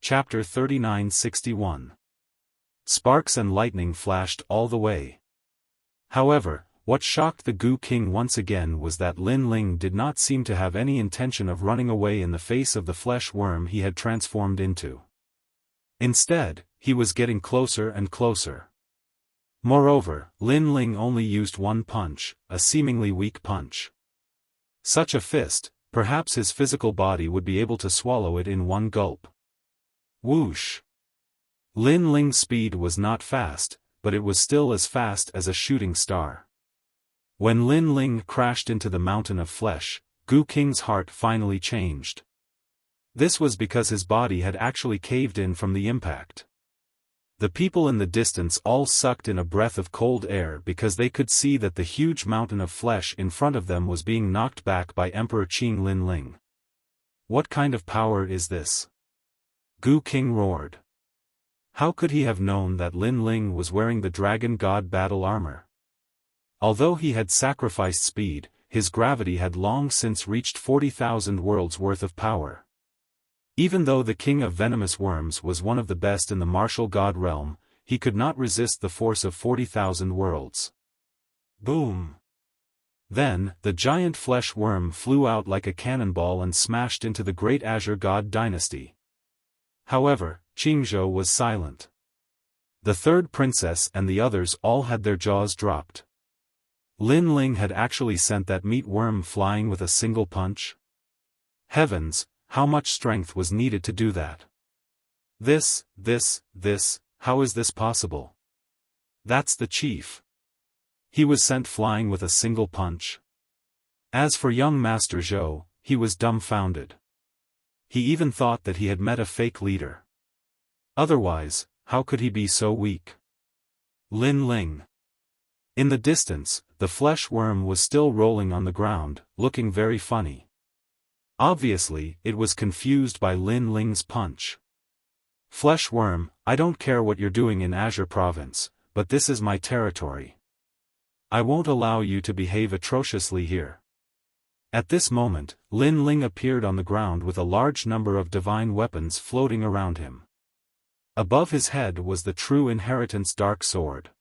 Chapter 3961. Sparks and lightning flashed all the way. However, what shocked the Goo King once again was that Lin Ling did not seem to have any intention of running away in the face of the flesh worm he had transformed into. Instead, he was getting closer and closer. Moreover, Lin Ling only used one punch, a seemingly weak punch. Such a fist, perhaps his physical body would be able to swallow it in one gulp. Whoosh! Lin Ling's speed was not fast, but it was still as fast as a shooting star. When Lin Ling crashed into the mountain of flesh, Goo King's heart finally changed. This was because his body had actually caved in from the impact. The people in the distance all sucked in a breath of cold air because they could see that the huge mountain of flesh in front of them was being knocked back by Emperor Qing Lin Ling. What kind of power is this? Goo King roared. How could he have known that Lin Ling was wearing the Dragon God battle armor? Although he had sacrificed speed, his gravity had long since reached 40,000 worlds worth of power. Even though the King of Venomous Worms was one of the best in the martial god realm, he could not resist the force of 40,000 worlds. Boom! Then, the giant flesh worm flew out like a cannonball and smashed into the great Azure God dynasty. However, Qingzhou was silent. The third princess and the others all had their jaws dropped. Lin Ling had actually sent that meat worm flying with a single punch? Heavens, how much strength was needed to do that? How is this possible? That's the chief. He was sent flying with a single punch. As for young Master Zhou, he was dumbfounded. He even thought that he had met a fake leader. Otherwise, how could he be so weak? Lin Ling. In the distance, the flesh worm was still rolling on the ground, looking very funny. Obviously, it was confused by Lin Ling's punch. Flesh worm, I don't care what you're doing in Azure Province, but this is my territory. I won't allow you to behave atrociously here. At this moment, Lin Ling appeared on the ground with a large number of divine weapons floating around him. Above his head was the true inheritance dark sword.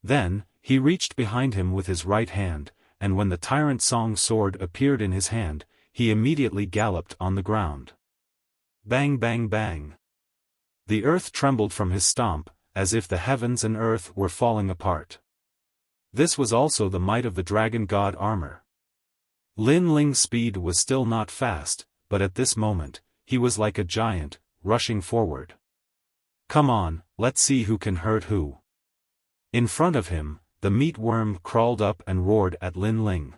Then, he reached behind him with his right hand, and when the Tyrant Song sword appeared in his hand, he immediately galloped on the ground. Bang bang bang. The earth trembled from his stomp, as if the heavens and earth were falling apart. This was also the might of the Dragon God armor. Lin Ling's speed was still not fast, but at this moment, he was like a giant, rushing forward. Come on, let's see who can hurt who. In front of him, the meat worm crawled up and roared at Lin Ling.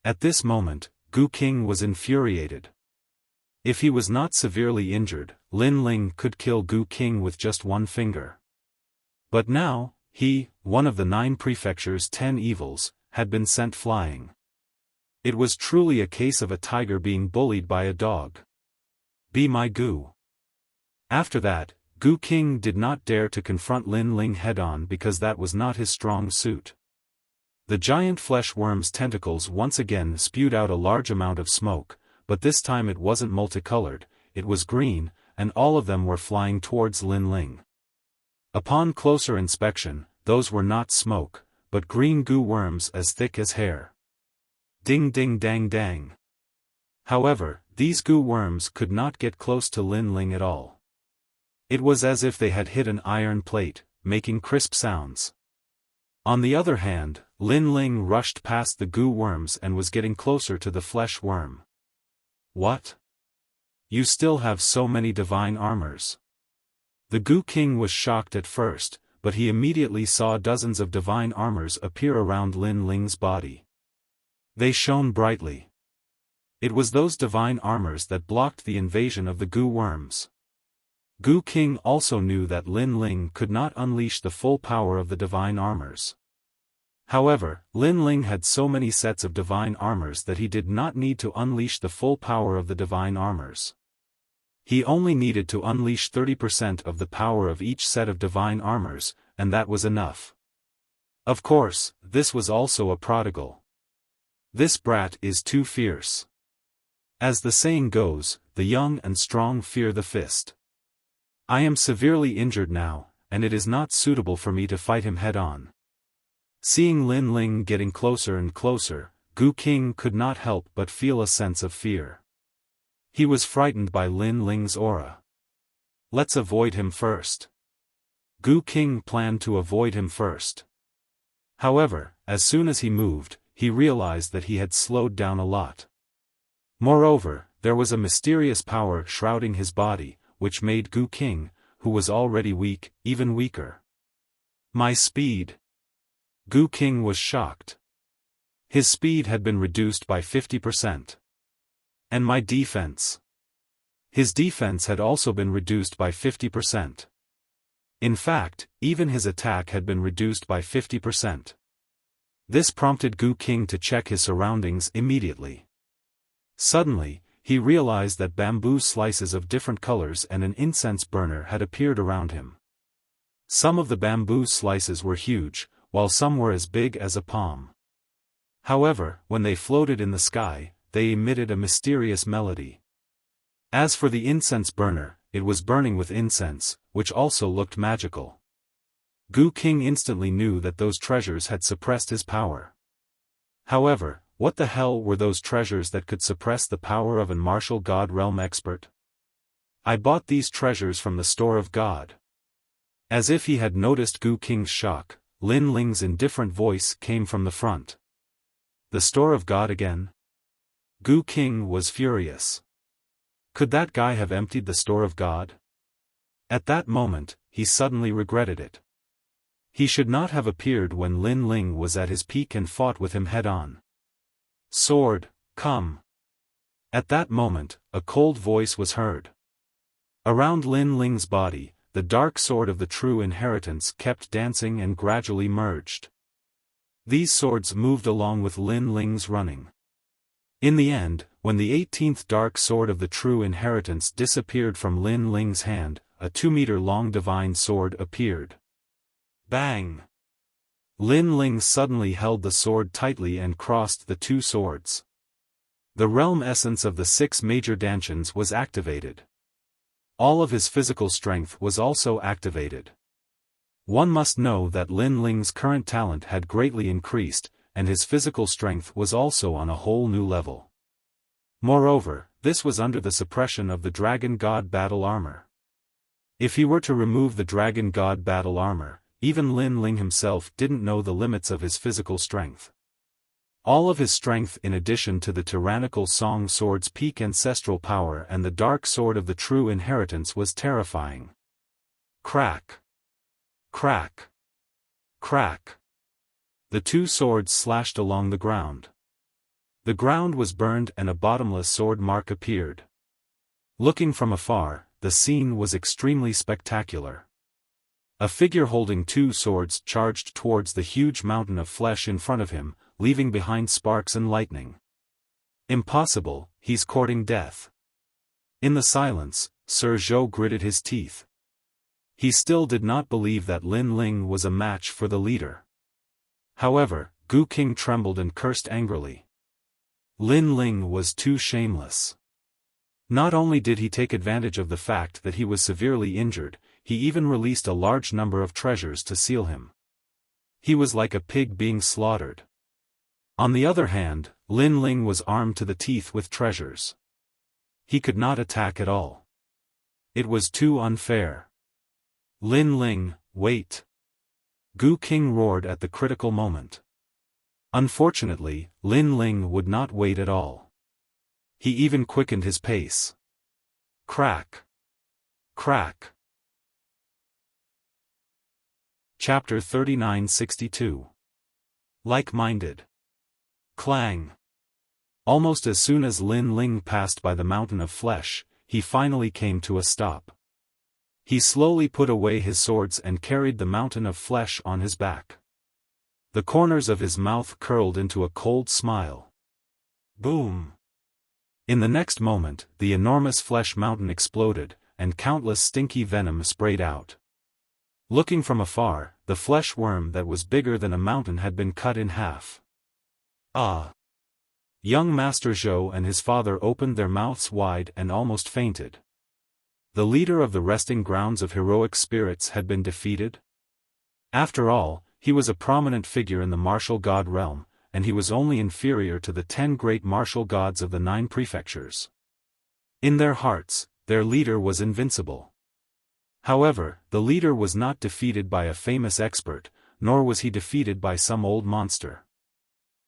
At this moment, Goo King was infuriated. If he was not severely injured, Lin Ling could kill Goo King with just one finger. But now, he, one of the 9 prefecture's 10 evils, had been sent flying. It was truly a case of a tiger being bullied by a dog. Be my Goo. After that, Goo King did not dare to confront Lin Ling head-on because that was not his strong suit. The giant flesh worm's tentacles once again spewed out a large amount of smoke, but this time it wasn't multicolored, it was green, and all of them were flying towards Lin Ling. Upon closer inspection, those were not smoke, but green goo worms as thick as hair. Ding ding dang dang. However, these goo worms could not get close to Lin Ling at all. It was as if they had hit an iron plate, making crisp sounds. On the other hand, Lin Ling rushed past the goo worms and was getting closer to the flesh worm. What? You still have so many divine armors. The Goo King was shocked at first, but he immediately saw dozens of divine armors appear around Lin Ling's body. They shone brightly. It was those divine armors that blocked the invasion of the goo worms. Goo King also knew that Lin Ling could not unleash the full power of the divine armors. However, Lin Ling had so many sets of divine armors that he did not need to unleash the full power of the divine armors. He only needed to unleash 30% of the power of each set of divine armors, and that was enough. Of course, this was also a prodigal. This brat is too fierce. As the saying goes, the young and strong fear the fist. I am severely injured now, and it is not suitable for me to fight him head-on. Seeing Lin Ling getting closer and closer, Gu King could not help but feel a sense of fear. He was frightened by Lin Ling's aura. Let's avoid him first. Gu King planned to avoid him first. However, as soon as he moved, he realized that he had slowed down a lot. Moreover, there was a mysterious power shrouding his body, which made Gu King, who was already weak, even weaker. My speed. Gu King was shocked. His speed had been reduced by 50%. And my defense. His defense had also been reduced by 50%. In fact, even his attack had been reduced by 50%. This prompted Gu King to check his surroundings immediately. Suddenly, he realized that bamboo slices of different colors and an incense burner had appeared around him. Some of the bamboo slices were huge, while some were as big as a palm. However, when they floated in the sky, they emitted a mysterious melody. As for the incense burner, it was burning with incense, which also looked magical. Gu King instantly knew that those treasures had suppressed his power. However, what the hell were those treasures that could suppress the power of an martial god realm expert? I bought these treasures from the store of God. As if he had noticed Gu King's shock, Lin Ling's indifferent voice came from the front. The store of God again? Gu King was furious. Could that guy have emptied the store of God? At that moment, he suddenly regretted it. He should not have appeared when Lin Ling was at his peak and fought with him head-on. Sword, come. At that moment, a cold voice was heard. Around Lin Ling's body, the dark sword of the true inheritance kept dancing and gradually merged. These swords moved along with Lin Ling's running. In the end, when the 18th dark sword of the true inheritance disappeared from Lin Ling's hand, a 2-meter-long divine sword appeared. Bang! Lin Ling suddenly held the sword tightly and crossed the two swords. The realm essence of the 6 major dantians was activated. All of his physical strength was also activated. One must know that Lin Ling's current talent had greatly increased, and his physical strength was also on a whole new level. Moreover, this was under the suppression of the Dragon God battle armor. If he were to remove the Dragon God battle armor, even Lin Ling himself didn't know the limits of his physical strength. All of his strength in addition to the tyrannical Song Sword's peak ancestral power and the dark sword of the true inheritance was terrifying. Crack! Crack! Crack! The two swords slashed along the ground. The ground was burned and a bottomless sword mark appeared. Looking from afar, the scene was extremely spectacular. A figure holding two swords charged towards the huge mountain of flesh in front of him, leaving behind sparks and lightning. Impossible, he's courting death. In the silence, Sir Zhou gritted his teeth. He still did not believe that Lin Ling was a match for the leader. However, Gu King trembled and cursed angrily. Lin Ling was too shameless. Not only did he take advantage of the fact that he was severely injured, he even released a large number of treasures to seal him. He was like a pig being slaughtered. On the other hand, Lin Ling was armed to the teeth with treasures. He could not attack at all. It was too unfair. Lin Ling, wait! Gu King roared at the critical moment. Unfortunately, Lin Ling would not wait at all. He even quickened his pace. Crack! Crack! Chapter 3962. Like-minded. Clang! Almost as soon as Lin Ling passed by the mountain of flesh, he finally came to a stop. He slowly put away his swords and carried the mountain of flesh on his back. The corners of his mouth curled into a cold smile. Boom! In the next moment, the enormous flesh mountain exploded, and countless stinky venom sprayed out. Looking from afar, the flesh worm that was bigger than a mountain had been cut in half. Ah! Young Master Zhou and his father opened their mouths wide and almost fainted. The leader of the resting grounds of heroic spirits had been defeated? After all, he was a prominent figure in the martial god realm, and he was only inferior to the 10 great martial gods of the 9 prefectures. In their hearts, their leader was invincible. However, the leader was not defeated by a famous expert, nor was he defeated by some old monster.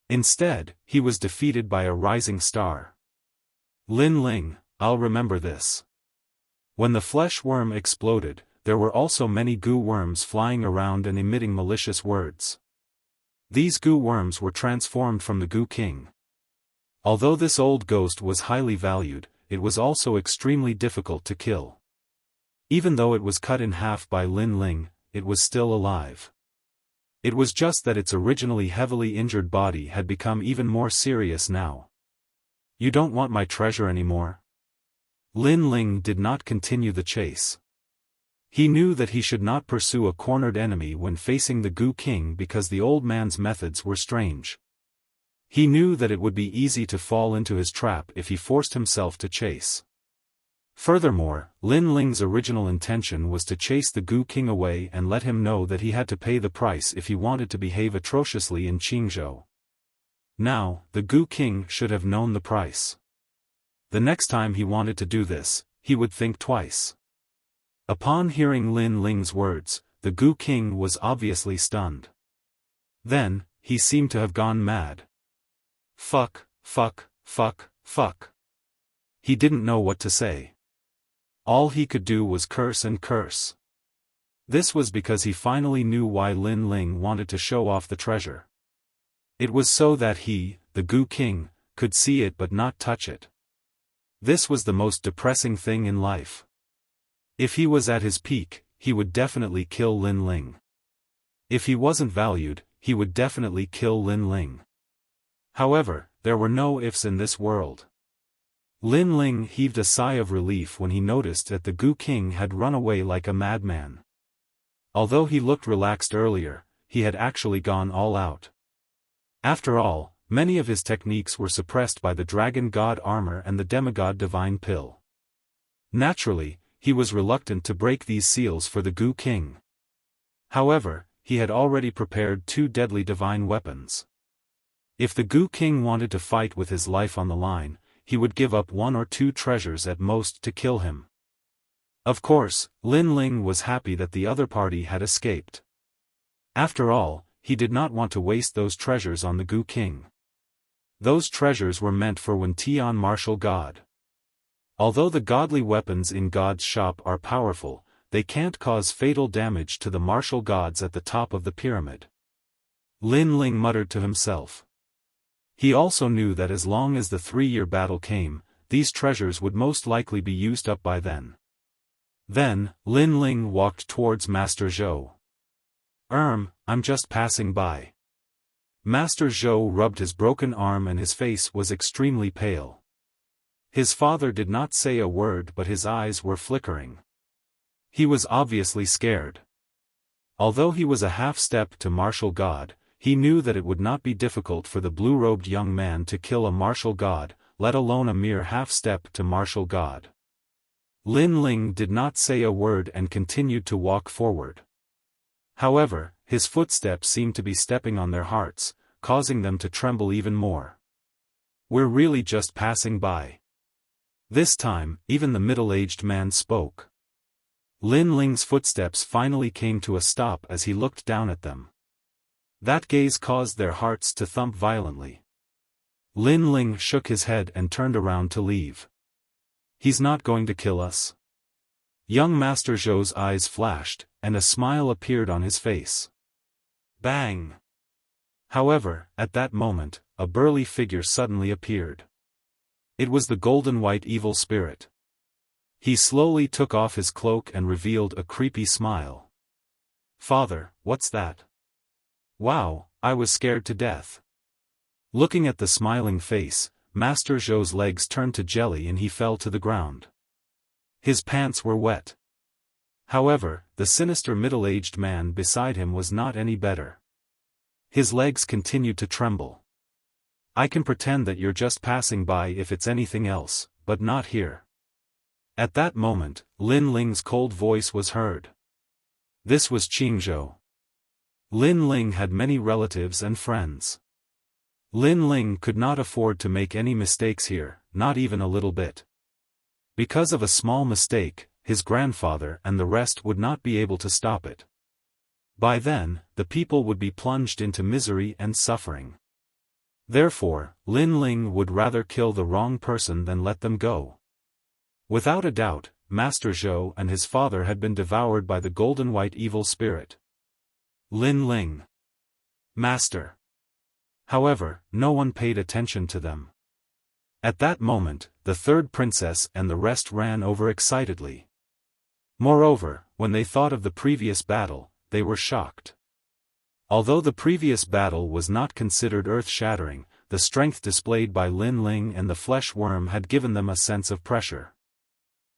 Instead, he was defeated by a rising star. Lin Ling, I'll remember this. When the flesh worm exploded, there were also many goo worms flying around and emitting malicious words. These goo worms were transformed from the Goo King. Although this old ghost was highly valued, it was also extremely difficult to kill. Even though it was cut in half by Lin Ling, it was still alive. It was just that its originally heavily injured body had become even more serious now. You don't want my treasure anymore? Lin Ling did not continue the chase. He knew that he should not pursue a cornered enemy when facing the Goo King because the old man's methods were strange. He knew that it would be easy to fall into his trap if he forced himself to chase. Furthermore, Lin Ling's original intention was to chase the Goo King away and let him know that he had to pay the price if he wanted to behave atrociously in Qingzhou. Now, the Goo King should have known the price. The next time he wanted to do this, he would think twice. Upon hearing Lin Ling's words, the Goo King was obviously stunned. Then, he seemed to have gone mad. Fuck, fuck, fuck, fuck. He didn't know what to say. All he could do was curse and curse. This was because he finally knew why Lin Ling wanted to show off the treasure. It was so that he, the Goo King, could see it but not touch it. This was the most depressing thing in life. If he was at his peak, he would definitely kill Lin Ling. If he wasn't valued, he would definitely kill Lin Ling. However, there were no ifs in this world. Lin Ling heaved a sigh of relief when he noticed that the Goo King had run away like a madman. Although he looked relaxed earlier, he had actually gone all out. After all, many of his techniques were suppressed by the Dragon God armor and the Demigod Divine Pill. Naturally, he was reluctant to break these seals for the Goo King. However, he had already prepared 2 deadly divine weapons. If the Goo King wanted to fight with his life on the line, he would give up 1 or 2 treasures at most to kill him. Of course, Lin Ling was happy that the other party had escaped. After all, he did not want to waste those treasures on the Goo King. Those treasures were meant for Wen Tian martial god. Although the godly weapons in God's shop are powerful, they can't cause fatal damage to the martial gods at the top of the pyramid. Lin Ling muttered to himself. He also knew that as long as the 3-year battle came, these treasures would most likely be used up by then. Then, Lin Ling walked towards Master Zhou. I'm just passing by. Master Zhou rubbed his broken arm and his face was extremely pale. His father did not say a word but his eyes were flickering. He was obviously scared. Although he was a half-step to martial god, he knew that it would not be difficult for the blue-robed young man to kill a martial god, let alone a mere half-step to martial god. Lin Ling did not say a word and continued to walk forward. However, his footsteps seemed to be stepping on their hearts, causing them to tremble even more. We're really just passing by. This time, even the middle-aged man spoke. Lin Ling's footsteps finally came to a stop as he looked down at them. That gaze caused their hearts to thump violently. Lin Ling shook his head and turned around to leave. He's not going to kill us. Young Master Zhou's eyes flashed, and a smile appeared on his face. Bang! However, at that moment, a burly figure suddenly appeared. It was the golden-white evil spirit. He slowly took off his cloak and revealed a creepy smile. Father, what's that? Wow, I was scared to death. Looking at the smiling face, Master Zhou's legs turned to jelly and he fell to the ground. His pants were wet. However, the sinister middle-aged man beside him was not any better. His legs continued to tremble. I can pretend that you're just passing by if it's anything else, but not here. At that moment, Lin Ling's cold voice was heard. This was Qingzhou. Lin Ling had many relatives and friends. Lin Ling could not afford to make any mistakes here, not even a little bit. Because of a small mistake, his grandfather and the rest would not be able to stop it. By then, the people would be plunged into misery and suffering. Therefore, Lin Ling would rather kill the wrong person than let them go. Without a doubt, Master Zhou and his father had been devoured by the golden white evil spirit. Lin Ling. Master. However, no one paid attention to them. At that moment, the third princess and the rest ran over excitedly. Moreover, when they thought of the previous battle, they were shocked. Although the previous battle was not considered earth-shattering, the strength displayed by Lin Ling and the flesh worm had given them a sense of pressure.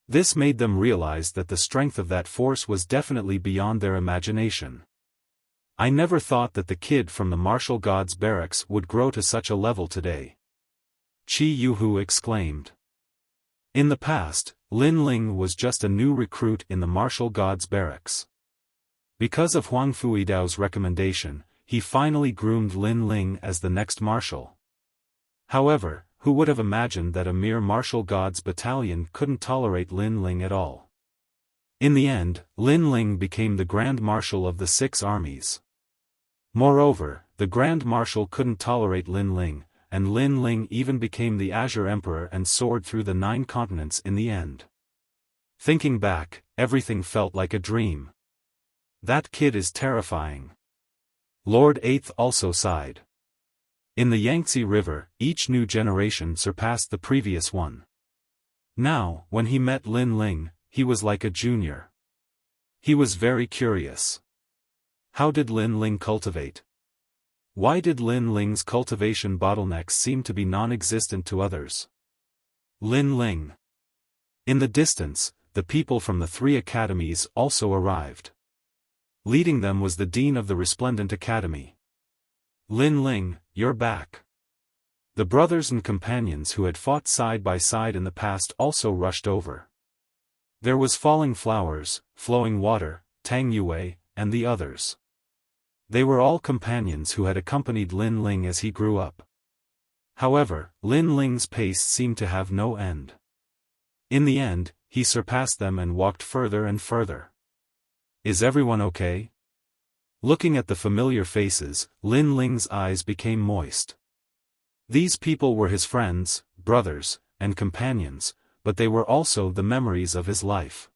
This made them realize that the strength of that force was definitely beyond their imagination. I never thought that the kid from the martial gods barracks would grow to such a level today. Qi Yuhu exclaimed. In the past, Lin Ling was just a new recruit in the martial gods barracks. Because of Huang Fuidao's recommendation, he finally groomed Lin Ling as the next marshal. However, who would have imagined that a mere martial gods battalion couldn't tolerate Lin Ling at all? In the end, Lin Ling became the Grand Marshal of the 6 armies. Moreover, the Grand Marshal couldn't tolerate Lin Ling, and Lin Ling even became the Azure Emperor and soared through the 9 continents in the end. Thinking back, everything felt like a dream. That kid is terrifying. Lord Eighth also sighed. In the Yangtze River, each new generation surpassed the previous one. Now, when he met Lin Ling, he was like a junior. He was very curious. How did Lin Ling cultivate? Why did Lin Ling's cultivation bottlenecks seem to be non-existent to others? Lin Ling. In the distance, the people from the 3 academies also arrived. Leading them was the Dean of the Resplendent Academy. Lin Ling, you're back. The brothers and companions who had fought side by side in the past also rushed over. There was Falling Flowers, Flowing Water, Tang Yue, and the others. They were all companions who had accompanied Lin Ling as he grew up. However, Lin Ling's pace seemed to have no end. In the end, he surpassed them and walked further and further. Is everyone okay? Looking at the familiar faces, Lin Ling's eyes became moist. These people were his friends, brothers, and companions, but they were also the memories of his life.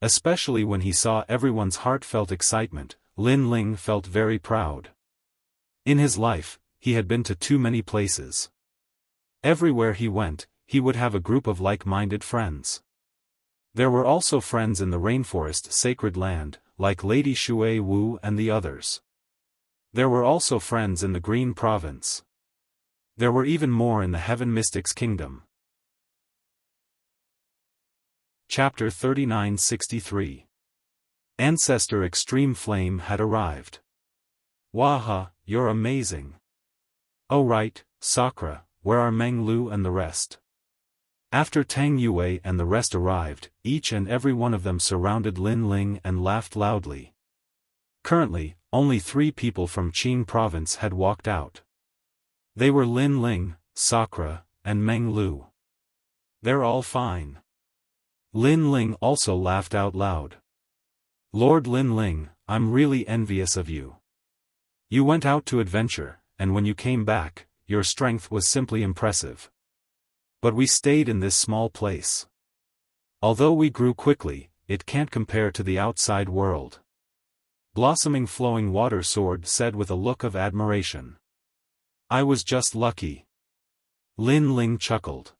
Especially when he saw everyone's heartfelt excitement, Lin Ling felt very proud. In his life, he had been to too many places. Everywhere he went, he would have a group of like-minded friends. There were also friends in the rainforest sacred land, like Lady Shui Wu and the others. There were also friends in the Green Province. There were even more in the Heaven Mystics Kingdom. Chapter 3963. Ancestor Extreme Flame had arrived. Waha, you're amazing. Oh right, Sakura, where are Meng Lu and the rest? After Tang Yue and the rest arrived, each and every one of them surrounded Lin Ling and laughed loudly. Currently, only 3 people from Qing province had walked out. They were Lin Ling, Sakura, and Meng Lu. They're all fine. Lin Ling also laughed out loud. Lord Lin Ling, I'm really envious of you. You went out to adventure, and when you came back, your strength was simply impressive. But we stayed in this small place. Although we grew quickly, it can't compare to the outside world. Blossoming Flowing Water Sword said with a look of admiration. I was just lucky. Lin Ling chuckled.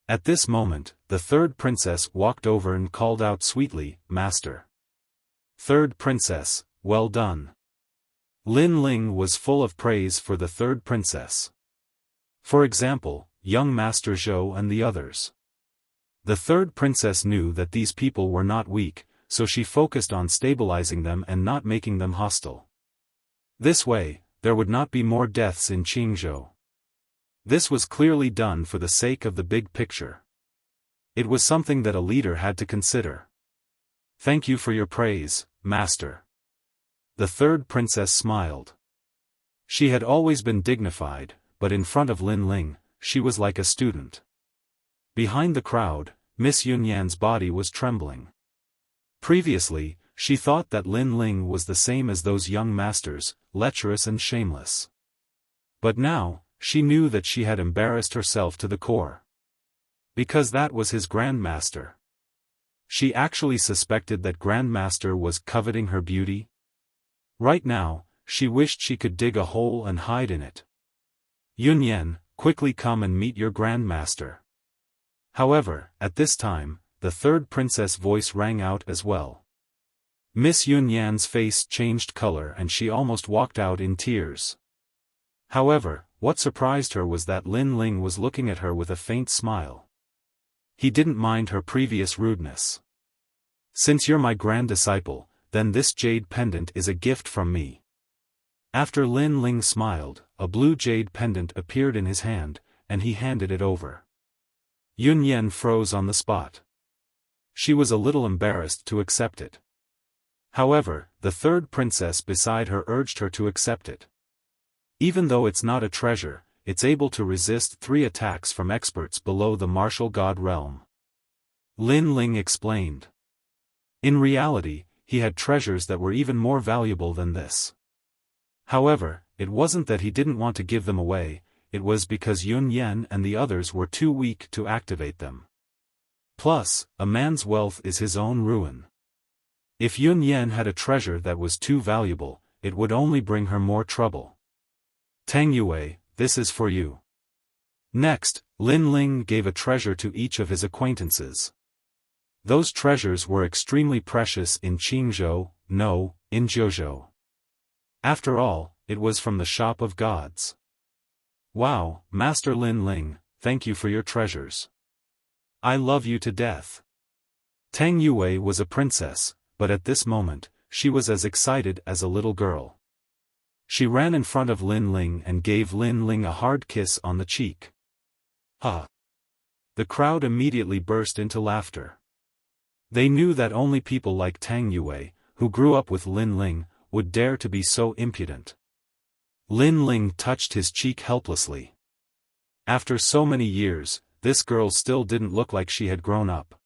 At this moment, the 3rd princess walked over and called out sweetly, Master. 3rd princess, well done. Lin Ling was full of praise for the 3rd princess. For example, young Master Zhou and the others. The 3rd princess knew that these people were not weak, so she focused on stabilizing them and not making them hostile. This way, there would not be more deaths in Qingzhou. This was clearly done for the sake of the big picture. It was something that a leader had to consider. "Thank you for your praise, master." The third princess smiled. She had always been dignified, but in front of Lin Ling, she was like a student. Behind the crowd, Miss Yunyan's body was trembling. Previously, she thought that Lin Ling was the same as those young masters, lecherous and shameless. But now, she knew that she had embarrassed herself to the core. Because that was his grandmaster. She actually suspected that grandmaster was coveting her beauty. Right now, she wished she could dig a hole and hide in it. "Yunyan, quickly come and meet your grandmaster." However, at this time, the third princess' voice rang out as well. Miss Yunyan's face changed color and she almost walked out in tears. However, what surprised her was that Lin Ling was looking at her with a faint smile. He didn't mind her previous rudeness. "Since you're my grand disciple, then this jade pendant is a gift from me." After Lin Ling smiled, a blue jade pendant appeared in his hand, and he handed it over. Yunyan froze on the spot. She was a little embarrassed to accept it. However, the third princess beside her urged her to accept it. "Even though it's not a treasure, it's able to resist 3 attacks from experts below the martial god realm," Lin Ling explained. In reality, he had treasures that were even more valuable than this. However, it wasn't that he didn't want to give them away, it was because Yunyan and the others were too weak to activate them. Plus, a man's wealth is his own ruin. If Yunyan had a treasure that was too valuable, it would only bring her more trouble. "Tang Yue, this is for you." Next, Lin Ling gave a treasure to each of his acquaintances. Those treasures were extremely precious in Qingzhou, no, in Jiuzhou. After all, it was from the shop of gods. "Wow, Master Lin Ling, thank you for your treasures. I love you to death." Tang Yue was a princess, but at this moment, she was as excited as a little girl. She ran in front of Lin Ling and gave Lin Ling a hard kiss on the cheek. "Ha!" The crowd immediately burst into laughter. They knew that only people like Tang Yue, who grew up with Lin Ling, would dare to be so impudent. Lin Ling touched his cheek helplessly. After so many years, this girl still didn't look like she had grown up.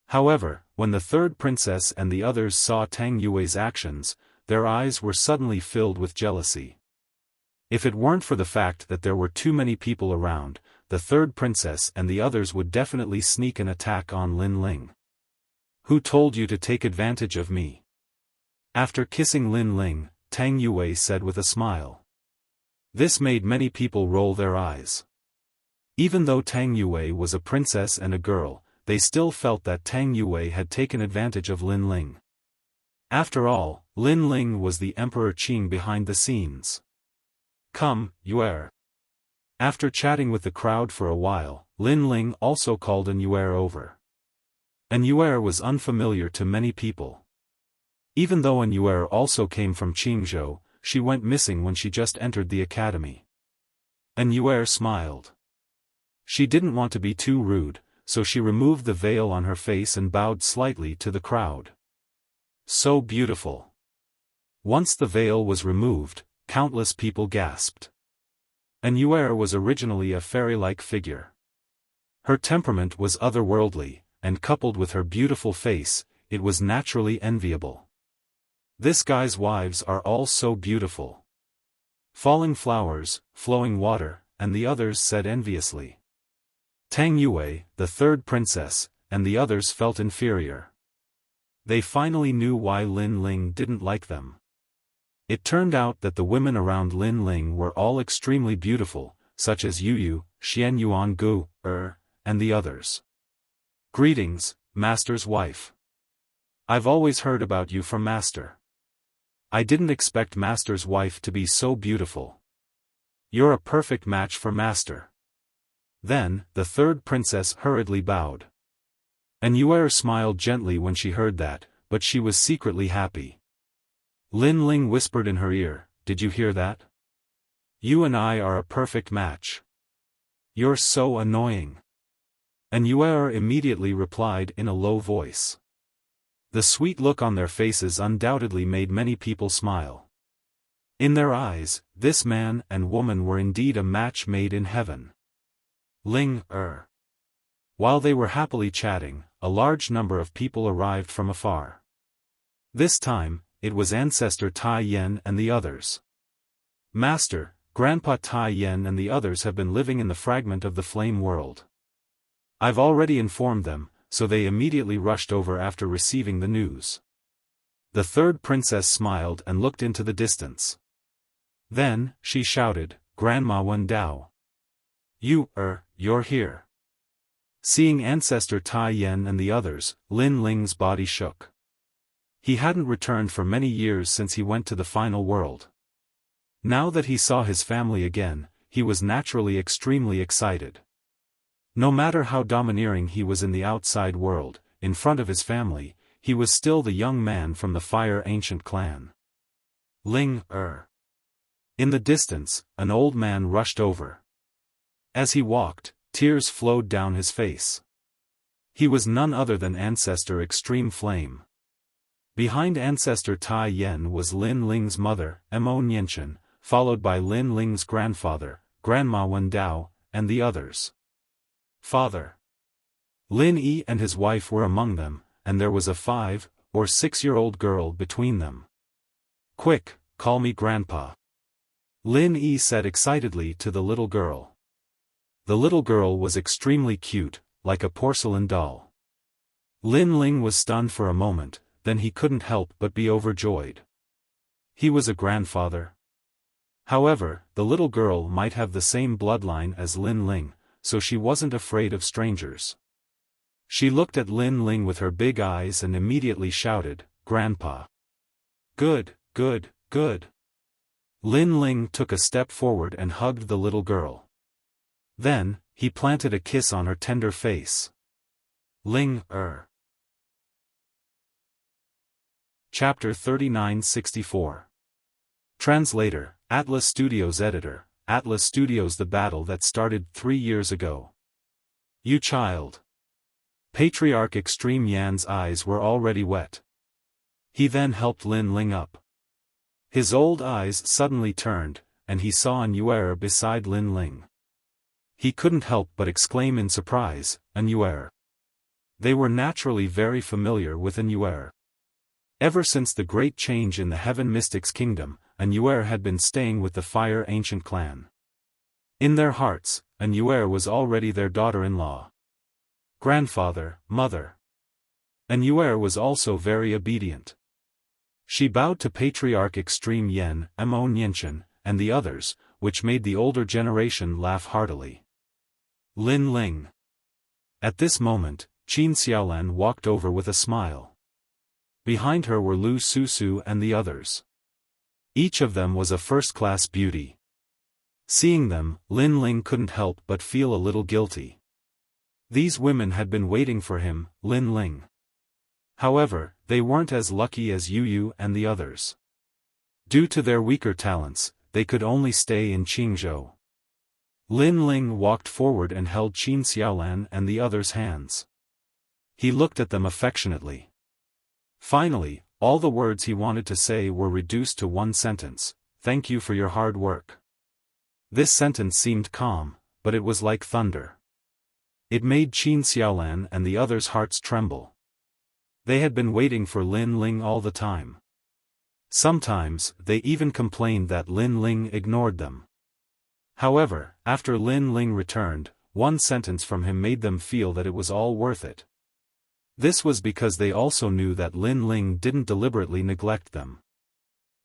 However, when the third princess and the others saw Tang Yue's actions, their eyes were suddenly filled with jealousy. If it weren't for the fact that there were too many people around, the third princess and the others would definitely sneak an attack on Lin Ling. "Who told you to take advantage of me?" After kissing Lin Ling, Tang Yue said with a smile. This made many people roll their eyes. Even though Tang Yue was a princess and a girl, they still felt that Tang Yue had taken advantage of Lin Ling. After all, Lin Ling was the Emperor Qing behind the scenes. "Come, Yue." After chatting with the crowd for a while, Lin Ling also called an Yue over. An Yue was unfamiliar to many people. Even though an Yue also came from Qingzhou, she went missing when she just entered the academy. An Yue smiled. She didn't want to be too rude, so she removed the veil on her face and bowed slightly to the crowd. "So beautiful." Once the veil was removed, countless people gasped. An Yue was originally a fairy-like figure. Her temperament was otherworldly, and coupled with her beautiful face, it was naturally enviable. "This guy's wives are all so beautiful." Falling flowers, flowing water, and the others said enviously. Tang Yue, the third princess, and the others felt inferior. They finally knew why Lin Ling didn't like them. It turned out that the women around Lin Ling were all extremely beautiful, such as Yu, Xian Yuan Gu, and the others. "Greetings, Master's wife. I've always heard about you from Master. I didn't expect Master's wife to be so beautiful. You're a perfect match for Master." Then, the third princess hurriedly bowed. An Yue smiled gently when she heard that, but she was secretly happy. Lin Ling whispered in her ear, "Did you hear that? You and I are a perfect match. You're so annoying." And Yuer immediately replied in a low voice. The sweet look on their faces undoubtedly made many people smile. In their eyes, this man and woman were indeed a match made in heaven. Ling. While they were happily chatting, a large number of people arrived from afar. This time, it was Ancestor Tai Yen and the others. Master, Grandpa Tai Yen and the others have been living in the fragment of the flame world. I've already informed them, so they immediately rushed over after receiving the news. The third princess smiled and looked into the distance. Then, she shouted, Grandma Wen Dao. You're here. Seeing Ancestor Tai Yen and the others, Lin Ling's body shook. He hadn't returned for many years since he went to the final world. Now that he saw his family again, he was naturally extremely excited. No matter how domineering he was in the outside world, in front of his family, he was still the young man from the Fire Ancient clan. Ling. In the distance, an old man rushed over. As he walked, tears flowed down his face. He was none other than Ancestor Extreme Flame. Behind Ancestor Tai Yen was Lin Ling's mother, Mo Nianchen, followed by Lin Ling's grandfather, Grandma Wen Dao, and the others. Father. Lin Yi and his wife were among them, and there was a 5 or 6-year-old girl between them. Quick, call me Grandpa. Lin Yi said excitedly to the little girl. The little girl was extremely cute, like a porcelain doll. Lin Ling was stunned for a moment, then he couldn't help but be overjoyed. He was a grandfather. However, the little girl might have the same bloodline as Lin Ling, so she wasn't afraid of strangers. She looked at Lin Ling with her big eyes and immediately shouted, Grandpa. Good. Lin Ling took a step forward and hugged the little girl. Then, he planted a kiss on her tender face. Ling. Chapter 3964. Translator, Atlas Studios Editor, Atlas Studios. The battle that started 3 years ago. You child. Patriarch Extreme Yan's eyes were already wet. He then helped Lin Ling up. His old eyes suddenly turned, and he saw an Yuer beside Lin Ling. He couldn't help but exclaim in surprise, an Yuer. They were naturally very familiar with an Yuer. Ever since the great change in the Heaven Mystics Kingdom, an Yuer had been staying with the Fire Ancient clan. In their hearts, an Yuer was already their daughter-in-law. Grandfather, mother. An Yuer was also very obedient. She bowed to Patriarch Extreme Yen, Mo Nianchen, and the others, which made the older generation laugh heartily. Lin Ling. At this moment, Qin Xiaolan walked over with a smile. Behind her were Lu Susu and the others. Each of them was a first-class beauty. Seeing them, Lin Ling couldn't help but feel a little guilty. These women had been waiting for him, Lin Ling. However, they weren't as lucky as Yu and the others. Due to their weaker talents, they could only stay in Qingzhou. Lin Ling walked forward and held Qin Xiaolan and the others' hands. He looked at them affectionately. Finally, all the words he wanted to say were reduced to one sentence: "Thank you for your hard work." This sentence seemed calm, but it was like thunder. It made Qin Xiaolan and the others' hearts tremble. They had been waiting for Lin Ling all the time. Sometimes, they even complained that Lin Ling ignored them. However, after Lin Ling returned, one sentence from him made them feel that it was all worth it. This was because they also knew that Lin Ling didn't deliberately neglect them.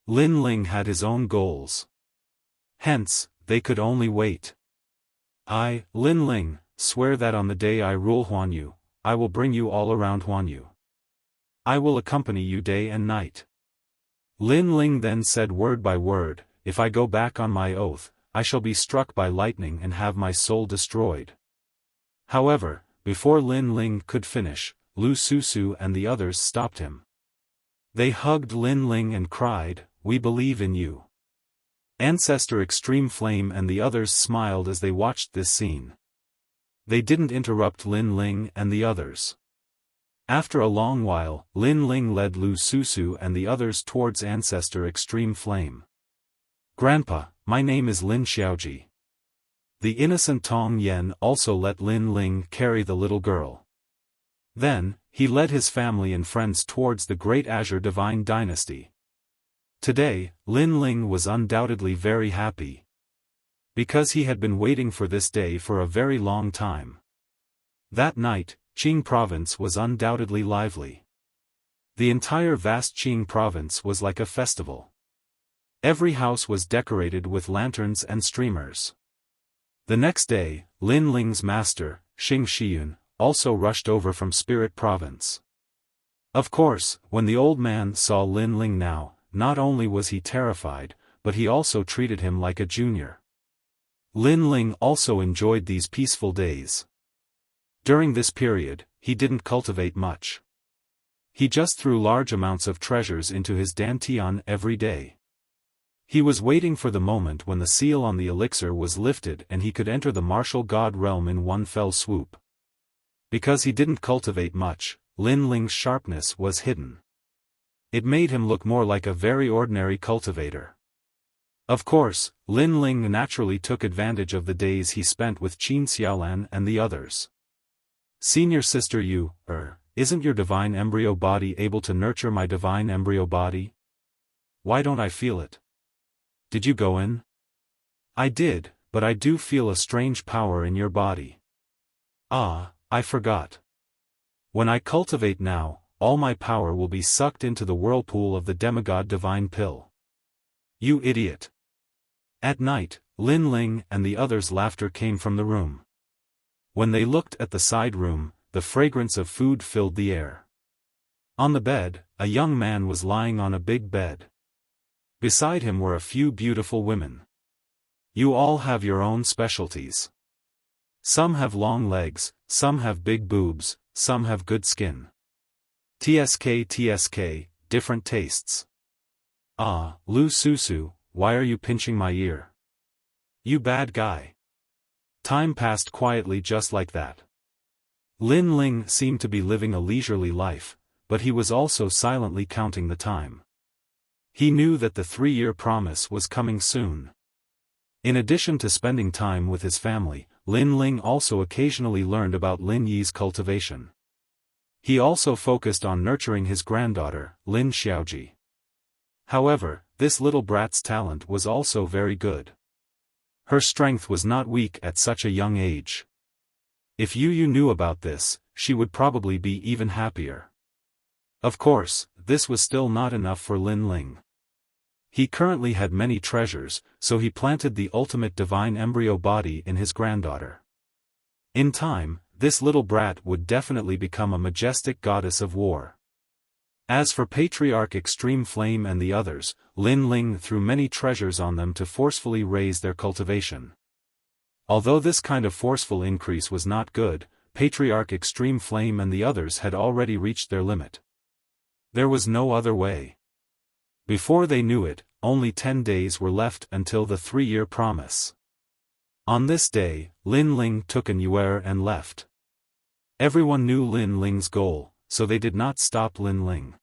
Lin Ling had his own goals. Hence, they could only wait. I, Lin Ling, swear that on the day I rule Huanyu, I will bring you all around Huanyu. I will accompany you day and night. Lin Ling then said word by word, if I go back on my oath, I shall be struck by lightning and have my soul destroyed. However, before Lin Ling could finish, Lu Susu and the others stopped him. They hugged Lin Ling and cried, "We believe in you." Ancestor Extreme Flame and the others smiled as they watched this scene. They didn't interrupt Lin Ling and the others. After a long while, Lin Ling led Lu Susu and the others towards Ancestor Extreme Flame. "Grandpa, my name is Lin Xiaoji." The innocent Tong Yen also let Lin Ling carry the little girl. Then, he led his family and friends towards the Great Azure Divine Dynasty. Today, Lin Ling was undoubtedly very happy. Because he had been waiting for this day for a very long time. That night, Qing Province was undoubtedly lively. The entire vast Qing Province was like a festival. Every house was decorated with lanterns and streamers. The next day, Lin Ling's master, Xing Shiyun, also rushed over from Spirit Province. Of course, when the old man saw Lin Ling now, not only was he terrified, but he also treated him like a junior. Lin Ling also enjoyed these peaceful days. During this period, he didn't cultivate much. He just threw large amounts of treasures into his dantian every day. He was waiting for the moment when the seal on the elixir was lifted and he could enter the martial god realm in one fell swoop. Because he didn't cultivate much, Lin Ling's sharpness was hidden. It made him look more like a very ordinary cultivator. Of course, Lin Ling naturally took advantage of the days he spent with Qin Xiaolan and the others. "Senior sister, isn't your divine embryo body able to nurture my divine embryo body? Why don't I feel it? Did you go in?" "I did, but I do feel a strange power in your body." "Ah, I forgot. When I cultivate now, all my power will be sucked into the whirlpool of the demigod divine pill." "You idiot." At night, Lin Ling and the others' laughter came from the room. When they looked at the side room, the fragrance of food filled the air. On the bed, a young man was lying on a big bed. Beside him were a few beautiful women. "You all have your own specialties. Some have long legs, some have big boobs, some have good skin. TSK, different tastes." "Ah, Lu Susu, why are you pinching my ear? You bad guy." Time passed quietly just like that. Lin Ling seemed to be living a leisurely life, but he was also silently counting the time. He knew that the 3-year promise was coming soon. In addition to spending time with his family, Lin Ling also occasionally learned about Lin Yi's cultivation. He also focused on nurturing his granddaughter, Lin Xiaoji. However, this little brat's talent was also very good. Her strength was not weak at such a young age. If Yu knew about this, she would probably be even happier. Of course, this was still not enough for Lin Ling. He currently had many treasures, so he planted the ultimate divine embryo body in his granddaughter. In time, this little brat would definitely become a majestic goddess of war. As for Patriarch Extreme Flame and the others, Lin Ling threw many treasures on them to forcefully raise their cultivation. Although this kind of forceful increase was not good, Patriarch Extreme Flame and the others had already reached their limit. There was no other way. Before they knew it, only 10 days were left until the 3-year promise. On this day, Lin Ling took an yuer and left. Everyone knew Lin Ling's goal, so they did not stop Lin Ling.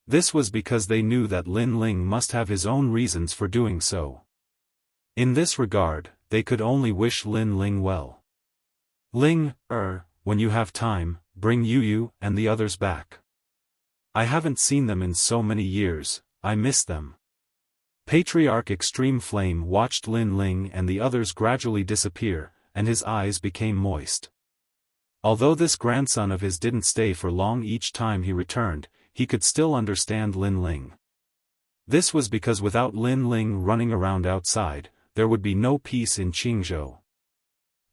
This was because they knew that Lin Ling must have his own reasons for doing so. In this regard, they could only wish Lin Ling well. "Ling, when you have time, bring Yu and the others back. I haven't seen them in so many years, I miss them." Patriarch Extreme Flame watched Lin Ling and the others gradually disappear, and his eyes became moist. Although this grandson of his didn't stay for long each time he returned, he could still understand Lin Ling. This was because without Lin Ling running around outside, there would be no peace in Qingzhou.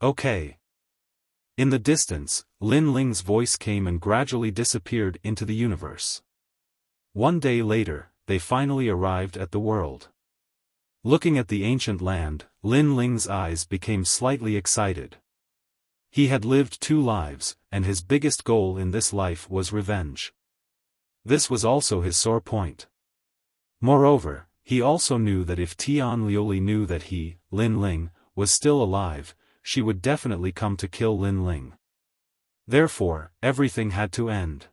"Okay." In the distance, Lin Ling's voice came and gradually disappeared into the universe. One day later, they finally arrived at the world. Looking at the ancient land, Lin Ling's eyes became slightly excited. He had lived 2 lives, and his biggest goal in this life was revenge. This was also his sore point. Moreover, he also knew that if Tian Liuli knew that he, Lin Ling, was still alive, she would definitely come to kill Lin Ling. Therefore, everything had to end.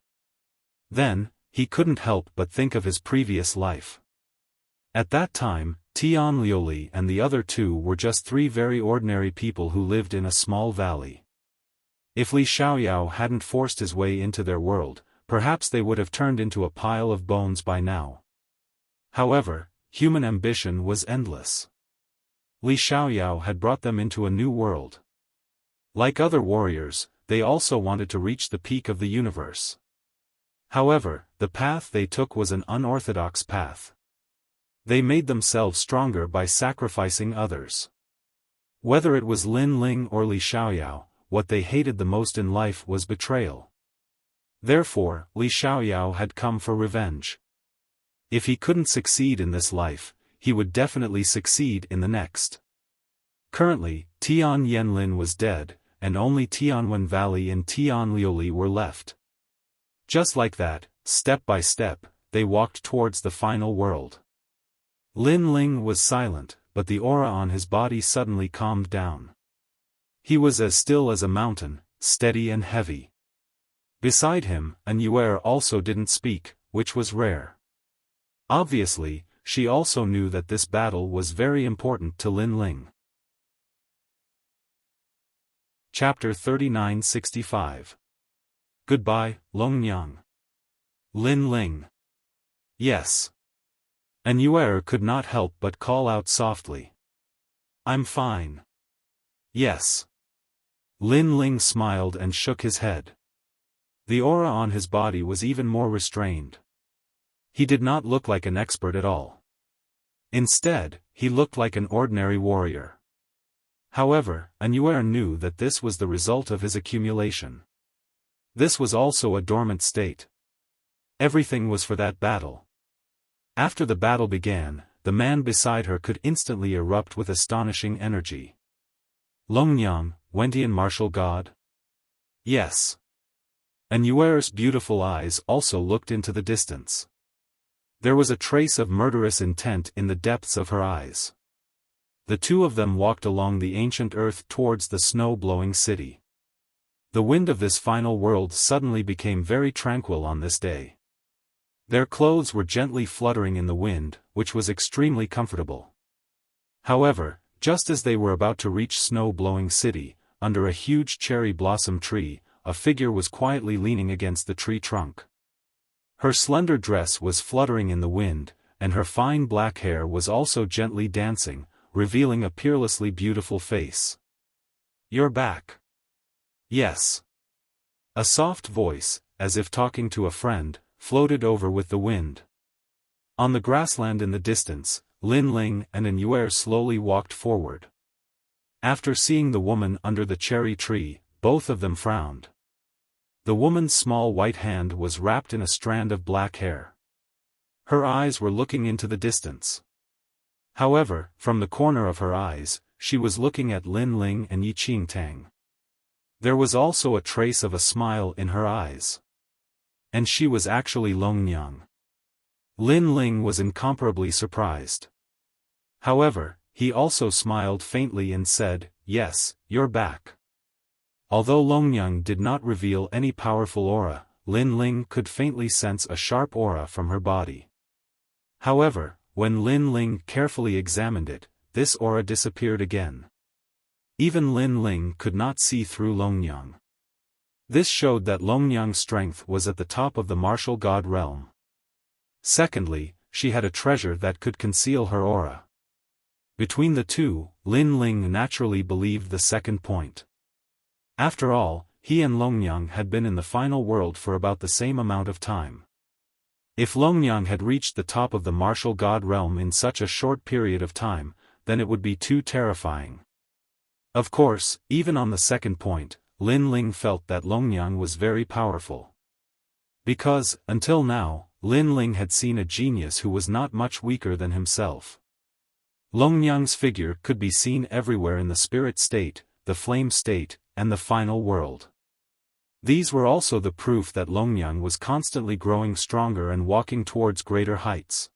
Then, he couldn't help but think of his previous life. At that time, Tian Liuli and the other two were just three very ordinary people who lived in a small valley. If Li Xiaoyao hadn't forced his way into their world, perhaps they would have turned into a pile of bones by now. However, human ambition was endless. Li Xiaoyao had brought them into a new world. Like other warriors, they also wanted to reach the peak of the universe. However, the path they took was an unorthodox path. They made themselves stronger by sacrificing others. Whether it was Lin Ling or Li Xiaoyao, what they hated the most in life was betrayal. Therefore, Li Xiaoyao had come for revenge. If he couldn't succeed in this life, he would definitely succeed in the next. Currently, Tian Yanlin was dead, and only Tianwen Valley and Tian Liuli were left. Just like that, step by step, they walked towards the final world. Lin Ling was silent, but the aura on his body suddenly calmed down. He was as still as a mountain, steady and heavy. Beside him, An Yuer also didn't speak, which was rare. Obviously, she also knew that this battle was very important to Lin Ling. Chapter 3965. Goodbye, Longnyang. Lin Ling. Yes. An Yuer could not help but call out softly. I'm fine. Yes. Lin Ling smiled and shook his head. The aura on his body was even more restrained. He did not look like an expert at all. Instead, he looked like an ordinary warrior. However, An Yuer knew that this was the result of his accumulation. This was also a dormant state. Everything was for that battle. After the battle began, the man beside her could instantly erupt with astonishing energy. Longnyang, Wentian martial god? Yes. An Yuer's beautiful eyes also looked into the distance. There was a trace of murderous intent in the depths of her eyes. The two of them walked along the ancient earth towards the snow-blowing city. The wind of this final world suddenly became very tranquil on this day. Their clothes were gently fluttering in the wind, which was extremely comfortable. However, just as they were about to reach snow-blowing city, under a huge cherry blossom tree, a figure was quietly leaning against the tree trunk. Her slender dress was fluttering in the wind, and her fine black hair was also gently dancing, revealing a peerlessly beautiful face. You're back. Yes. A soft voice, as if talking to a friend, floated over with the wind. On the grassland in the distance, Lin Ling and An Yuer slowly walked forward. After seeing the woman under the cherry tree, both of them frowned. The woman's small white hand was wrapped in a strand of black hair. Her eyes were looking into the distance. However, from the corner of her eyes, she was looking at Lin Ling and Yi Qingtang. There was also a trace of a smile in her eyes. And she was actually Longnyang. Lin Ling was incomparably surprised. However, he also smiled faintly and said, "Yes, you're back." Although Longnyang did not reveal any powerful aura, Lin Ling could faintly sense a sharp aura from her body. However, when Lin Ling carefully examined it, this aura disappeared again. Even Lin Ling could not see through Longnyang. This showed that Longnyang's strength was at the top of the martial god realm. Secondly, she had a treasure that could conceal her aura. Between the two, Lin Ling naturally believed the second point. After all, he and Longnyang had been in the final world for about the same amount of time. If Longnyang had reached the top of the martial god realm in such a short period of time, then it would be too terrifying. Of course, even on the second point, Lin Ling felt that Longnyang was very powerful. Because, until now, Lin Ling had seen a genius who was not much weaker than himself. Longnyang's figure could be seen everywhere in the spirit state, the flame state, and the final world. These were also the proof that Longnyang was constantly growing stronger and walking towards greater heights.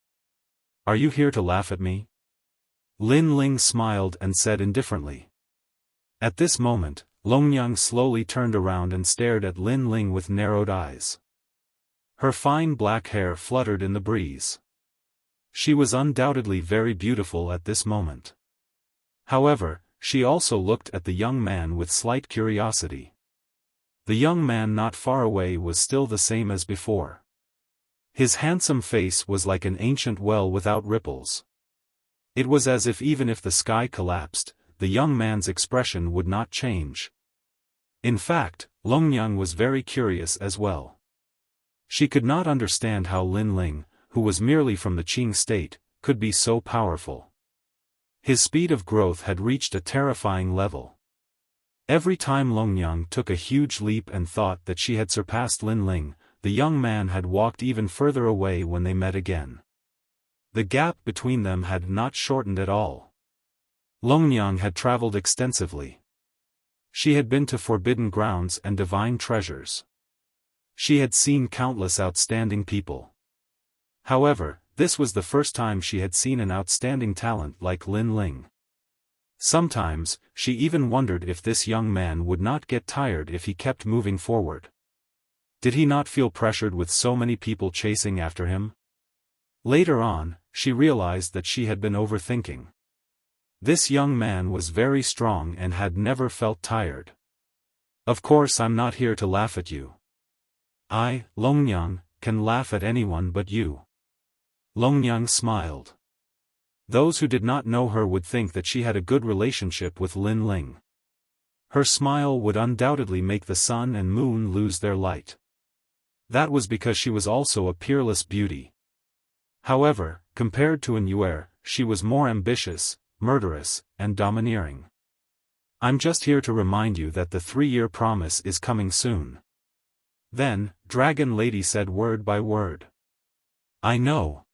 Are you here to laugh at me? Lin Ling smiled and said indifferently. At this moment, Longyang slowly turned around and stared at Lin Ling with narrowed eyes. Her fine black hair fluttered in the breeze. She was undoubtedly very beautiful at this moment. However, she also looked at the young man with slight curiosity. The young man not far away was still the same as before. His handsome face was like an ancient well without ripples. It was as if even if the sky collapsed, the young man's expression would not change. In fact, Longyang was very curious as well. She could not understand how Lin Ling, who was merely from the Qing state, could be so powerful. His speed of growth had reached a terrifying level. Every time Longyang took a huge leap and thought that she had surpassed Lin Ling, the young man had walked even further away when they met again. The gap between them had not shortened at all. Longyang had traveled extensively. She had been to forbidden grounds and divine treasures. She had seen countless outstanding people. However, this was the first time she had seen an outstanding talent like Lin Ling. Sometimes, she even wondered if this young man would not get tired if he kept moving forward. Did he not feel pressured with so many people chasing after him? Later on, she realized that she had been overthinking. This young man was very strong and had never felt tired. Of course I'm not here to laugh at you. I, Longyang, can laugh at anyone but you. Longyang smiled. Those who did not know her would think that she had a good relationship with Lin Ling. Her smile would undoubtedly make the sun and moon lose their light. That was because she was also a peerless beauty. However, compared to An Yue, she was more ambitious, murderous, and domineering. I'm just here to remind you that the 3-year promise is coming soon. Then, Dragon Lady said word by word. I know.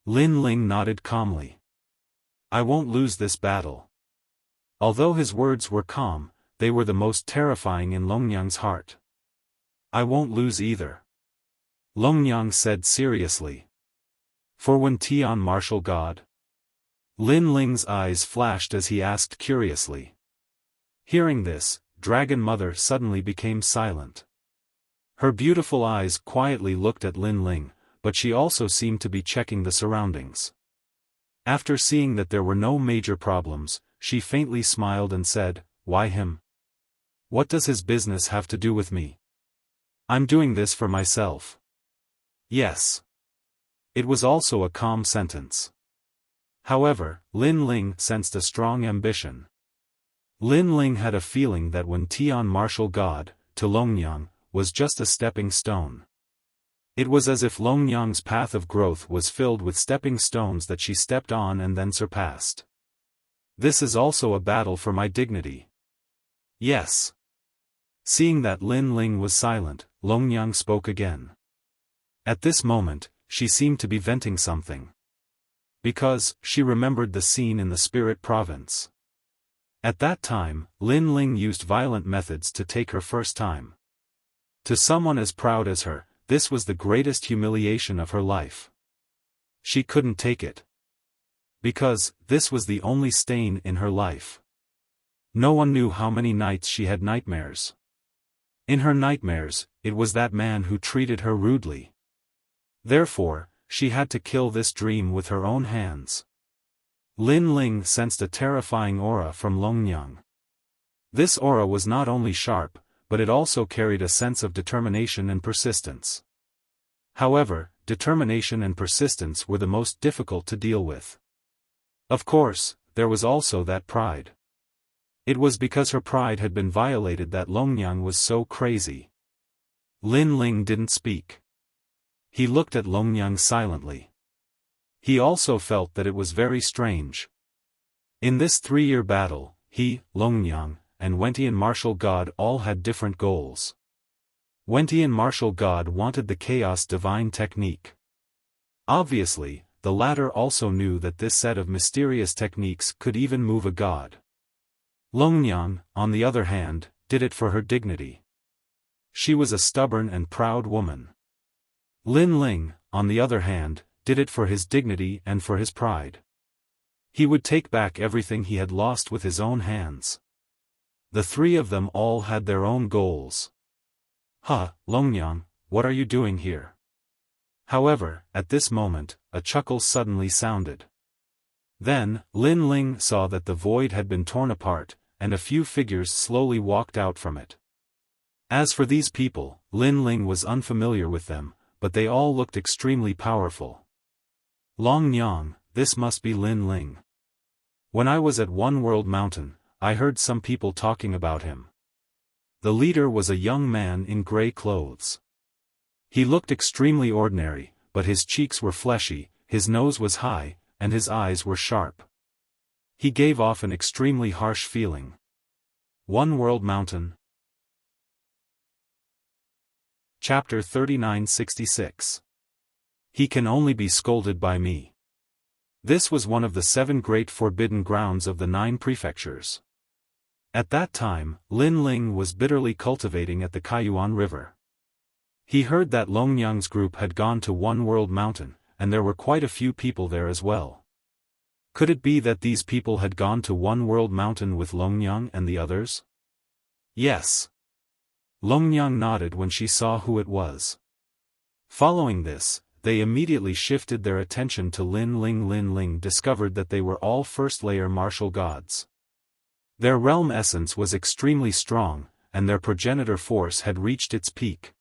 Lin Ling nodded calmly. I won't lose this battle. Although his words were calm, they were the most terrifying in Longyang's heart. I won't lose either. Longyang said seriously. For when Tian martial god? Lin Ling's eyes flashed as he asked curiously. Hearing this, Dragon Mother suddenly became silent. Her beautiful eyes quietly looked at Lin Ling, but she also seemed to be checking the surroundings. After seeing that there were no major problems, she faintly smiled and said, Why him? What does his business have to do with me? I'm doing this for myself. Yes. It was also a calm sentence. However, Lin Ling sensed a strong ambition. Lin Ling had a feeling that when Tian martial god, to Longyang, was just a stepping stone. It was as if Longyang's path of growth was filled with stepping stones that she stepped on and then surpassed. This is also a battle for my dignity. Yes. Seeing that Lin Ling was silent, Longyang spoke again. At this moment, she seemed to be venting something. Because, she remembered the scene in the Spirit Province. At that time, Lin Ling used violent methods to take her first time. To someone as proud as her, this was the greatest humiliation of her life. She couldn't take it. Because, this was the only stain in her life. No one knew how many nights she had nightmares. In her nightmares, it was that man who treated her rudely. Therefore, she had to kill this dream with her own hands. Lin Ling sensed a terrifying aura from Longyang. This aura was not only sharp, but it also carried a sense of determination and persistence. However, determination and persistence were the most difficult to deal with. Of course, there was also that pride. It was because her pride had been violated that Longyang was so crazy. Lin Ling didn't speak. He looked at Longyang silently. He also felt that it was very strange. In this 3-year battle, he, Longyang, and Wentian martial god all had different goals. Wentian martial god wanted the chaos divine technique. Obviously, the latter also knew that this set of mysterious techniques could even move a god. Longyang, on the other hand, did it for her dignity. She was a stubborn and proud woman. Lin Ling, on the other hand, did it for his dignity and for his pride. He would take back everything he had lost with his own hands. The three of them all had their own goals. Longyang, what are you doing here? However, at this moment, a chuckle suddenly sounded. Then, Lin Ling saw that the void had been torn apart, and a few figures slowly walked out from it. As for these people, Lin Ling was unfamiliar with them, but they all looked extremely powerful. Longyang, this must be Lin Ling. When I was at One World Mountain, I heard some people talking about him. The leader was a young man in gray clothes. He looked extremely ordinary, but his cheeks were fleshy, his nose was high, and his eyes were sharp. He gave off an extremely harsh feeling. One World Mountain. Chapter 3966. He can only be scolded by me. This was one of the 7 great forbidden grounds of the 9 prefectures. At that time, Lin Ling was bitterly cultivating at the Kaiyuan River. He heard that Longyang's group had gone to One World Mountain, and there were quite a few people there as well. Could it be that these people had gone to One World Mountain with Longyang and the others? Yes. Longyang nodded when she saw who it was. Following this, they immediately shifted their attention to Lin Ling. Lin Ling discovered that they were all first-layer martial gods. Their realm essence was extremely strong, and their progenitor force had reached its peak.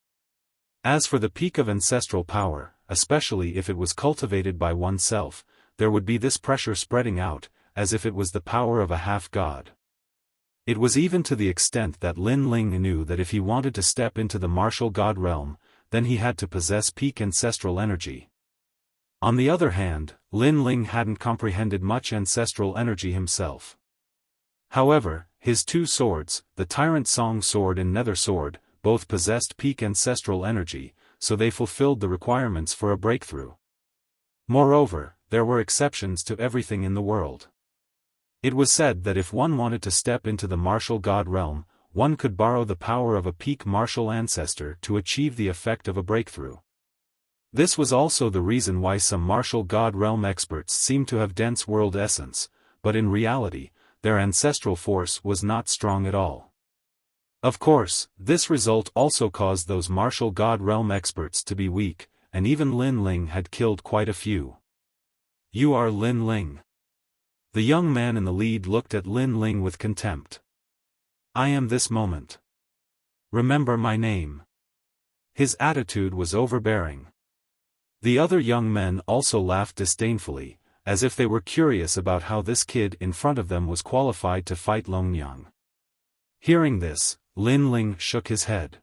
As for the peak of ancestral power, especially if it was cultivated by oneself, there would be this pressure spreading out, as if it was the power of a half-god. It was even to the extent that Lin Ling knew that if he wanted to step into the martial god realm, then he had to possess peak ancestral energy. On the other hand, Lin Ling hadn't comprehended much ancestral energy himself. However, his 2 swords, the Tyrant Song Sword and Nether Sword, both possessed peak ancestral energy, so they fulfilled the requirements for a breakthrough. Moreover, there were exceptions to everything in the world. It was said that if one wanted to step into the martial god realm, one could borrow the power of a peak martial ancestor to achieve the effect of a breakthrough. This was also the reason why some martial god realm experts seemed to have dense world essence, but in reality, their ancestral force was not strong at all. Of course, this result also caused those martial god realm experts to be weak, and even Lin Ling had killed quite a few. You are Lin Ling. The young man in the lead looked at Lin Ling with contempt. I am this moment. Remember my name. His attitude was overbearing. The other young men also laughed disdainfully, as if they were curious about how this kid in front of them was qualified to fight Longyang. Hearing this, Lin Ling shook his head.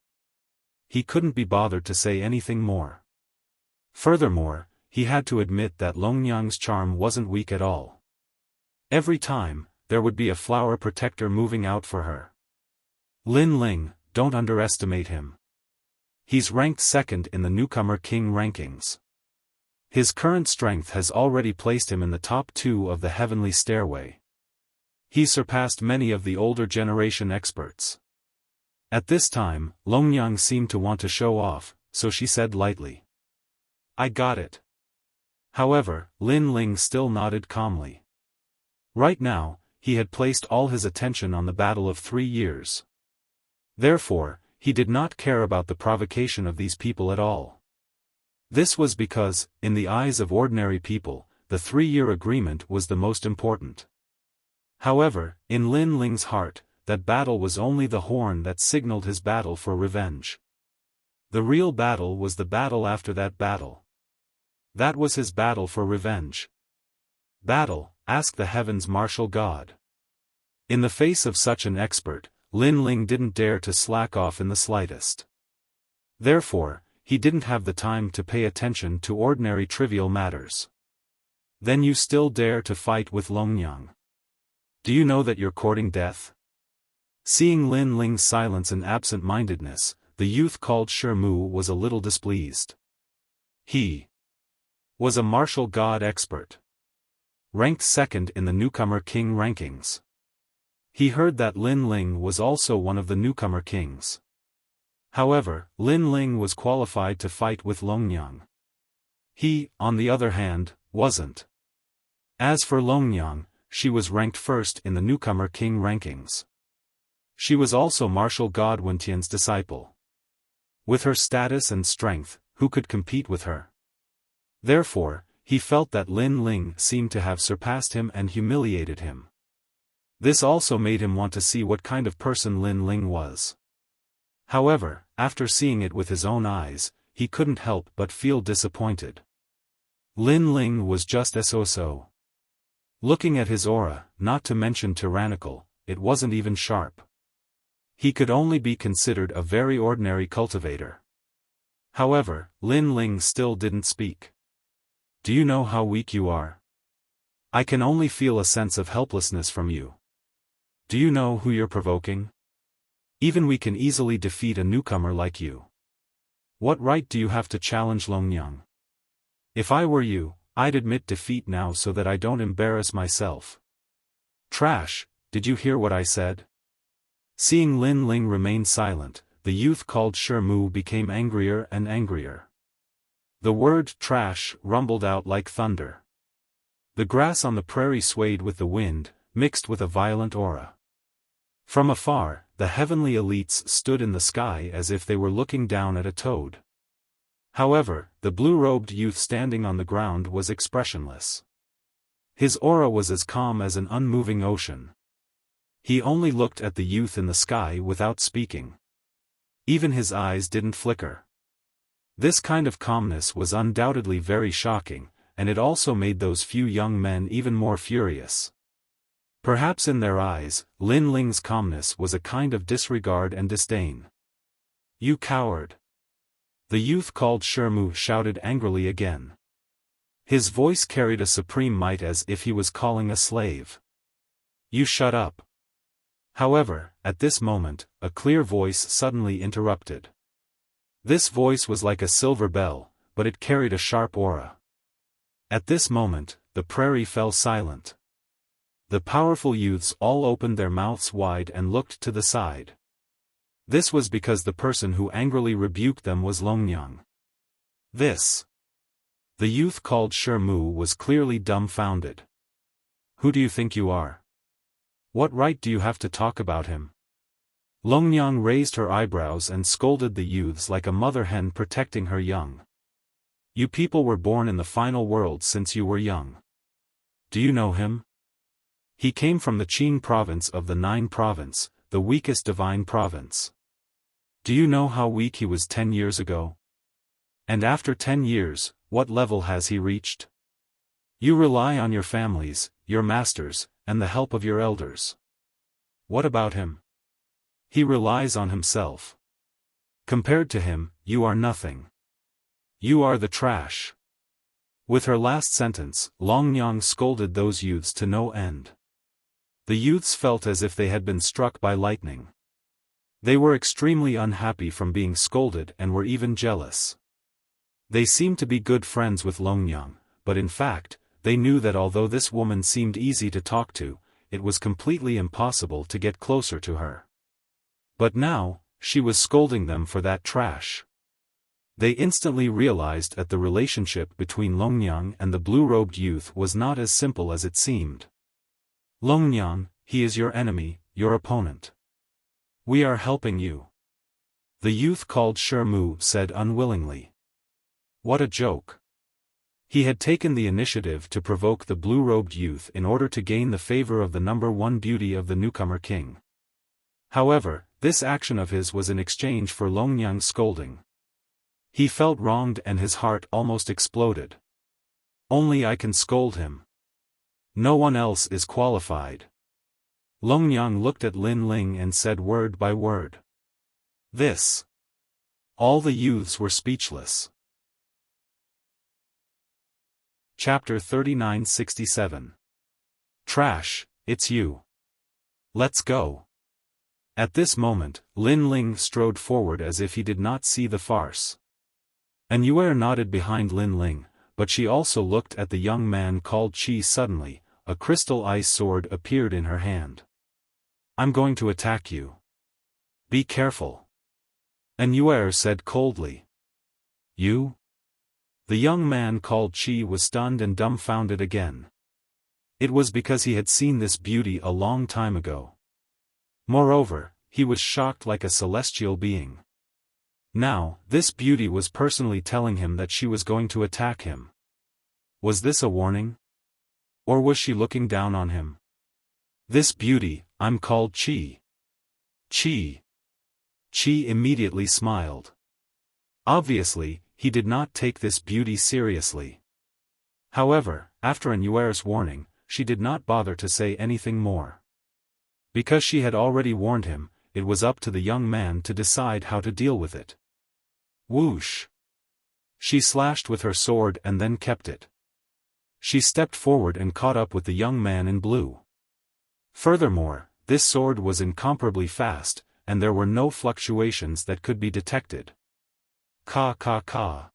He couldn't be bothered to say anything more. Furthermore, he had to admit that Longyang's charm wasn't weak at all. Every time, there would be a flower protector moving out for her. Lin Ling, don't underestimate him. He's ranked 2nd in the newcomer king rankings. His current strength has already placed him in the top 2 of the heavenly stairway. He surpassed many of the older generation experts. At this time, Longyang seemed to want to show off, so she said lightly. I got it. However, Lin Ling still nodded calmly. Right now, he had placed all his attention on the battle of 3 years. Therefore, he did not care about the provocation of these people at all. This was because, in the eyes of ordinary people, the 3-year agreement was the most important. However, in Lin Ling's heart, that battle was only the horn that signaled his battle for revenge. The real battle was the battle after that battle. That was his battle for revenge. Battle, ask the heavens martial god. In the face of such an expert, Lin Ling didn't dare to slack off in the slightest. Therefore, he didn't have the time to pay attention to ordinary trivial matters. Then you still dare to fight with Longyang? Do you know that you're courting death? Seeing Lin Ling's silence and absent-mindedness, the youth called Shermu was a little displeased. He was a martial god expert, ranked 2nd in the newcomer king rankings. He heard that Lin Ling was also one of the newcomer kings. However, Lin Ling was qualified to fight with Longyang. He, on the other hand, wasn't. As for Longyang, she was ranked 1st in the newcomer king rankings. She was also martial god Wentian's disciple. With her status and strength, who could compete with her? Therefore, he felt that Lin Ling seemed to have surpassed him and humiliated him. This also made him want to see what kind of person Lin Ling was. However, after seeing it with his own eyes, he couldn't help but feel disappointed. Lin Ling was just so. Looking at his aura, not to mention tyrannical, it wasn't even sharp. He could only be considered a very ordinary cultivator. However, Lin Ling still didn't speak. Do you know how weak you are? I can only feel a sense of helplessness from you. Do you know who you're provoking? Even we can easily defeat a newcomer like you. What right do you have to challenge Longyang? If I were you, I'd admit defeat now so that I don't embarrass myself. Trash, did you hear what I said? Seeing Lin Ling remain silent, the youth called Mu became angrier and angrier. The word trash rumbled out like thunder. The grass on the prairie swayed with the wind, mixed with a violent aura. From afar, the heavenly elites stood in the sky as if they were looking down at a toad. However, the blue-robed youth standing on the ground was expressionless. His aura was as calm as an unmoving ocean. He only looked at the youth in the sky without speaking. Even his eyes didn't flicker. This kind of calmness was undoubtedly very shocking, and it also made those few young men even more furious. Perhaps in their eyes, Lin Ling's calmness was a kind of disregard and disdain. You coward! The youth called Mu shouted angrily again. His voice carried a supreme might as if he was calling a slave. You shut up! However, at this moment, a clear voice suddenly interrupted. This voice was like a silver bell, but it carried a sharp aura. At this moment, the prairie fell silent. The powerful youths all opened their mouths wide and looked to the side. This was because the person who angrily rebuked them was Longyang. This. The youth called Mu was clearly dumbfounded. Who do you think you are? What right do you have to talk about him? Longyang raised her eyebrows and scolded the youths like a mother hen protecting her young. You people were born in the final world since you were young. Do you know him? He came from the Qin province of the Nine province, the weakest divine province. Do you know how weak he was 10 years ago? And after 10 years, what level has he reached? You rely on your families, your masters, and the help of your elders. What about him? He relies on himself. Compared to him, you are nothing. You are the trash. With her last sentence, Longyang scolded those youths to no end. The youths felt as if they had been struck by lightning. They were extremely unhappy from being scolded and were even jealous. They seemed to be good friends with Longyang, but in fact, they knew that although this woman seemed easy to talk to, it was completely impossible to get closer to her. But now, she was scolding them for that trash. They instantly realized that the relationship between Longyang and the blue-robed youth was not as simple as it seemed. Longyang, he is your enemy, your opponent. We are helping you. The youth called Mu said unwillingly. What a joke. He had taken the initiative to provoke the blue-robed youth in order to gain the favor of the number one beauty of the newcomer king. However, this action of his was in exchange for Longyang's scolding. He felt wronged and his heart almost exploded. Only I can scold him. No one else is qualified. Longyang looked at Lin Ling and said word by word. This. All the youths were speechless. Chapter 3967. Trash, it's you. Let's go. At this moment, Lin Ling strode forward as if he did not see the farce. An Yuer nodded behind Lin Ling, but she also looked at the young man called Qi. Suddenly, a crystal ice sword appeared in her hand. I'm going to attack you. Be careful. An Yuer said coldly. You? The young man called Qi was stunned and dumbfounded again. It was because he had seen this beauty a long time ago. Moreover, he was shocked like a celestial being. Now, this beauty was personally telling him that she was going to attack him. Was this a warning? Or was she looking down on him? This beauty, I'm called Qi. Qi. Qi immediately smiled. Obviously, he did not take this beauty seriously. However, after Yuer's warning, she did not bother to say anything more. Because she had already warned him, it was up to the young man to decide how to deal with it. Whoosh! She slashed with her sword and then kept it. She stepped forward and caught up with the young man in blue. Furthermore, this sword was incomparably fast, and there were no fluctuations that could be detected. Ka ka ka.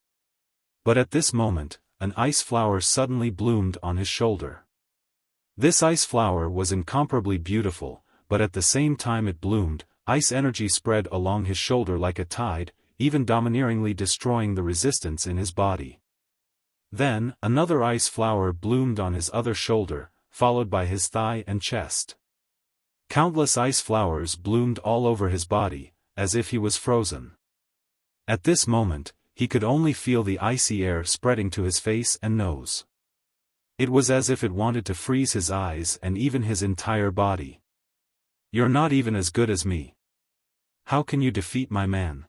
But at this moment, an ice flower suddenly bloomed on his shoulder. This ice flower was incomparably beautiful, but at the same time it bloomed, ice energy spread along his shoulder like a tide, even domineeringly destroying the resistance in his body. Then, another ice flower bloomed on his other shoulder, followed by his thigh and chest. Countless ice flowers bloomed all over his body, as if he was frozen. At this moment, he could only feel the icy air spreading to his face and nose. It was as if it wanted to freeze his eyes and even his entire body. You're not even as good as me. How can you defeat my man?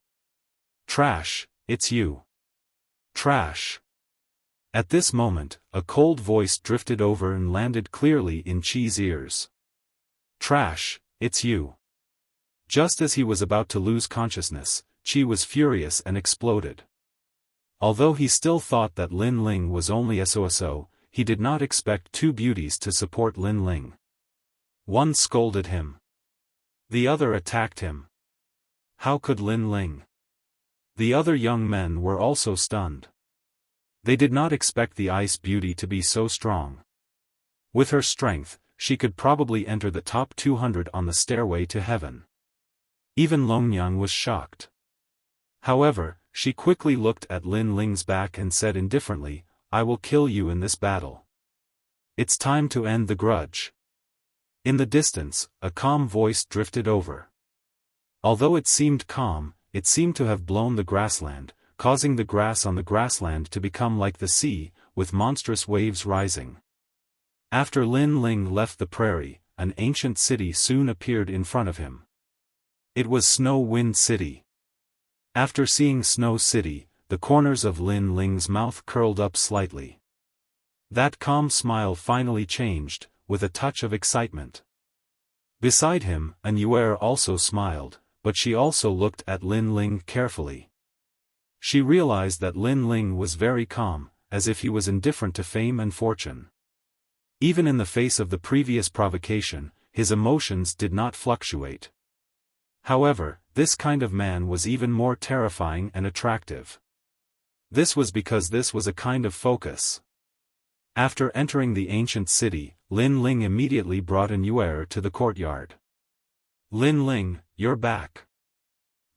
Trash, it's you. Trash. At this moment, a cold voice drifted over and landed clearly in Qi's ears. Trash, it's you. Just as he was about to lose consciousness, Qi was furious and exploded. Although he still thought that Lin Ling was only so, he did not expect two beauties to support Lin Ling. One scolded him. The other attacked him. How could Lin Ling? The other young men were also stunned. They did not expect the ice beauty to be so strong. With her strength, she could probably enter the top 200 on the stairway to heaven. Even Longyang was shocked. However, she quickly looked at Lin Ling's back and said indifferently, I will kill you in this battle. It's time to end the grudge. In the distance, a calm voice drifted over. Although it seemed calm, it seemed to have blown the grassland, causing the grass on the grassland to become like the sea, with monstrous waves rising. After Lin Ling left the prairie, an ancient city soon appeared in front of him. It was Snow Wind City. After seeing Snow City, the corners of Lin Ling's mouth curled up slightly. That calm smile finally changed, with a touch of excitement. Beside him, Yuer also smiled, but she also looked at Lin Ling carefully. She realized that Lin Ling was very calm, as if he was indifferent to fame and fortune. Even in the face of the previous provocation, his emotions did not fluctuate. However, this kind of man was even more terrifying and attractive. This was because this was a kind of focus. After entering the ancient city, Lin Ling immediately brought Yuer to the courtyard. Lin Ling, you're back.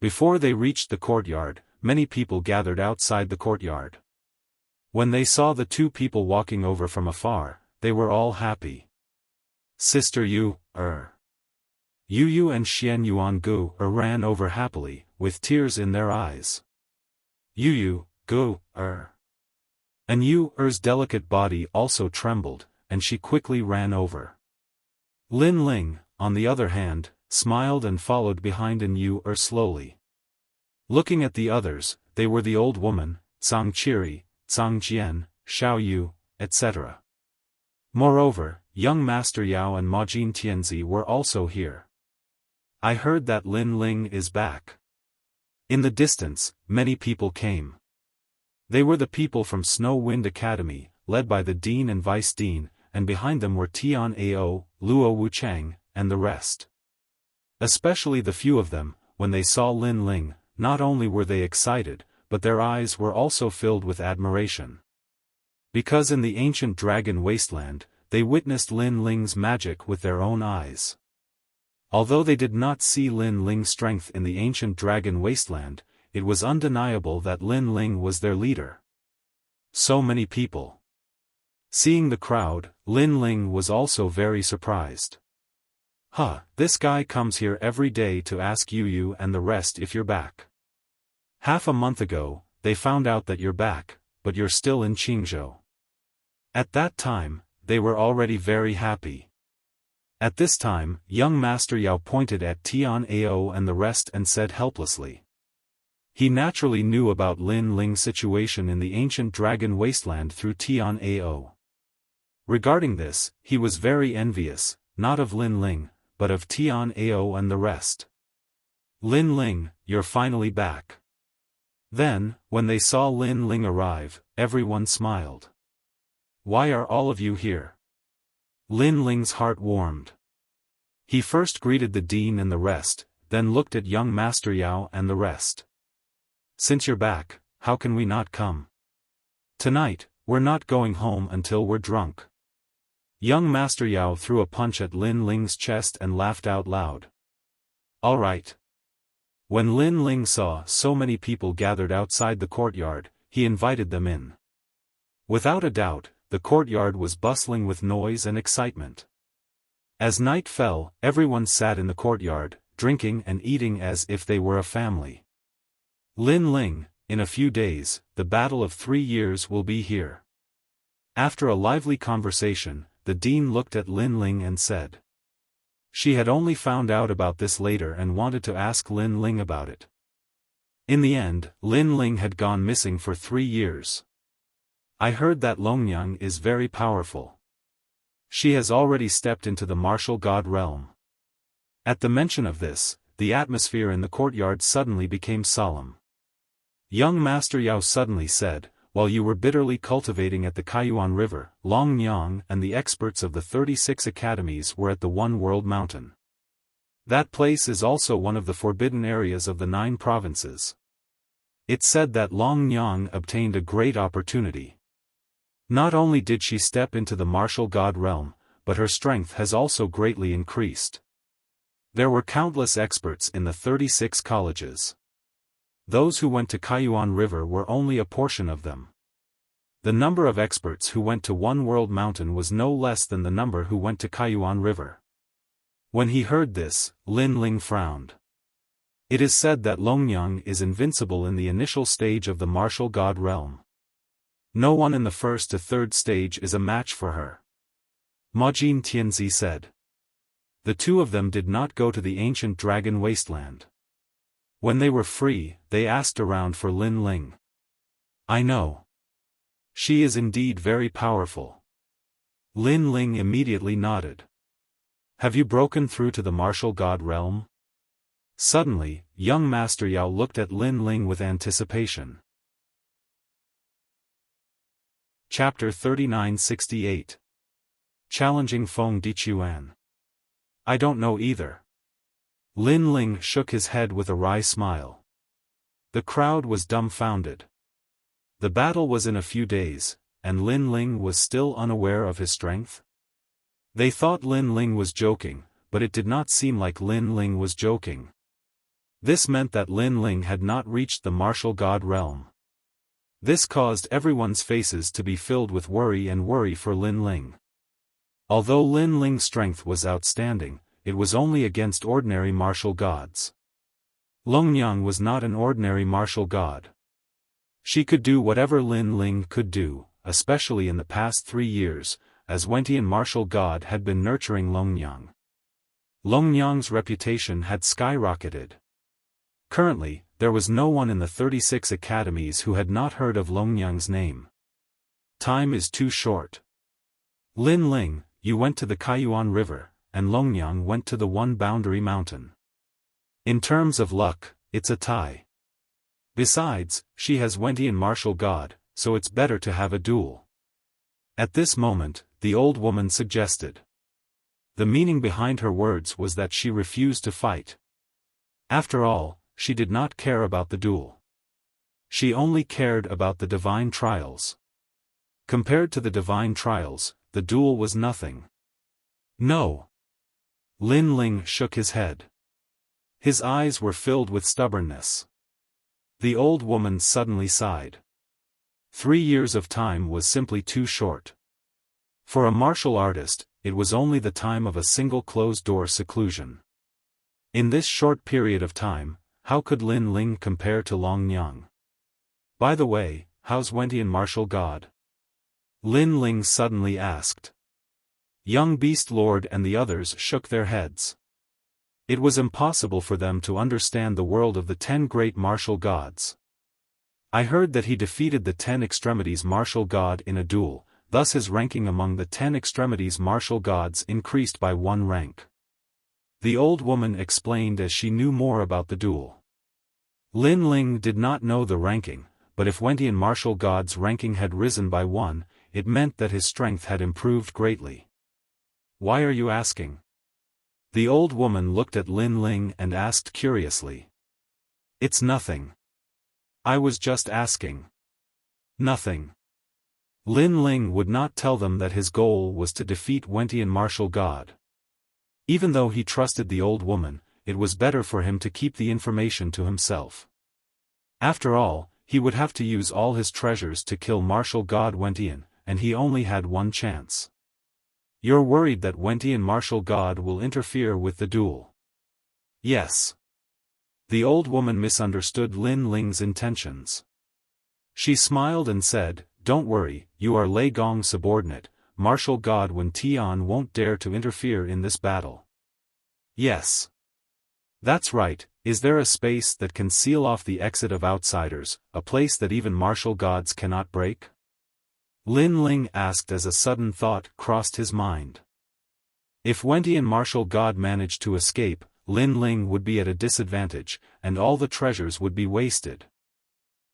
Before they reached the courtyard, many people gathered outside the courtyard. When they saw the two people walking over from afar, they were all happy. Sister Yu Yu and Xian Yuangu ran over happily, with tears in their eyes. Yu and Yu's delicate body also trembled, and she quickly ran over. Lin Ling, on the other hand, smiled and followed behind Yu slowly. Looking at the others, they were the old woman, Zhang Qiri, Zhang Jian, Xiao Yu, etc. Moreover, young Master Yao and Majin Tianzi were also here. I heard that Lin Ling is back. In the distance, many people came. They were the people from Snow Wind Academy, led by the Dean and Vice Dean, and behind them were Tian Ao, Luo Wuchang, and the rest. Especially the few of them, when they saw Lin Ling, not only were they excited, but their eyes were also filled with admiration. Because in the ancient dragon wasteland, they witnessed Lin Ling's magic with their own eyes. Although they did not see Lin Ling's strength in the ancient dragon wasteland, it was undeniable that Lin Ling was their leader. So many people. Seeing the crowd, Lin Ling was also very surprised. Huh, this guy comes here every day to ask you and the rest if you're back. Half a month ago, they found out that you're back, but you're still in Qingzhou. At that time, they were already very happy. At this time, young Master Yao pointed at Tian Ao and the rest and said helplessly. He naturally knew about Lin Ling's situation in the ancient dragon wasteland through Tian Ao. Regarding this, he was very envious, not of Lin Ling, but of Tian Ao and the rest. Lin Ling, you're finally back. Then, when they saw Lin Ling arrive, everyone smiled. Why are all of you here? Lin Ling's heart warmed. He first greeted the dean and the rest, then looked at young Master Yao and the rest. Since you're back, how can we not come? Tonight, we're not going home until we're drunk. Young Master Yao threw a punch at Lin Ling's chest and laughed out loud. All right. When Lin Ling saw so many people gathered outside the courtyard, he invited them in. Without a doubt, the courtyard was bustling with noise and excitement. As night fell, everyone sat in the courtyard, drinking and eating as if they were a family. Lin Ling, in a few days, the battle of 3 years will be here. After a lively conversation, the dean looked at Lin Ling and said. She had only found out about this later and wanted to ask Lin Ling about it. In the end, Lin Ling had gone missing for 3 years. I heard that Longyang is very powerful. She has already stepped into the martial god realm. At the mention of this, the atmosphere in the courtyard suddenly became solemn. Young Master Yao suddenly said, while you were bitterly cultivating at the Kaiyuan River, Longyang and the experts of the 36 academies were at the One World Mountain. That place is also one of the forbidden areas of the 9 provinces. It's said that Longyang obtained a great opportunity. Not only did she step into the martial god realm, but her strength has also greatly increased. There were countless experts in the 36 colleges. Those who went to Kaiyuan River were only a portion of them. The number of experts who went to One World Mountain was no less than the number who went to Kaiyuan River. When he heard this, Lin Ling frowned. It is said that Longyang is invincible in the initial stage of the martial god realm. No one in the 1st to 3rd stage is a match for her. Majin Tianzi said. The two of them did not go to the ancient dragon wasteland. When they were free, they asked around for Lin Ling. I know. She is indeed very powerful. Lin Ling immediately nodded. Have you broken through to the martial god realm? Suddenly, young Master Yao looked at Lin Ling with anticipation. Chapter 3968. Challenging Feng Dichuan. I don't know either. Lin Ling shook his head with a wry smile. The crowd was dumbfounded. The battle was in a few days, and Lin Ling was still unaware of his strength. They thought Lin Ling was joking, but it did not seem like Lin Ling was joking. This meant that Lin Ling had not reached the martial god realm. This caused everyone's faces to be filled with worry for Lin Ling. Although Lin Ling's strength was outstanding, it was only against ordinary martial gods. Longyang was not an ordinary martial god. She could do whatever Lin Ling could do, especially in the past 3 years, as Wentian martial god had been nurturing Longyang. Longyang's reputation had skyrocketed. Currently, there was no one in the 36 academies who had not heard of Longyang's name. Time is too short. Lin Ling, you went to the Kaiyuan River, and Longyang went to the One Boundary Mountain. In terms of luck, it's a tie. Besides, she has Wentian martial god, so it's better to have a duel. At this moment, the old woman suggested. The meaning behind her words was that she refused to fight. After all, she did not care about the duel. She only cared about the divine trials. Compared to the divine trials, the duel was nothing. No. Lin Ling shook his head. His eyes were filled with stubbornness. The old woman suddenly sighed. 3 years of time was simply too short. For a martial artist, it was only the time of a single closed-door seclusion. In this short period of time, how could Lin Ling compare to Long Nyang? By the way, how's Wentian martial god? Lin Ling suddenly asked. Young Beast Lord and the others shook their heads. It was impossible for them to understand the world of the 10 great martial gods. I heard that he defeated the 10 extremities martial god in a duel, thus his ranking among the 10 extremities martial gods increased by 1 rank. The old woman explained as she knew more about the duel. Lin Ling did not know the ranking, but if Wentian martial god's ranking had risen by 1, it meant that his strength had improved greatly. Why are you asking? The old woman looked at Lin Ling and asked curiously. It's nothing. I was just asking. Nothing. Lin Ling would not tell them that his goal was to defeat Wentian martial god. Even though he trusted the old woman, it was better for him to keep the information to himself. After all, he would have to use all his treasures to kill martial god Wentian, and he only had 1 chance. You're worried that Wentian martial god will interfere with the duel? Yes. The old woman misunderstood Lin Ling's intentions. She smiled and said, Don't worry, you are Lei Gong's subordinate, martial god Wen Tian won't dare to interfere in this battle. Yes. That's right, is there a space that can seal off the exit of outsiders, a place that even martial gods cannot break? Lin Ling asked as a sudden thought crossed his mind. If Wentian martial god managed to escape, Lin Ling would be at a disadvantage, and all the treasures would be wasted.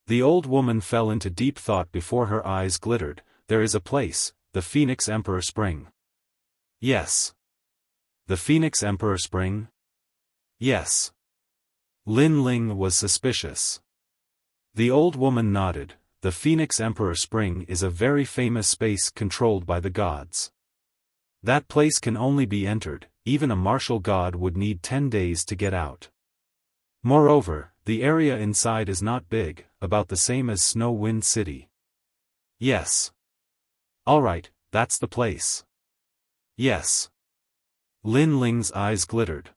The old woman fell into deep thought before her eyes glittered. There is a place, the Phoenix Emperor Spring. Yes. The Phoenix Emperor Spring? Yes. Lin Ling was suspicious. The old woman nodded. The Phoenix Emperor Spring is a very famous space controlled by the gods. That place can only be entered, even a martial god would need 10 days to get out. Moreover, the area inside is not big, about the same as Snow Wind City. Yes. Alright, that's the place. Yes. Lin Ling's eyes glittered.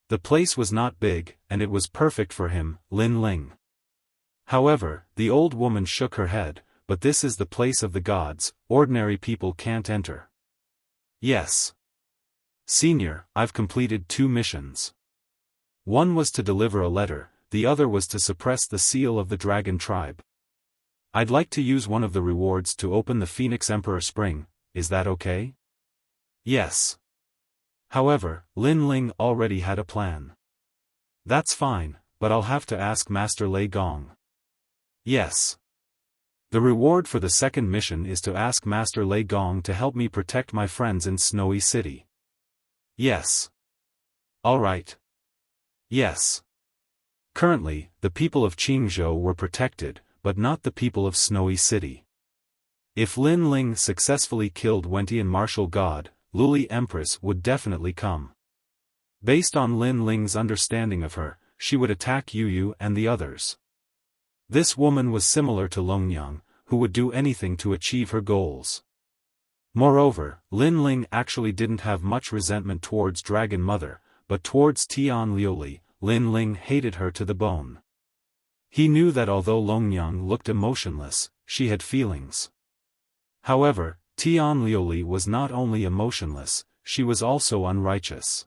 The place was not big, and it was perfect for him, Lin Ling. However, the old woman shook her head, but this is the place of the gods, ordinary people can't enter. Yes. Senior, I've completed 2 missions. One was to deliver a letter, the other was to suppress the seal of the dragon tribe. I'd like to use one of the rewards to open the Phoenix Emperor Spring, is that okay? Yes. However, Lin Ling already had a plan. That's fine, but I'll have to ask Master Lei Gong. Yes. The reward for the second mission is to ask Master Lei Gong to help me protect my friends in Snowy City. Yes. Alright. Yes. Currently, the people of Qingzhou were protected, but not the people of Snowy City. If Lin Ling successfully killed Wentian martial god, Luli Empress would definitely come. Based on Lin Ling's understanding of her, she would attack Yu Yu and the others. This woman was similar to Longyang, who would do anything to achieve her goals. Moreover, Lin Ling actually didn't have much resentment towards Dragon Mother, but towards Tian Liuli, Lin Ling hated her to the bone. He knew that although Longyang looked emotionless, she had feelings. However, Tian Liuli was not only emotionless, she was also unrighteous.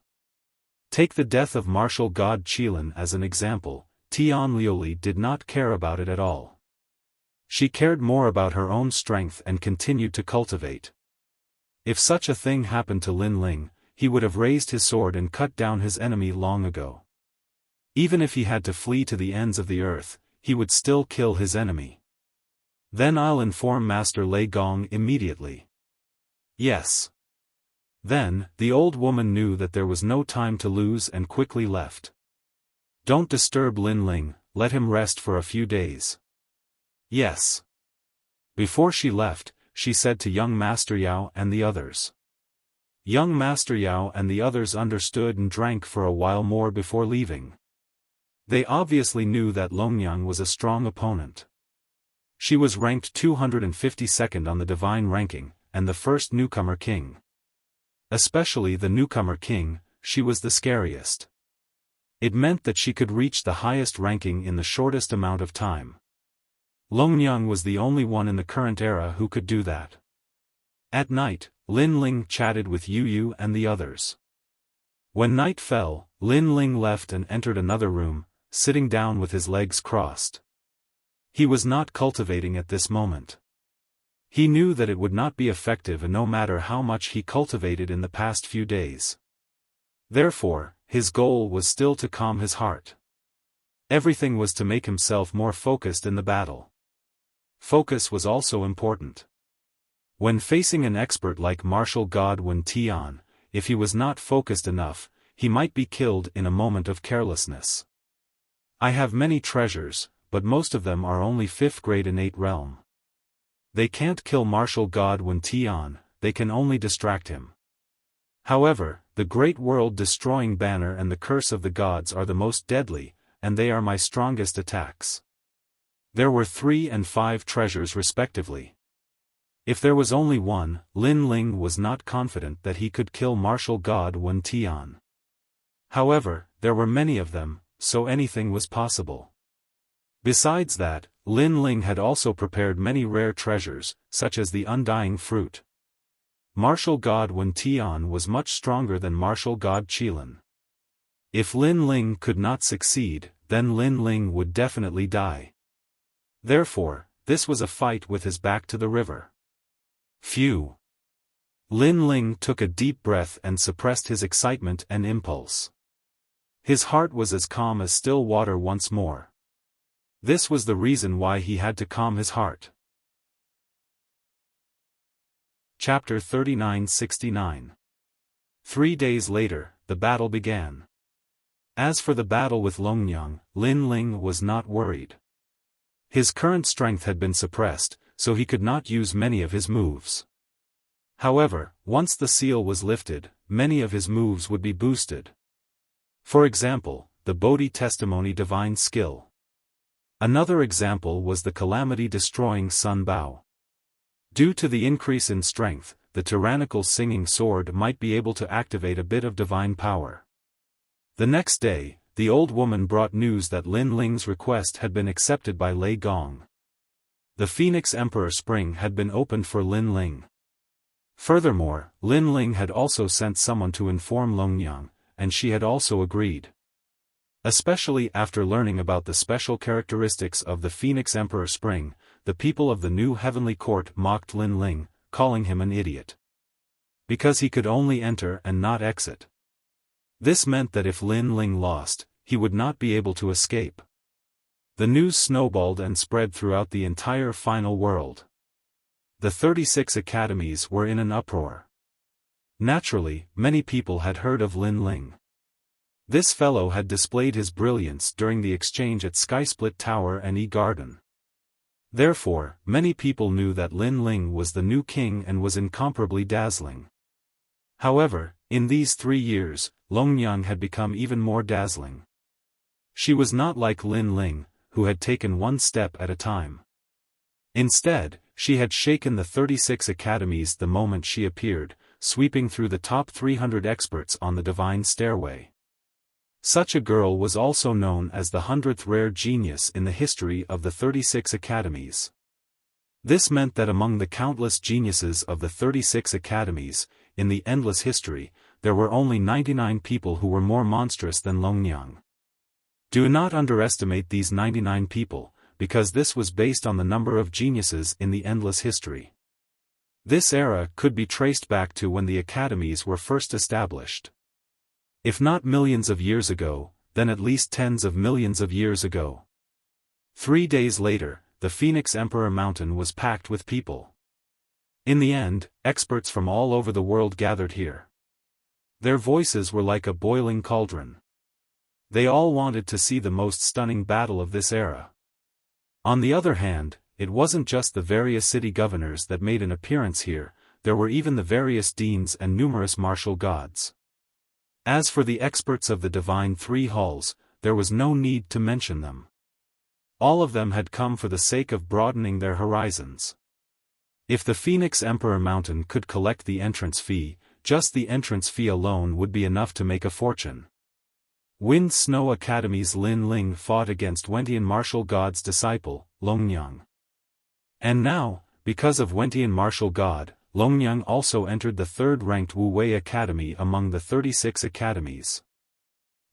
Take the death of martial god Qilin as an example. Tian Liuli did not care about it at all. She cared more about her own strength and continued to cultivate. If such a thing happened to Lin Ling, he would have raised his sword and cut down his enemy long ago. Even if he had to flee to the ends of the earth, he would still kill his enemy. Then I'll inform Master Lei Gong immediately. Yes. Then, the old woman knew that there was no time to lose and quickly left. Don't disturb Lin Ling, let him rest for a few days. Yes. Before she left, she said to young Master Yao and the others. Young Master Yao and the others understood and drank for a while more before leaving. They obviously knew that Longyang was a strong opponent. She was ranked 252nd on the divine ranking, and the first newcomer king. Especially the newcomer king, she was the scariest. It meant that she could reach the highest ranking in the shortest amount of time. Longnyang was the only one in the current era who could do that. At night, Lin Ling chatted with Yu Yu and the others. When night fell, Lin Ling left and entered another room, sitting down with his legs crossed. He was not cultivating at this moment. He knew that it would not be effective no matter how much he cultivated in the past few days. Therefore, his goal was still to calm his heart. Everything was to make himself more focused in the battle. Focus was also important. When facing an expert like martial god Wen Tian, if he was not focused enough, he might be killed in a moment of carelessness. I have many treasures, but most of them are only 5th grade innate realm. They can't kill martial god Wen Tian, they can only distract him. However, the great world-destroying banner and the curse of the gods are the most deadly, and they are my strongest attacks. There were 3 and 5 treasures respectively. If there was only one, Lin Ling was not confident that he could kill martial god Wen Tian. However, there were many of them, so anything was possible. Besides that, Lin Ling had also prepared many rare treasures, such as the undying fruit. Martial god Wen Tian was much stronger than martial god Qilin. If Lin Ling could not succeed, then Lin Ling would definitely die. Therefore, this was a fight with his back to the river. Phew! Lin Ling took a deep breath and suppressed his excitement and impulse. His heart was as calm as still water once more. This was the reason why he had to calm his heart. Chapter 39-69. 3 days later, the battle began. As for the battle with Longnyang, Lin Ling was not worried. His current strength had been suppressed, so he could not use many of his moves. However, once the seal was lifted, many of his moves would be boosted. For example, the Bodhi Testimony Divine Skill. Another example was the calamity-destroying Sun Bao. Due to the increase in strength, the tyrannical singing sword might be able to activate a bit of divine power. The next day, the old woman brought news that Lin Ling's request had been accepted by Lei Gong. The Phoenix Emperor Spring had been opened for Lin Ling. Furthermore, Lin Ling had also sent someone to inform Longnyang, and she had also agreed. Especially after learning about the special characteristics of the Phoenix Emperor Spring, the people of the new heavenly court mocked Lin Ling, calling him an idiot. Because he could only enter and not exit. This meant that if Lin Ling lost, he would not be able to escape. The news snowballed and spread throughout the entire final world. The 36 academies were in an uproar. Naturally, many people had heard of Lin Ling. This fellow had displayed his brilliance during the exchange at Skysplit Tower and E-Garden. Therefore, many people knew that Lin Ling was the new king and was incomparably dazzling. However, in these 3 years, Longnyang had become even more dazzling. She was not like Lin Ling, who had taken one step at a time. Instead, she had shaken the 36 academies the moment she appeared, sweeping through the top 300 experts on the divine stairway. Such a girl was also known as the 100th rare genius in the history of the 36 academies. This meant that among the countless geniuses of the 36 academies, in the endless history, there were only 99 people who were more monstrous than Longnyang. Do not underestimate these 99 people, because this was based on the number of geniuses in the endless history. This era could be traced back to when the academies were first established. If not millions of years ago, then at least tens of millions of years ago. 3 days later, the Phoenix Emperor Mountain was packed with people. In the end, experts from all over the world gathered here. Their voices were like a boiling cauldron. They all wanted to see the most stunning battle of this era. On the other hand, it wasn't just the various city governors that made an appearance here, there were even the various deans and numerous martial gods. As for the experts of the Divine Three Halls, there was no need to mention them. All of them had come for the sake of broadening their horizons. If the Phoenix Emperor Mountain could collect the entrance fee, just the entrance fee alone would be enough to make a fortune. Wind Snow Academy's Lin Ling fought against Wentian martial god's disciple, Longnyang. And now, because of Wentian martial god, Longnyang also entered the third-ranked Wu Wei Academy among the 36 academies.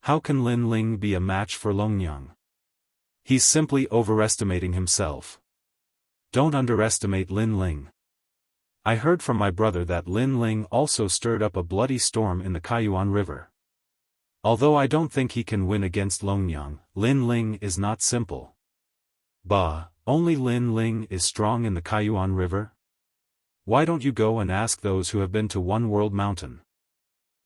How can Lin Ling be a match for Longnyang? He's simply overestimating himself. Don't underestimate Lin Ling. I heard from my brother that Lin Ling also stirred up a bloody storm in the Kaiyuan River. Although I don't think he can win against Longnyang, Lin Ling is not simple. Bah, only Lin Ling is strong in the Kaiyuan River? Why don't you go and ask those who have been to One World Mountain?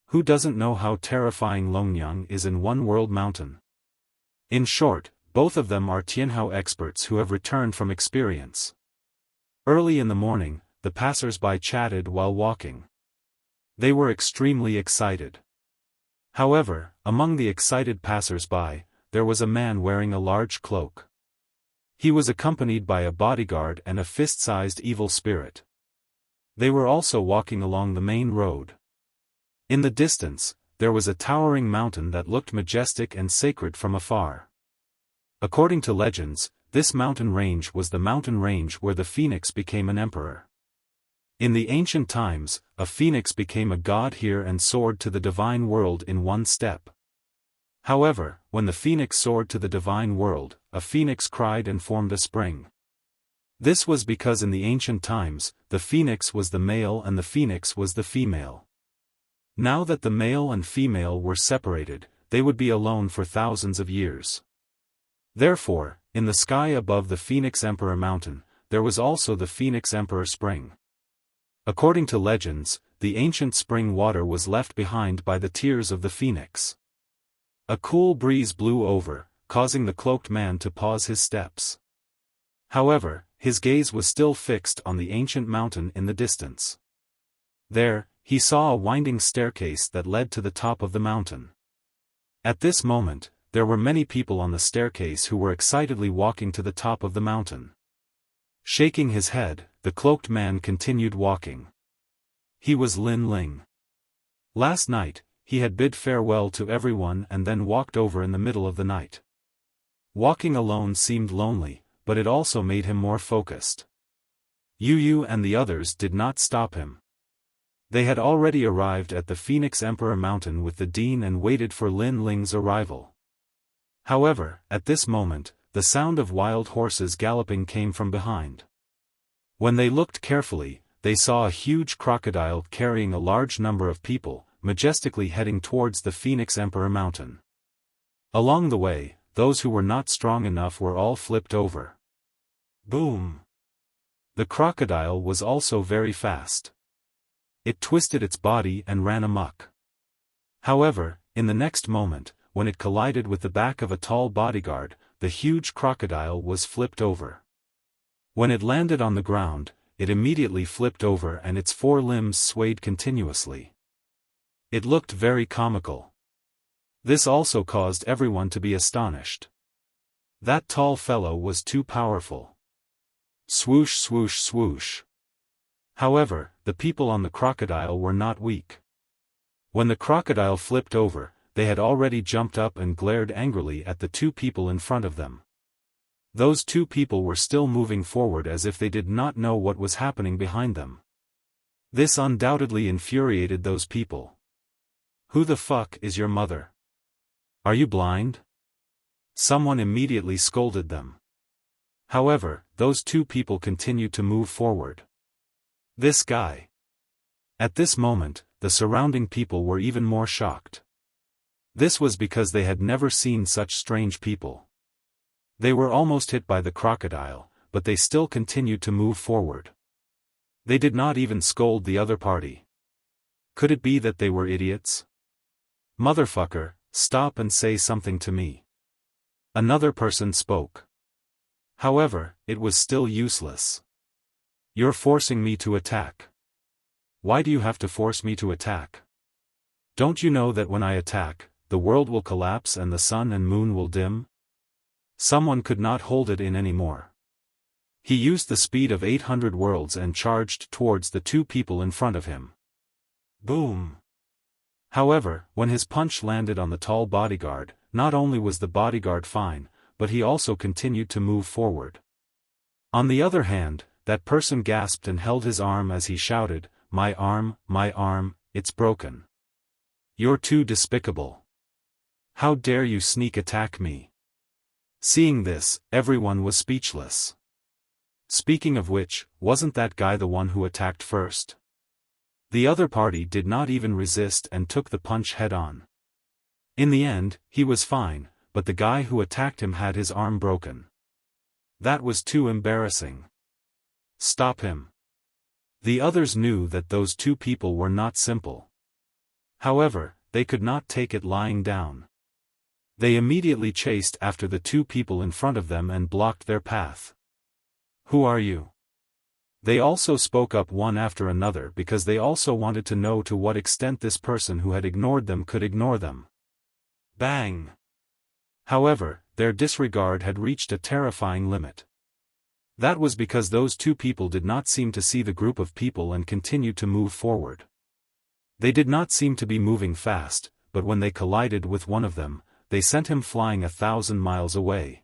Who doesn't know how terrifying Longnyang is in One World Mountain? In short, both of them are Tianhao experts who have returned from experience. Early in the morning, the passers-by chatted while walking. They were extremely excited. However, among the excited passers-by, there was a man wearing a large cloak. He was accompanied by a bodyguard and a fist-sized evil spirit. They were also walking along the main road. In the distance, there was a towering mountain that looked majestic and sacred from afar. According to legends, this mountain range was the mountain range where the phoenix became an emperor. In the ancient times, a phoenix became a god here and soared to the divine world in one step. However, when the phoenix soared to the divine world, a phoenix cried and formed a spring. This was because in the ancient times, the phoenix was the male and the phoenix was the female. Now that the male and female were separated, they would be alone for thousands of years. Therefore, in the sky above the Phoenix Emperor Mountain, there was also the Phoenix Emperor Spring. According to legends, the ancient spring water was left behind by the tears of the phoenix. A cool breeze blew over, causing the cloaked man to pause his steps. However, his gaze was still fixed on the ancient mountain in the distance. There, he saw a winding staircase that led to the top of the mountain. At this moment, there were many people on the staircase who were excitedly walking to the top of the mountain. Shaking his head, the cloaked man continued walking. He was Lin Ling. Last night, he had bid farewell to everyone and then walked over in the middle of the night. Walking alone seemed lonely, but it also made him more focused. Yu and the others did not stop him. They had already arrived at the Phoenix Emperor Mountain with the dean and waited for Lin Ling's arrival. However, at this moment, the sound of wild horses galloping came from behind. When they looked carefully, they saw a huge crocodile carrying a large number of people, majestically heading towards the Phoenix Emperor Mountain. Along the way, those who were not strong enough were all flipped over. Boom! The crocodile was also very fast. It twisted its body and ran amok. However, in the next moment, when it collided with the back of a tall bodyguard, the huge crocodile was flipped over. When it landed on the ground, it immediately flipped over and its four limbs swayed continuously. It looked very comical. This also caused everyone to be astonished. That tall fellow was too powerful. Swoosh swoosh swoosh. However, the people on the crocodile were not weak. When the crocodile flipped over, they had already jumped up and glared angrily at the two people in front of them. Those two people were still moving forward as if they did not know what was happening behind them. This undoubtedly infuriated those people. Who the fuck is your mother? Are you blind? Someone immediately scolded them. However, those two people continued to move forward. This guy. At this moment, the surrounding people were even more shocked. This was because they had never seen such strange people. They were almost hit by the crocodile, but they still continued to move forward. They did not even scold the other party. Could it be that they were idiots? Motherfucker, stop and say something to me. Another person spoke. However, it was still useless. You're forcing me to attack. Why do you have to force me to attack? Don't you know that when I attack, the world will collapse and the sun and moon will dim? Someone could not hold it in anymore. He used the speed of 800 worlds and charged towards the two people in front of him. Boom! However, when his punch landed on the tall bodyguard, not only was the bodyguard fine, but he also continued to move forward. On the other hand, that person gasped and held his arm as he shouted, my arm, it's broken. You're too despicable. How dare you sneak attack me? Seeing this, everyone was speechless. Speaking of which, wasn't that guy the one who attacked first? The other party did not even resist and took the punch head-on. In the end, he was fine, but the guy who attacked him had his arm broken. That was too embarrassing. Stop him. The others knew that those two people were not simple. However, they could not take it lying down. They immediately chased after the two people in front of them and blocked their path. Who are you? They also spoke up one after another because they also wanted to know to what extent this person who had ignored them could ignore them. Bang! However, their disregard had reached a terrifying limit. That was because those two people did not seem to see the group of people and continued to move forward. They did not seem to be moving fast, but when they collided with one of them, they sent him flying 1,000 miles away.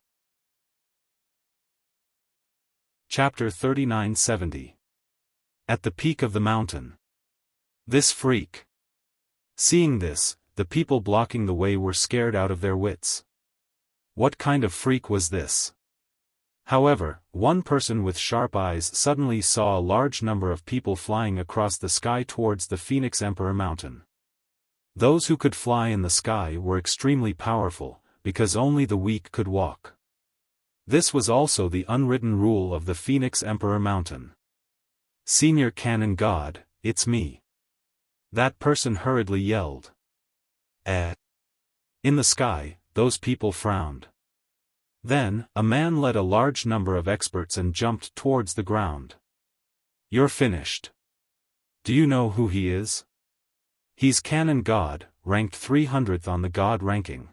Chapter 3970. At the peak of the mountain. This freak. Seeing this, the people blocking the way were scared out of their wits. What kind of freak was this? However, one person with sharp eyes suddenly saw a large number of people flying across the sky towards the Phoenix Emperor Mountain. Those who could fly in the sky were extremely powerful, because only the weak could walk. This was also the unwritten rule of the Phoenix Emperor Mountain. Senior Canon God, it's me. That person hurriedly yelled. In the sky, those people frowned. Then, a man led a large number of experts and jumped towards the ground. You're finished. Do you know who he is? He's Canon God, ranked 300th on the God ranking.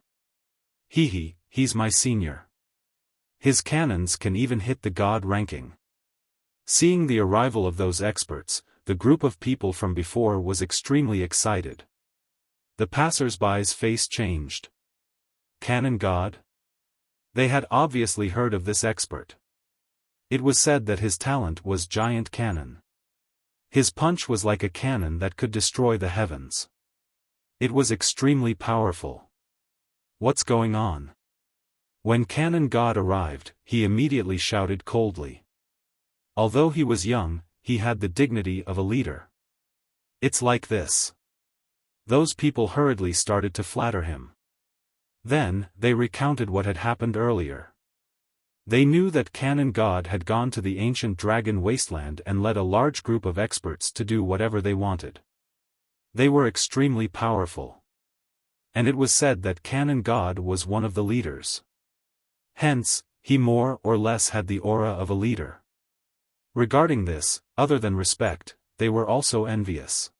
He's my senior. His cannons can even hit the God ranking. Seeing the arrival of those experts, the group of people from before was extremely excited. The passers-by's face changed. Canon God? They had obviously heard of this expert. It was said that his talent was giant cannon. His punch was like a cannon that could destroy the heavens. It was extremely powerful. What's going on? When Canon God arrived, he immediately shouted coldly. Although he was young, he had the dignity of a leader. It's like this. Those people hurriedly started to flatter him. Then, they recounted what had happened earlier. They knew that Canon God had gone to the ancient dragon wasteland and led a large group of experts to do whatever they wanted. They were extremely powerful. And it was said that Canon God was one of the leaders. Hence, he more or less had the aura of a leader. Regarding this, other than respect, they were also envious.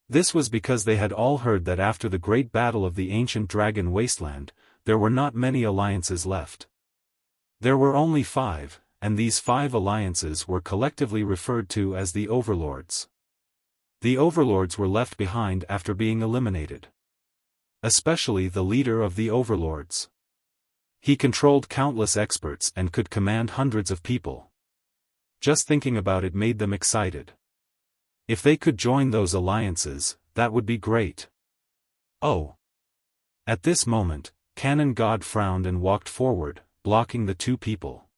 This was because they had all heard that after the great battle of the ancient dragon wasteland, there were not many alliances left. There were only 5, and these 5 alliances were collectively referred to as the Overlords. The Overlords were left behind after being eliminated. Especially the leader of the Overlords. He controlled countless experts and could command hundreds of people. Just thinking about it made them excited. If they could join those alliances, that would be great. Oh! At this moment, Canon God frowned and walked forward, blocking the two people.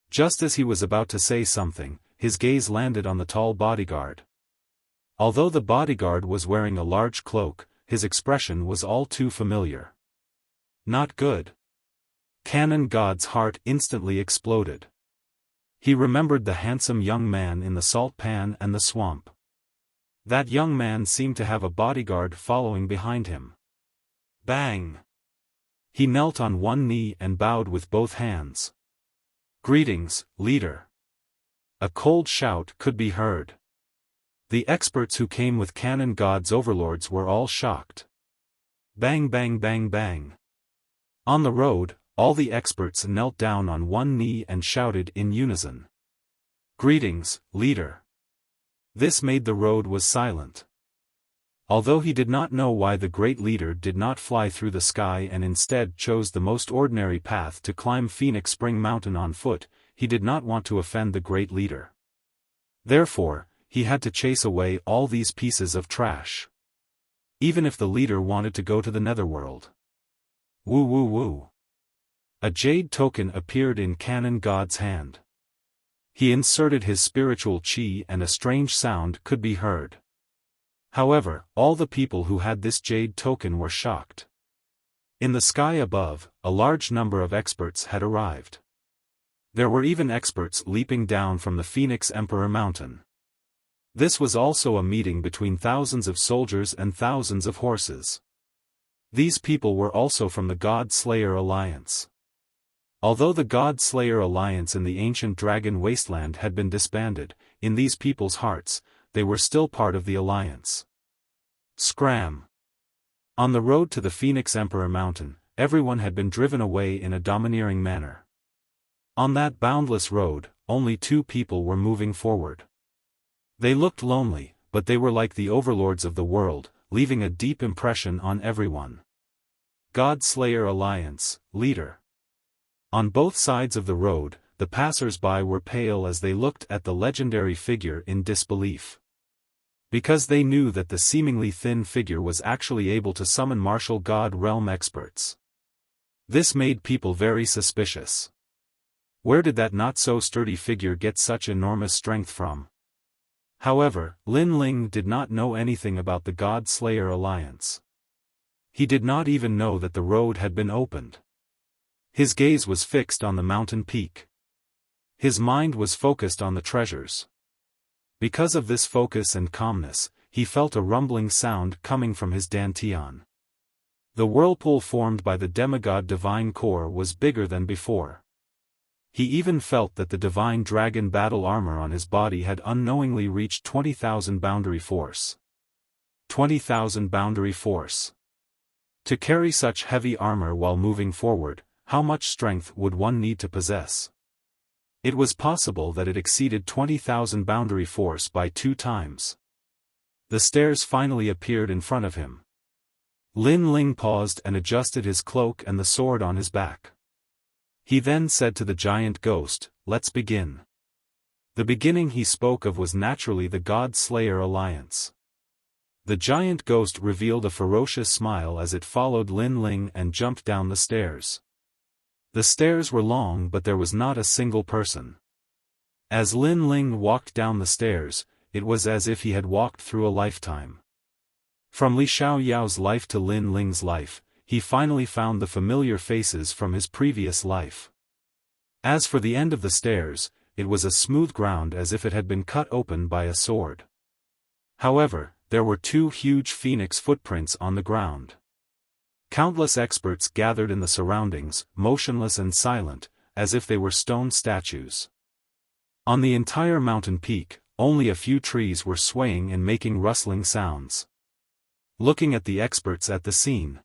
Just as he was about to say something, his gaze landed on the tall bodyguard. Although the bodyguard was wearing a large cloak, his expression was all too familiar. Not good. Canon God's heart instantly exploded. He remembered the handsome young man in the salt pan and the swamp. That young man seemed to have a bodyguard following behind him. Bang! He knelt on one knee and bowed with both hands. Greetings, leader. A cold shout could be heard. The experts who came with Canon God's overlords were all shocked. Bang bang bang bang. On the road, all the experts knelt down on one knee and shouted in unison. Greetings, leader. This made the road was silent. Although he did not know why the great leader did not fly through the sky and instead chose the most ordinary path to climb Phoenix Spring Mountain on foot, he did not want to offend the great leader. Therefore, he had to chase away all these pieces of trash. Even if the leader wanted to go to the netherworld. Woo woo woo. A jade token appeared in Canon God's hand. He inserted his spiritual chi and a strange sound could be heard. However, all the people who had this jade token were shocked. In the sky above, a large number of experts had arrived. There were even experts leaping down from the Phoenix Emperor Mountain. This was also a meeting between thousands of soldiers and thousands of horses. These people were also from the God Slayer Alliance. Although the God Slayer Alliance in the ancient Dragon Wasteland had been disbanded, in these people's hearts, they were still part of the Alliance. Scram! On the road to the Phoenix Emperor Mountain, everyone had been driven away in a domineering manner. On that boundless road, only 2 people were moving forward. They looked lonely, but they were like the overlords of the world, leaving a deep impression on everyone. God Slayer Alliance, leader. On both sides of the road, the passers-by were pale as they looked at the legendary figure in disbelief. Because they knew that the seemingly thin figure was actually able to summon martial god realm experts. This made people very suspicious. Where did that not-so-sturdy figure get such enormous strength from? However, Lin Ling did not know anything about the God Slayer Alliance. He did not even know that the road had been opened. His gaze was fixed on the mountain peak. His mind was focused on the treasures. Because of this focus and calmness, he felt a rumbling sound coming from his dantian. The whirlpool formed by the demigod divine core was bigger than before. He even felt that the divine dragon battle armor on his body had unknowingly reached 20,000 boundary force. 20,000 boundary force. To carry such heavy armor while moving forward, how much strength would one need to possess? It was possible that it exceeded 20,000 boundary force by 2 times. The stairs finally appeared in front of him. Lin Ling paused and adjusted his cloak and the sword on his back. He then said to the giant ghost, "Let's begin." The beginning he spoke of was naturally the God Slayer Alliance. The giant ghost revealed a ferocious smile as it followed Lin Ling and jumped down the stairs. The stairs were long but there was not a single person. As Lin Ling walked down the stairs, it was as if he had walked through a lifetime. From Li Xiaoyao's life to Lin Ling's life, he finally found the familiar faces from his previous life. As for the end of the stairs, it was a smooth ground as if it had been cut open by a sword. However, there were 2 huge phoenix footprints on the ground. Countless experts gathered in the surroundings, motionless and silent, as if they were stone statues. On the entire mountain peak, only a few trees were swaying and making rustling sounds. Looking at the experts at the scene.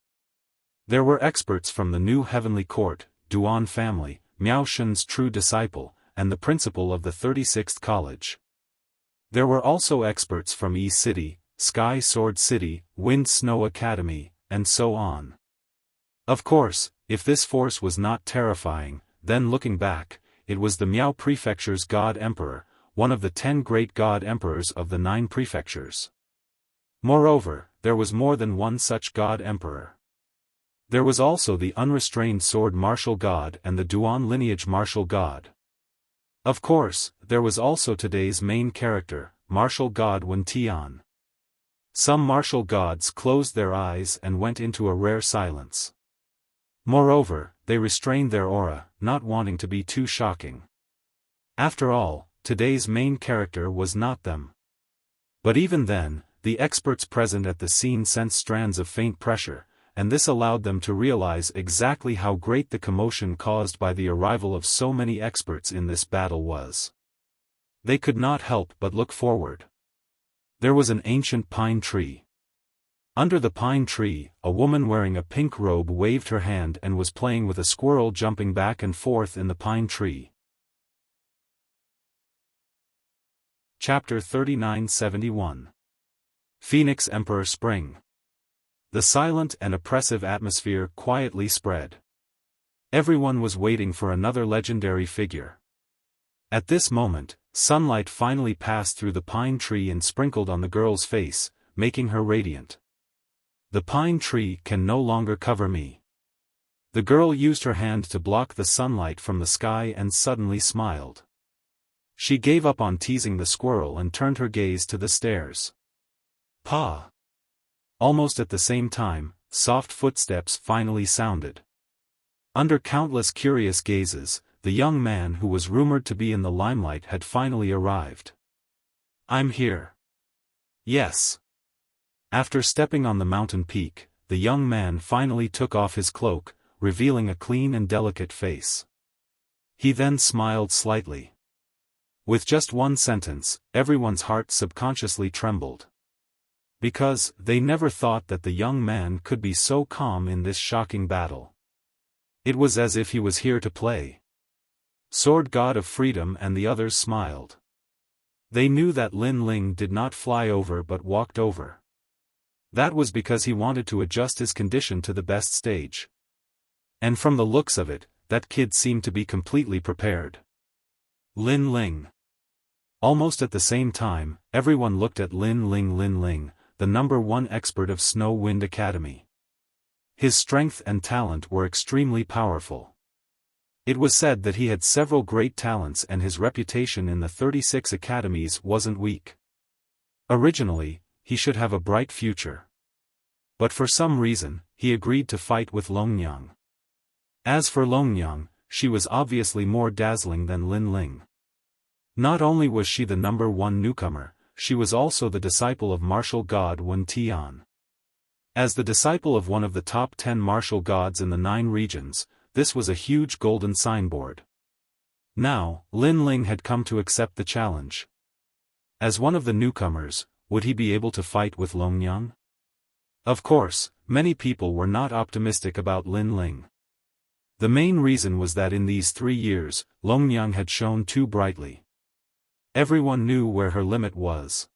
There were experts from the new heavenly court, Duan family, Miao Shen's true disciple, and the principal of the 36th college. There were also experts from E City, Sky Sword City, Wind Snow Academy, and so on. Of course, if this force was not terrifying, then looking back, it was the Miao Prefecture's God Emperor, one of the 10 great God Emperors of the 9 prefectures. Moreover, there was more than one such God Emperor. There was also the unrestrained sword martial god and the Duan lineage martial god. Of course, there was also today's main character, martial god Wen Tian. Some martial gods closed their eyes and went into a rare silence. Moreover, they restrained their aura, not wanting to be too shocking. After all, today's main character was not them. But even then, the experts present at the scene sensed strands of faint pressure, and this allowed them to realize exactly how great the commotion caused by the arrival of so many experts in this battle was. They could not help but look forward. There was an ancient pine tree. Under the pine tree, a woman wearing a pink robe waved her hand and was playing with a squirrel jumping back and forth in the pine tree. Chapter 3971. Phoenix Emperor Spring. The silent and oppressive atmosphere quietly spread. Everyone was waiting for another legendary figure. At this moment, sunlight finally passed through the pine tree and sprinkled on the girl's face, making her radiant. The pine tree can no longer cover me. The girl used her hand to block the sunlight from the sky and suddenly smiled. She gave up on teasing the squirrel and turned her gaze to the stairs. Pa! Almost at the same time, soft footsteps finally sounded. Under countless curious gazes, the young man who was rumored to be in the limelight had finally arrived. I'm here. Yes. After stepping on the mountain peak, the young man finally took off his cloak, revealing a clean and delicate face. He then smiled slightly. With just one sentence, everyone's heart subconsciously trembled. Because they never thought that the young man could be so calm in this shocking battle. It was as if he was here to play. Sword God of Freedom and the others smiled. They knew that Lin Ling did not fly over but walked over. That was because he wanted to adjust his condition to the best stage. And from the looks of it, that kid seemed to be completely prepared. Lin Ling. Almost at the same time, everyone looked at Lin Ling, the #1 expert of Snow Wind Academy. His strength and talent were extremely powerful. It was said that he had several great talents and his reputation in the 36 academies wasn't weak. Originally, he should have a bright future. But for some reason, he agreed to fight with Longyang. As for Longyang, she was obviously more dazzling than Lin Ling. Not only was she the #1 newcomer, she was also the disciple of martial god Wen Tian. As the disciple of one of the top 10 martial gods in the 9 regions, this was a huge golden signboard. Now, Lin Ling had come to accept the challenge. As one of the newcomers, would he be able to fight with Longyang? Of course, many people were not optimistic about Lin Ling. The main reason was that in these 3 years, Longyang had shone too brightly. Everyone knew where her limit was.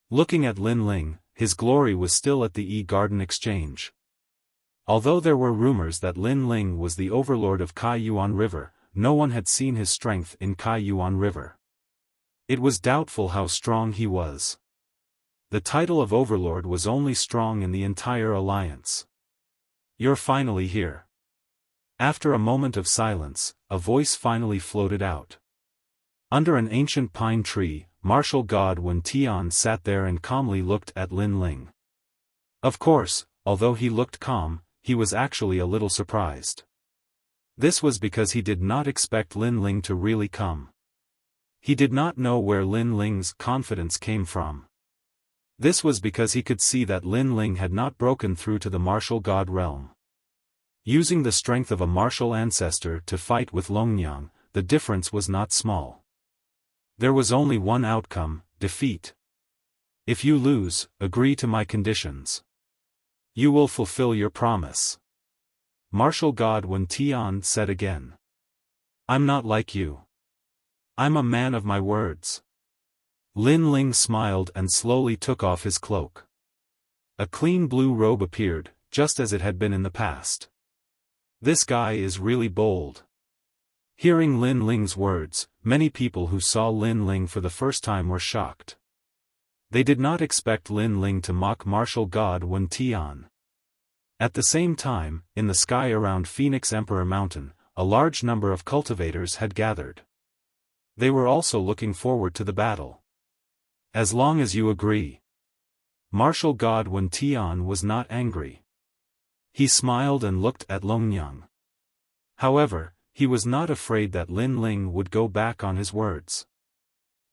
Looking at Lin Ling, his glory was still at the E-Garden Exchange. Although there were rumors that Lin Ling was the overlord of Kaiyuan River, no one had seen his strength in Kaiyuan River. It was doubtful how strong he was. The title of overlord was only strong in the entire alliance. You're finally here. After a moment of silence, a voice finally floated out. Under an ancient pine tree, martial god Wen Tian sat there and calmly looked at Lin Ling. Of course, although he looked calm, he was actually a little surprised. This was because he did not expect Lin Ling to really come. He did not know where Lin Ling's confidence came from. This was because he could see that Lin Ling had not broken through to the martial god realm. Using the strength of a martial ancestor to fight with Longyang, the difference was not small. There was only one outcome, defeat. If you lose, agree to my conditions. You will fulfill your promise. Martial god Wen Tian said again. I'm not like you. I'm a man of my words. Lin Ling smiled and slowly took off his cloak. A clean blue robe appeared, just as it had been in the past. This guy is really bold. Hearing Lin Ling's words, many people who saw Lin Ling for the first time were shocked. They did not expect Lin Ling to mock martial god Wen Tian. At the same time, in the sky around Phoenix Emperor Mountain, a large number of cultivators had gathered. They were also looking forward to the battle. As long as you agree. Martial god Wen Tian was not angry. He smiled and looked at Longyang. However, he was not afraid that Lin Ling would go back on his words.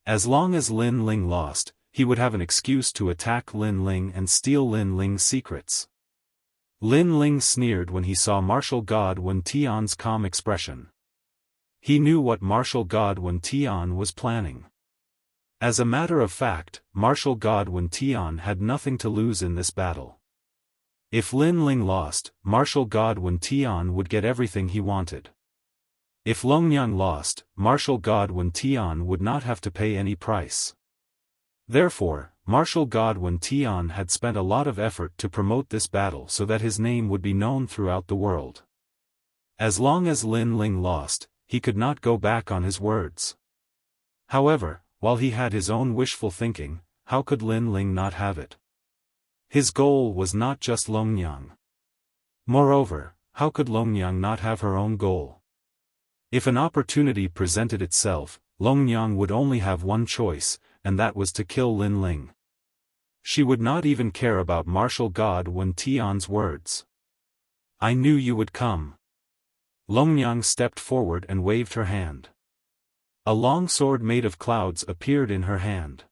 As long as Lin Ling lost, he would have an excuse to attack Lin Ling and steal Lin Ling's secrets. Lin Ling sneered when he saw martial god Wen Tian's calm expression. He knew what martial god Wen Tian was planning. As a matter of fact, martial god Wen Tian had nothing to lose in this battle. If Lin Ling lost, martial god Wen Tian would get everything he wanted. If Longyang lost, martial god Wen Tian would not have to pay any price. Therefore, Martial God Wen Tian had spent a lot of effort to promote this battle so that his name would be known throughout the world. As long as Lin Ling lost, he could not go back on his words. However, while he had his own wishful thinking, how could Lin Ling not have it? His goal was not just Longnyang. Moreover, how could Longnyang not have her own goal? If an opportunity presented itself, Longnyang would only have one choice, and that was to kill Lin Ling. She would not even care about martial god Wen Tian's words. "I knew you would come." Longnyang stepped forward and waved her hand. A long sword made of clouds appeared in her hand.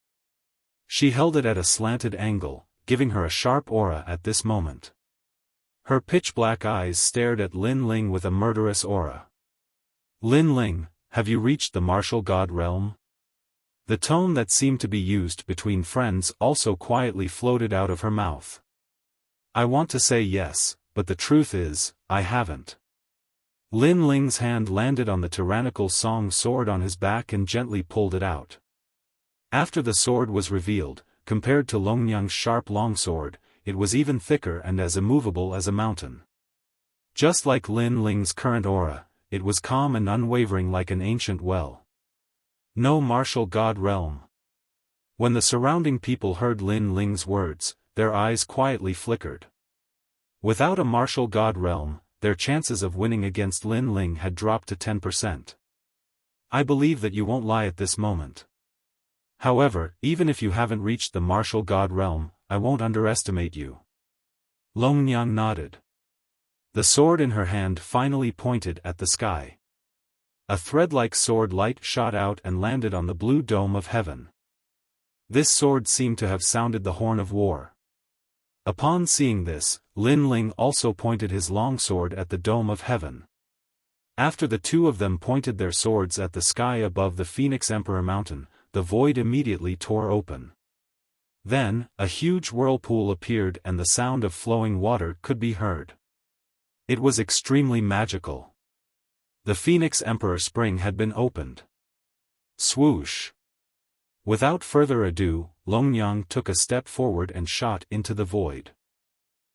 She held it at a slanted angle, giving her a sharp aura at this moment. Her pitch-black eyes stared at Lin Ling with a murderous aura. "Lin Ling, have you reached the martial god realm?" The tone that seemed to be used between friends also quietly floated out of her mouth. "I want to say yes, but the truth is, I haven't." Lin Ling's hand landed on the tyrannical Song sword on his back and gently pulled it out. After the sword was revealed, compared to Longnyang's sharp longsword, it was even thicker and as immovable as a mountain. Just like Lin Ling's current aura, it was calm and unwavering like an ancient well. No martial god realm. When the surrounding people heard Lin Ling's words, their eyes quietly flickered. Without a martial god realm, their chances of winning against Lin Ling had dropped to 10%. "I believe that you won't lie at this moment. However, even if you haven't reached the martial god realm, I won't underestimate you." Longnyang nodded. The sword in her hand finally pointed at the sky. A thread-like sword light shot out and landed on the blue dome of heaven. This sword seemed to have sounded the horn of war. Upon seeing this, Lin Ling also pointed his long sword at the dome of heaven. After the two of them pointed their swords at the sky above the Phoenix Emperor Mountain, the void immediately tore open. Then, a huge whirlpool appeared and the sound of flowing water could be heard. It was extremely magical. The Phoenix Emperor Spring had been opened. Swoosh! Without further ado, Longnyang took a step forward and shot into the void.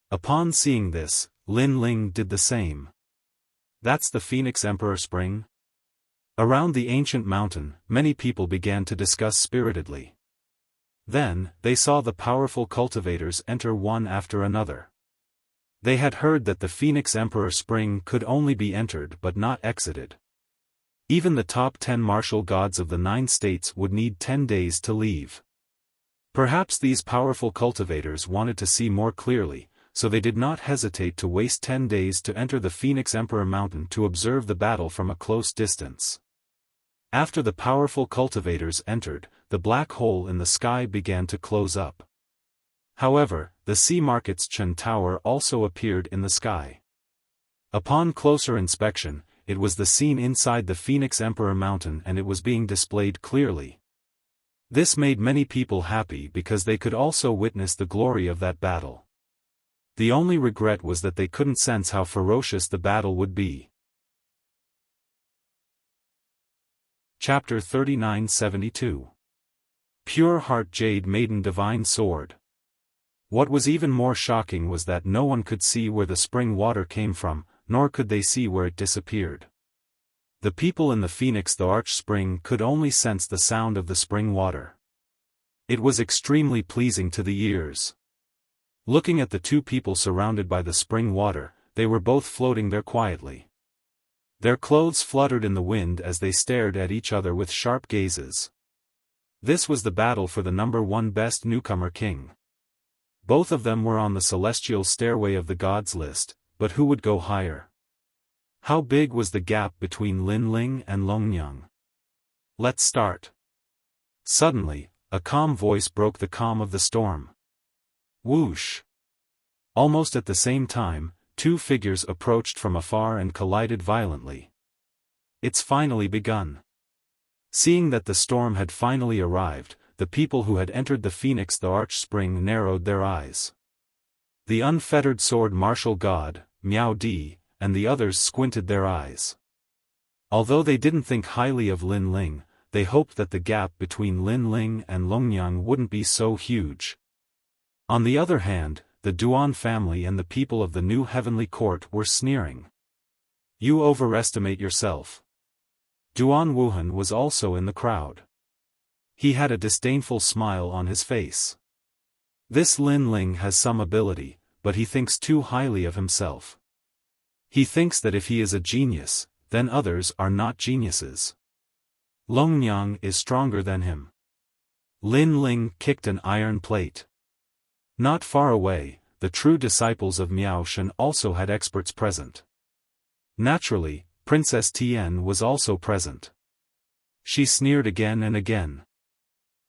Upon seeing this, Lin Ling did the same. "That's the Phoenix Emperor Spring?" Around the ancient mountain, many people began to discuss spiritedly. Then, they saw the powerful cultivators enter one after another. They had heard that the Phoenix Emperor Spring could only be entered but not exited. Even the top 10 martial gods of the 9 states would need 10 days to leave. Perhaps these powerful cultivators wanted to see more clearly, so they did not hesitate to waste 10 days to enter the Phoenix Emperor Mountain to observe the battle from a close distance. After the powerful cultivators entered, the black hole in the sky began to close up. However, the Sea Market's Chen Tower also appeared in the sky. Upon closer inspection, it was the scene inside the Phoenix Emperor Mountain and it was being displayed clearly. This made many people happy because they could also witness the glory of that battle. The only regret was that they couldn't sense how ferocious the battle would be. Chapter 3972. Pure Heart Jade Maiden Divine Sword. What was even more shocking was that no one could see where the spring water came from, nor could they see where it disappeared. The people in the Phoenix the Arch Spring could only sense the sound of the spring water. It was extremely pleasing to the ears. Looking at the two people surrounded by the spring water, they were both floating there quietly. Their clothes fluttered in the wind as they stared at each other with sharp gazes. This was the battle for the number 1 best newcomer king. Both of them were on the celestial stairway of the gods list, but who would go higher? How big was the gap between Lin Ling and Longnyang? "Let's start." Suddenly, a calm voice broke the calm of the storm. Whoosh! Almost at the same time, 2 figures approached from afar and collided violently. "It's finally begun." Seeing that the storm had finally arrived, the people who had entered the Phoenix the Arch Spring narrowed their eyes. The unfettered sword martial god, Miao Di, and the others squinted their eyes. Although they didn't think highly of Lin Ling, they hoped that the gap between Lin Ling and Longnyang wouldn't be so huge. On the other hand, the Duan family and the people of the new heavenly court were sneering. "You overestimate yourself." Duan Wuhan was also in the crowd. He had a disdainful smile on his face. This Lin Ling has some ability, but he thinks too highly of himself. He thinks that if he is a genius, then others are not geniuses. Longnyang is stronger than him. Lin Ling kicked an iron plate. Not far away, the true disciples of Miao Shan also had experts present. Naturally, Princess Tian was also present. She sneered again and again.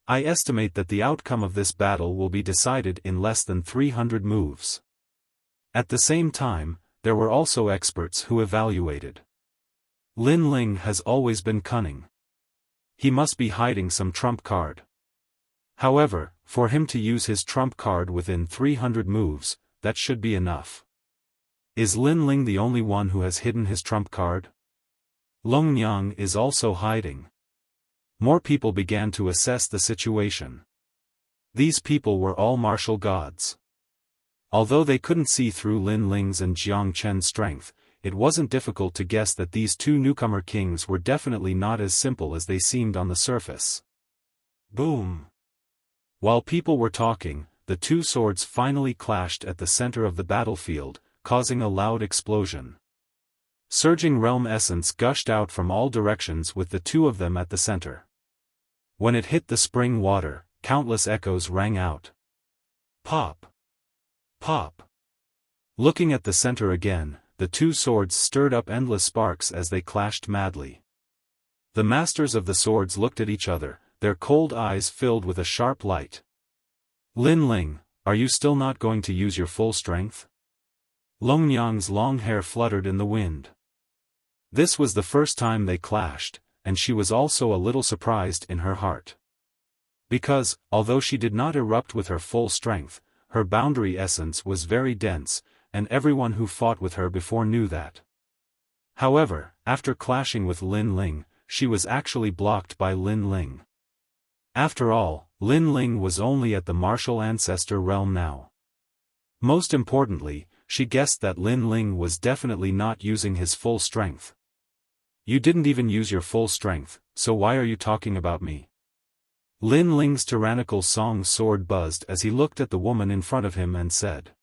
"I estimate that the outcome of this battle will be decided in less than 300 moves." At the same time, there were also experts who evaluated. Lin Ling has always been cunning. He must be hiding some trump card. However, for him to use his trump card within 300 moves, that should be enough. Is Lin Ling the only one who has hidden his trump card? Longnyang is also hiding. More people began to assess the situation. These people were all martial gods. Although they couldn't see through Lin Ling's and Jiang Chen's strength, it wasn't difficult to guess that these two newcomer kings were definitely not as simple as they seemed on the surface. Boom! While people were talking, the two swords finally clashed at the center of the battlefield, causing a loud explosion. Surging realm essence gushed out from all directions with the two of them at the center. When it hit the spring water, countless echoes rang out. Pop! Pop! Looking at the center again, the two swords stirred up endless sparks as they clashed madly. The masters of the swords looked at each other, their cold eyes filled with a sharp light. "Lin Ling, are you still not going to use your full strength?" Longnyang's long hair fluttered in the wind. This was the first time they clashed, and she was also a little surprised in her heart. Because, although she did not erupt with her full strength, her boundary essence was very dense, and everyone who fought with her before knew that. However, after clashing with Lin Ling, she was actually blocked by Lin Ling. After all, Lin Ling was only at the martial ancestor realm now. Most importantly, she guessed that Lin Ling was definitely not using his full strength. "You didn't even use your full strength, so why are you talking about me?" Lin Ling's tyrannical song sword buzzed as he looked at the woman in front of him and said.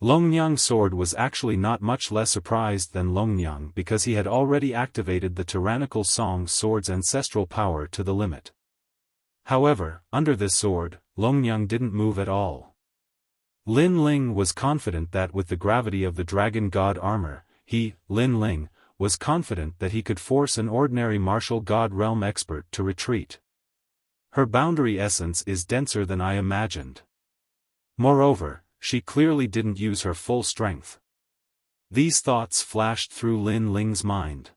Longnyang's sword was actually not much less surprised than Longnyang because he had already activated the tyrannical song sword's ancestral power to the limit. However, under this sword, Longnyang didn't move at all. Lin Ling was confident that with the gravity of the dragon god armor, he, Lin Ling, was confident that he could force an ordinary martial god realm expert to retreat. Her boundary essence is denser than I imagined. Moreover, she clearly didn't use her full strength. These thoughts flashed through Lin Ling's mind.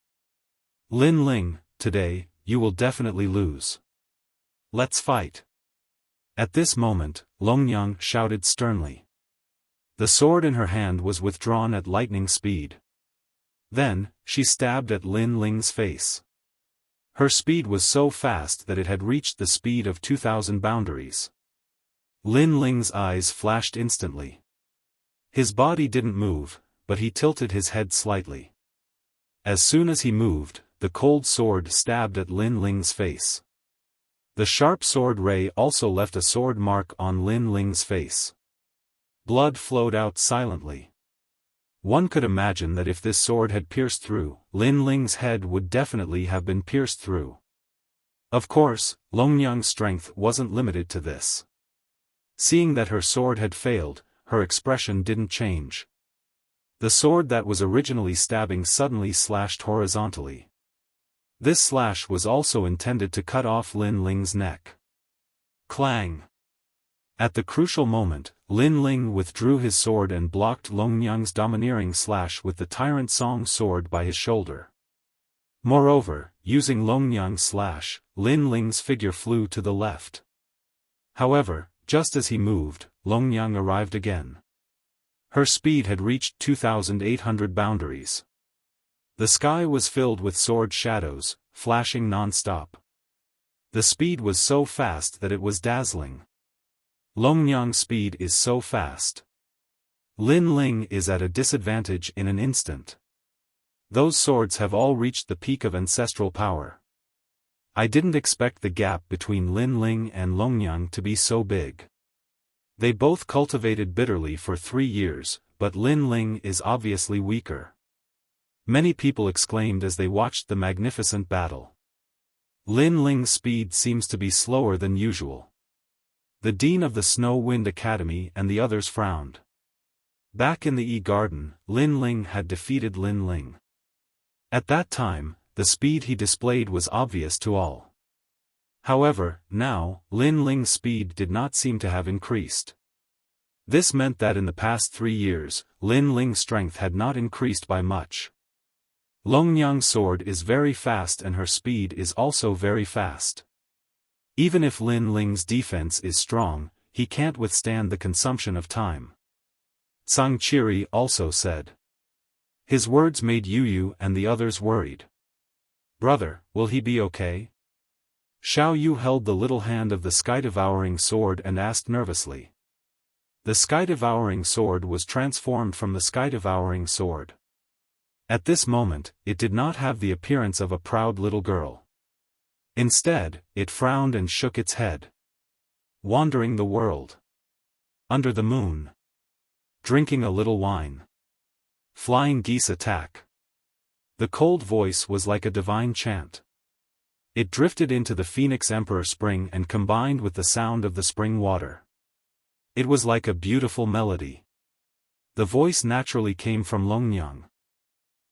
"Lin Ling, today, you will definitely lose. Let's fight." At this moment, Longnyang shouted sternly. The sword in her hand was withdrawn at lightning speed. Then, she stabbed at Lin Ling's face. Her speed was so fast that it had reached the speed of 2,000 boundaries. Lin Ling's eyes flashed instantly. His body didn't move, but he tilted his head slightly. As soon as he moved, the cold sword stabbed at Lin Ling's face. The sharp sword ray also left a sword mark on Lin Ling's face. Blood flowed out silently. One could imagine that if this sword had pierced through, Lin Ling's head would definitely have been pierced through. Of course, Longnyang's strength wasn't limited to this. Seeing that her sword had failed, her expression didn't change. The sword that was originally stabbing suddenly slashed horizontally. This slash was also intended to cut off Lin Ling's neck. Clang! At the crucial moment, Lin Ling withdrew his sword and blocked Longnyang's domineering slash with the Tyrant Song sword by his shoulder. Moreover, using Longnyang's slash, Lin Ling's figure flew to the left. However, just as he moved, Longnyang arrived again. Her speed had reached 2,800 boundaries. The sky was filled with sword shadows, flashing non-stop. The speed was so fast that it was dazzling. Longyang's speed is so fast. Lin Ling is at a disadvantage in an instant. Those swords have all reached the peak of ancestral power. I didn't expect the gap between Lin Ling and Longyang to be so big. They both cultivated bitterly for 3 years, but Lin Ling is obviously weaker. Many people exclaimed as they watched the magnificent battle. Lin Ling's speed seems to be slower than usual. The dean of the Snow Wind Academy and the others frowned. Back in the Yi Garden, Lin Ling had defeated Lin Ling. At that time, the speed he displayed was obvious to all. However, now, Lin Ling's speed did not seem to have increased. This meant that in the past 3 years, Lin Ling's strength had not increased by much. Longyang's sword is very fast and her speed is also very fast. Even if Lin Ling's defense is strong, he can't withstand the consumption of time. Zhang Qiri also said. His words made Yu and the others worried. Brother, will he be okay? Xiao Yu held the little hand of the sky-devouring sword and asked nervously. The sky-devouring sword was transformed from the sky-devouring sword. At this moment, it did not have the appearance of a proud little girl. Instead, it frowned and shook its head. Wandering the world. Under the moon. Drinking a little wine. Flying geese attack. The cold voice was like a divine chant. It drifted into the Phoenix Emperor Spring and combined with the sound of the spring water. It was like a beautiful melody. The voice naturally came from Longyang.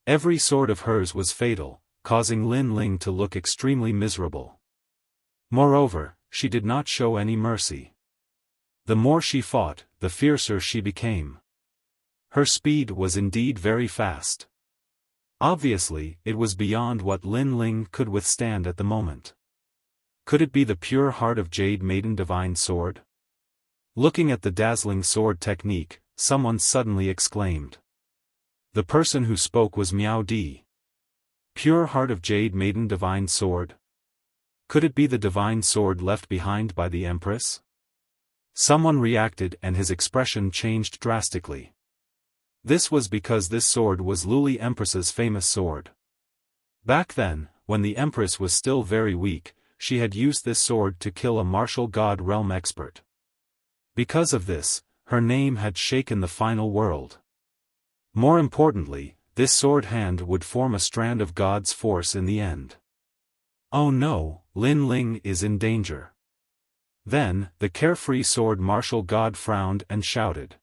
Every sword of hers was fatal, causing Lin Ling to look extremely miserable. Moreover, she did not show any mercy. The more she fought, the fiercer she became. Her speed was indeed very fast. Obviously, it was beyond what Lin Ling could withstand at the moment. Could it be the pure heart of Jade Maiden Divine Sword? Looking at the dazzling sword technique, someone suddenly exclaimed. The person who spoke was Miao Di. Pure heart of Jade Maiden Divine Sword? Could it be the divine sword left behind by the Empress? Someone reacted and his expression changed drastically. This was because this sword was Luli Empress's famous sword. Back then, when the Empress was still very weak, she had used this sword to kill a martial god realm expert. Because of this, her name had shaken the final world. More importantly, this sword hand would form a strand of God's force in the end. Oh no, Lin Ling is in danger. Then, the carefree sword martial god frowned and shouted.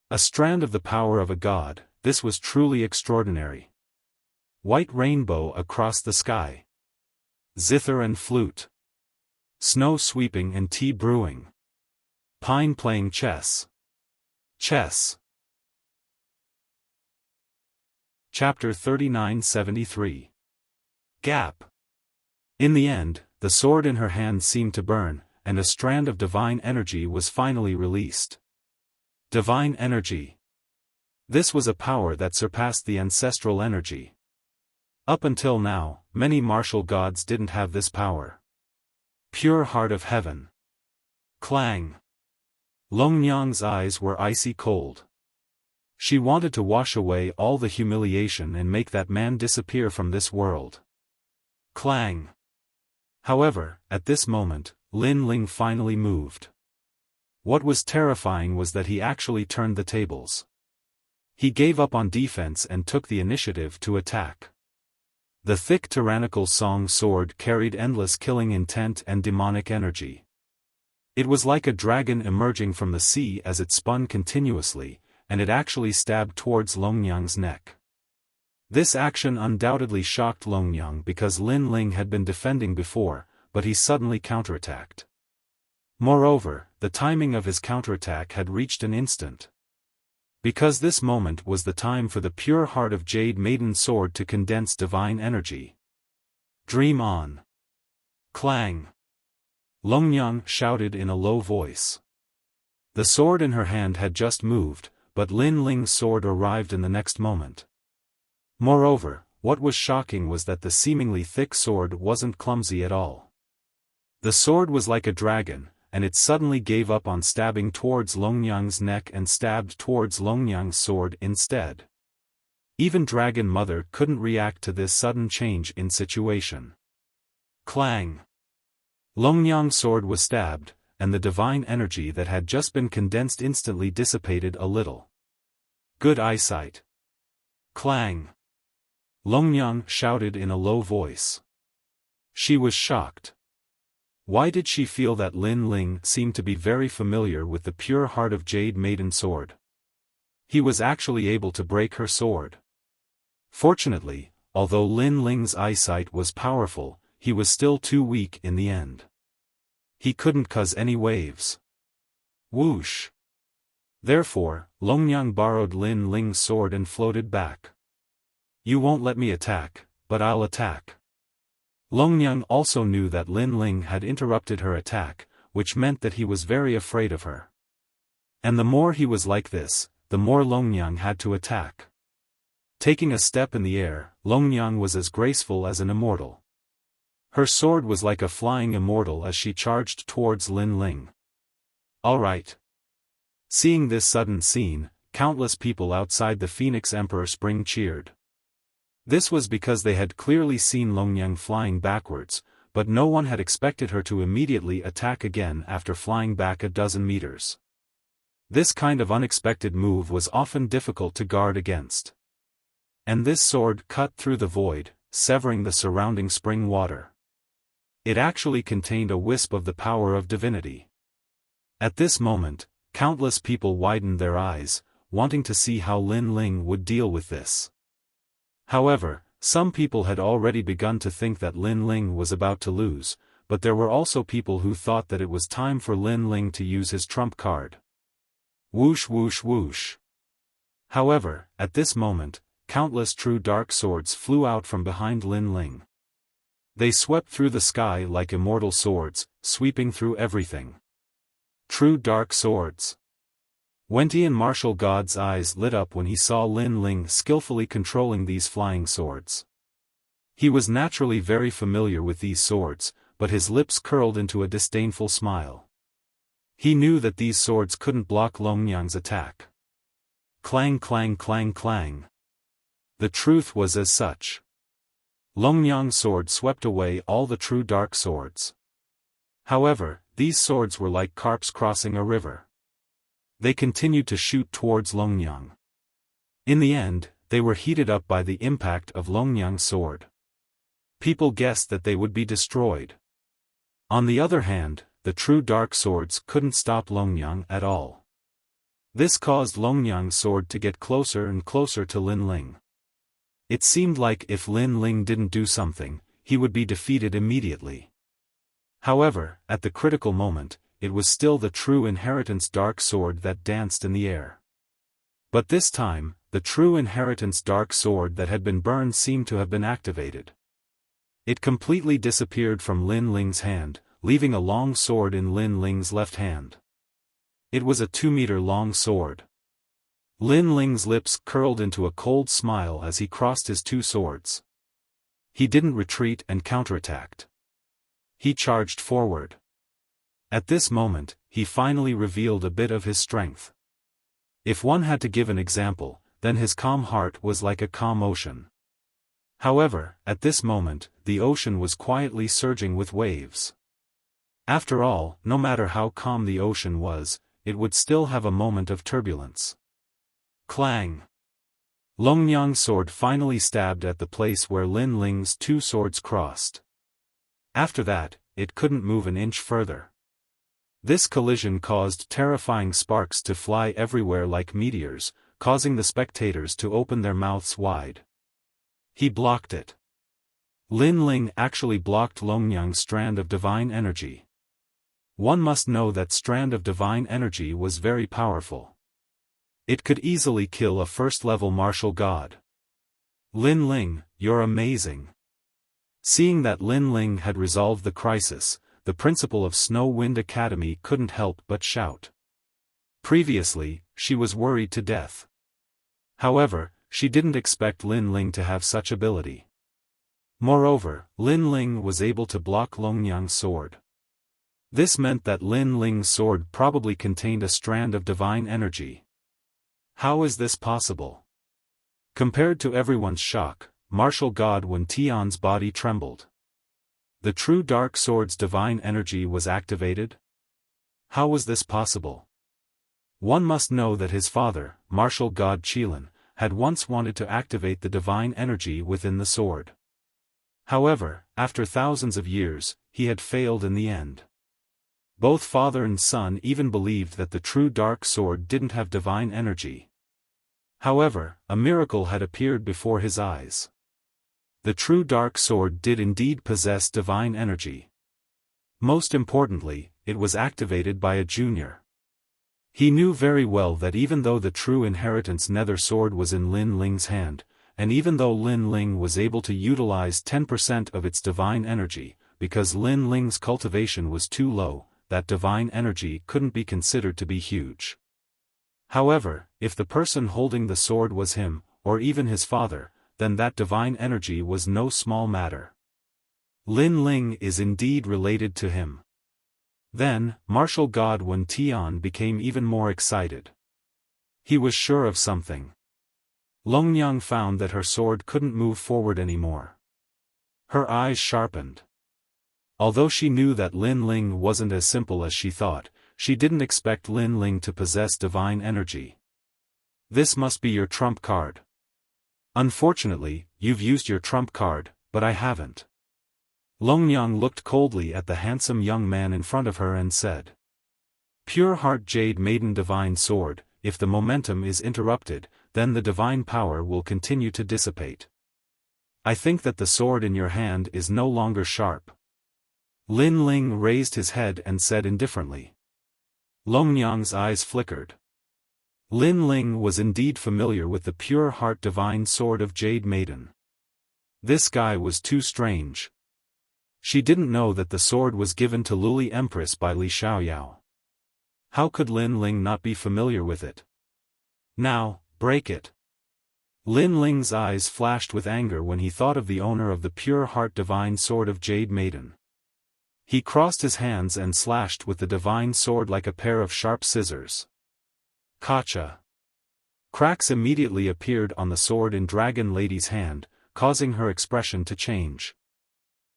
A strand of the power of a god, this was truly extraordinary. White rainbow across the sky. Zither and flute. Snow sweeping and tea brewing. Pine playing chess. Chess. Chapter 3973. Gap. In the end, the sword in her hand seemed to burn, and a strand of divine energy was finally released. Divine energy. This was a power that surpassed the ancestral energy. Up until now, many martial gods didn't have this power. Pure heart of heaven. Clang. Longyang's eyes were icy cold. She wanted to wash away all the humiliation and make that man disappear from this world. Clang. However, at this moment, Lin Ling finally moved. What was terrifying was that he actually turned the tables. He gave up on defense and took the initiative to attack. The thick tyrannical song sword carried endless killing intent and demonic energy. It was like a dragon emerging from the sea as it spun continuously, and it actually stabbed towards Longyang's neck. This action undoubtedly shocked Longyang because Lin Ling had been defending before, but he suddenly counterattacked. Moreover, the timing of his counterattack had reached an instant. Because this moment was the time for the pure heart of Jade Maiden Sword to condense divine energy. Dream on. Clang. Longyang shouted in a low voice. The sword in her hand had just moved, but Lin Ling's sword arrived in the next moment. Moreover, what was shocking was that the seemingly thick sword wasn't clumsy at all. The sword was like a dragon, and it suddenly gave up on stabbing towards Longyang's neck and stabbed towards Longyang's sword instead. Even Dragon Mother couldn't react to this sudden change in situation. Clang! Longyang's sword was stabbed, and the divine energy that had just been condensed instantly dissipated a little. Good eyesight. Clang! Longyang shouted in a low voice. She was shocked. Why did she feel that Lin Ling seemed to be very familiar with the pure heart of Jade Maiden sword? He was actually able to break her sword. Fortunately, although Lin Ling's eyesight was powerful, he was still too weak in the end. He couldn't cause any waves. Whoosh! Therefore, Longyang borrowed Lin Ling's sword and floated back. You won't let me attack, but I'll attack. Longyang also knew that Lin Ling had interrupted her attack, which meant that he was very afraid of her. And the more he was like this, the more Longyang had to attack. Taking a step in the air, Longyang was as graceful as an immortal. Her sword was like a flying immortal as she charged towards Lin Ling. All right. Seeing this sudden scene, countless people outside the Phoenix Emperor Spring cheered. This was because they had clearly seen Longyang flying backwards, but no one had expected her to immediately attack again after flying back a dozen meters. This kind of unexpected move was often difficult to guard against. And this sword cut through the void, severing the surrounding spring water. It actually contained a wisp of the power of divinity. At this moment, countless people widened their eyes, wanting to see how Lin Ling would deal with this. However, some people had already begun to think that Lin Ling was about to lose, but there were also people who thought that it was time for Lin Ling to use his trump card. Whoosh whoosh whoosh. However, at this moment, countless true dark swords flew out from behind Lin Ling. They swept through the sky like immortal swords, sweeping through everything. True dark swords. Wentian martial god's eyes lit up when he saw Lin Ling skillfully controlling these flying swords. He was naturally very familiar with these swords, but his lips curled into a disdainful smile. He knew that these swords couldn't block Longyang's attack. Clang clang clang clang. The truth was as such. Longyang's sword swept away all the true dark swords. However, these swords were like carps crossing a river. They continued to shoot towards Longyang. In the end, they were heated up by the impact of Longyang's sword. People guessed that they would be destroyed. On the other hand, the true dark swords couldn't stop Longyang at all. This caused Longyang's sword to get closer and closer to Lin Ling. It seemed like if Lin Ling didn't do something, he would be defeated immediately. However, at the critical moment, it was still the true inheritance dark sword that danced in the air. But this time, the true inheritance dark sword that had been burned seemed to have been activated. It completely disappeared from Lin Ling's hand, leaving a long sword in Lin Ling's left hand. It was a 2-meter-long sword. Lin Ling's lips curled into a cold smile as he crossed his two swords. He didn't retreat and counterattacked. He charged forward. At this moment, he finally revealed a bit of his strength. If one had to give an example, then his calm heart was like a calm ocean. However, at this moment, the ocean was quietly surging with waves. After all, no matter how calm the ocean was, it would still have a moment of turbulence. Clang! Longyang's sword finally stabbed at the place where Lin Ling's two swords crossed. After that, it couldn't move an inch further. This collision caused terrifying sparks to fly everywhere like meteors, causing the spectators to open their mouths wide. He blocked it. Lin Ling actually blocked Longyang's strand of divine energy. One must know that strand of divine energy was very powerful. It could easily kill a first-level martial god. Lin Ling, you're amazing. Seeing that Lin Ling had resolved the crisis, the principal of Snow Wind Academy couldn't help but shout. Previously, she was worried to death. However, she didn't expect Lin Ling to have such ability. Moreover, Lin Ling was able to block Longyang's sword. This meant that Lin Ling's sword probably contained a strand of divine energy. How is this possible? Compared to everyone's shock, martial god Wen Tian's body trembled. The true dark sword's divine energy was activated? How was this possible? One must know that his father, martial god Qilin, had once wanted to activate the divine energy within the sword. However, after thousands of years, he had failed in the end. Both father and son even believed that the true dark sword didn't have divine energy. However, a miracle had appeared before his eyes. The true dark sword did indeed possess divine energy. Most importantly, it was activated by a junior. He knew very well that even though the true inheritance nether sword was in Lin Ling's hand, and even though Lin Ling was able to utilize 10% of its divine energy, because Lin Ling's cultivation was too low, that divine energy couldn't be considered to be huge. However, if the person holding the sword was him, or even his father, then that divine energy was no small matter. Lin Ling is indeed related to him. Then, martial god Wen Tian became even more excited. He was sure of something. Longyang found that her sword couldn't move forward anymore. Her eyes sharpened. Although she knew that Lin Ling wasn't as simple as she thought, she didn't expect Lin Ling to possess divine energy. This must be your trump card. Unfortunately, you've used your trump card, but I haven't. Longyang looked coldly at the handsome young man in front of her and said. Pure Heart Jade Maiden Divine Sword, if the momentum is interrupted, then the divine power will continue to dissipate. I think that the sword in your hand is no longer sharp. Lin Ling raised his head and said indifferently. Longyang's eyes flickered. Lin Ling was indeed familiar with the Pure Heart Divine Sword of Jade Maiden. This guy was too strange. She didn't know that the sword was given to Luli Empress by Li Xiaoyao. How could Lin Ling not be familiar with it? Now, break it. Lin Ling's eyes flashed with anger when he thought of the owner of the Pure Heart Divine Sword of Jade Maiden. He crossed his hands and slashed with the divine sword like a pair of sharp scissors. Kacha. Cracks immediately appeared on the sword in Dragon Lady's hand, causing her expression to change.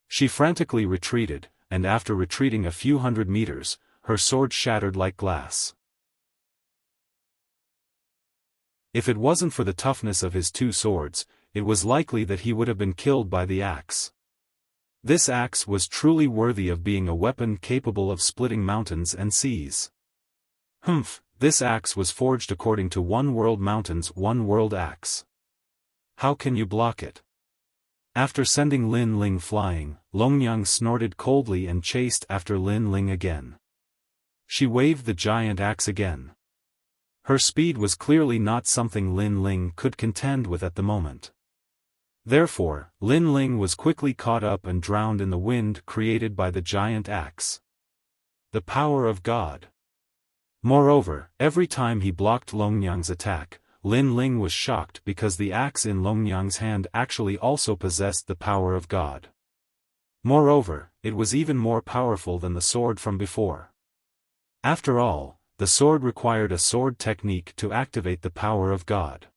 She frantically retreated, and after retreating a few hundred meters, her sword shattered like glass. If it wasn't for the toughness of his two swords, it was likely that he would have been killed by the axe. This axe was truly worthy of being a weapon capable of splitting mountains and seas. This axe was forged according to One World Mountain's One World Axe. How can you block it? After sending Lin Ling flying, Longyang snorted coldly and chased after Lin Ling again. She waved the giant axe again. Her speed was clearly not something Lin Ling could contend with at the moment. Therefore, Lin Ling was quickly caught up and drowned in the wind created by the giant axe. The power of God. Moreover, every time he blocked Longyang's attack, Lin Ling was shocked because the axe in Longyang's hand actually also possessed the power of God. Moreover, it was even more powerful than the sword from before. After all, the sword required a sword technique to activate the power of God.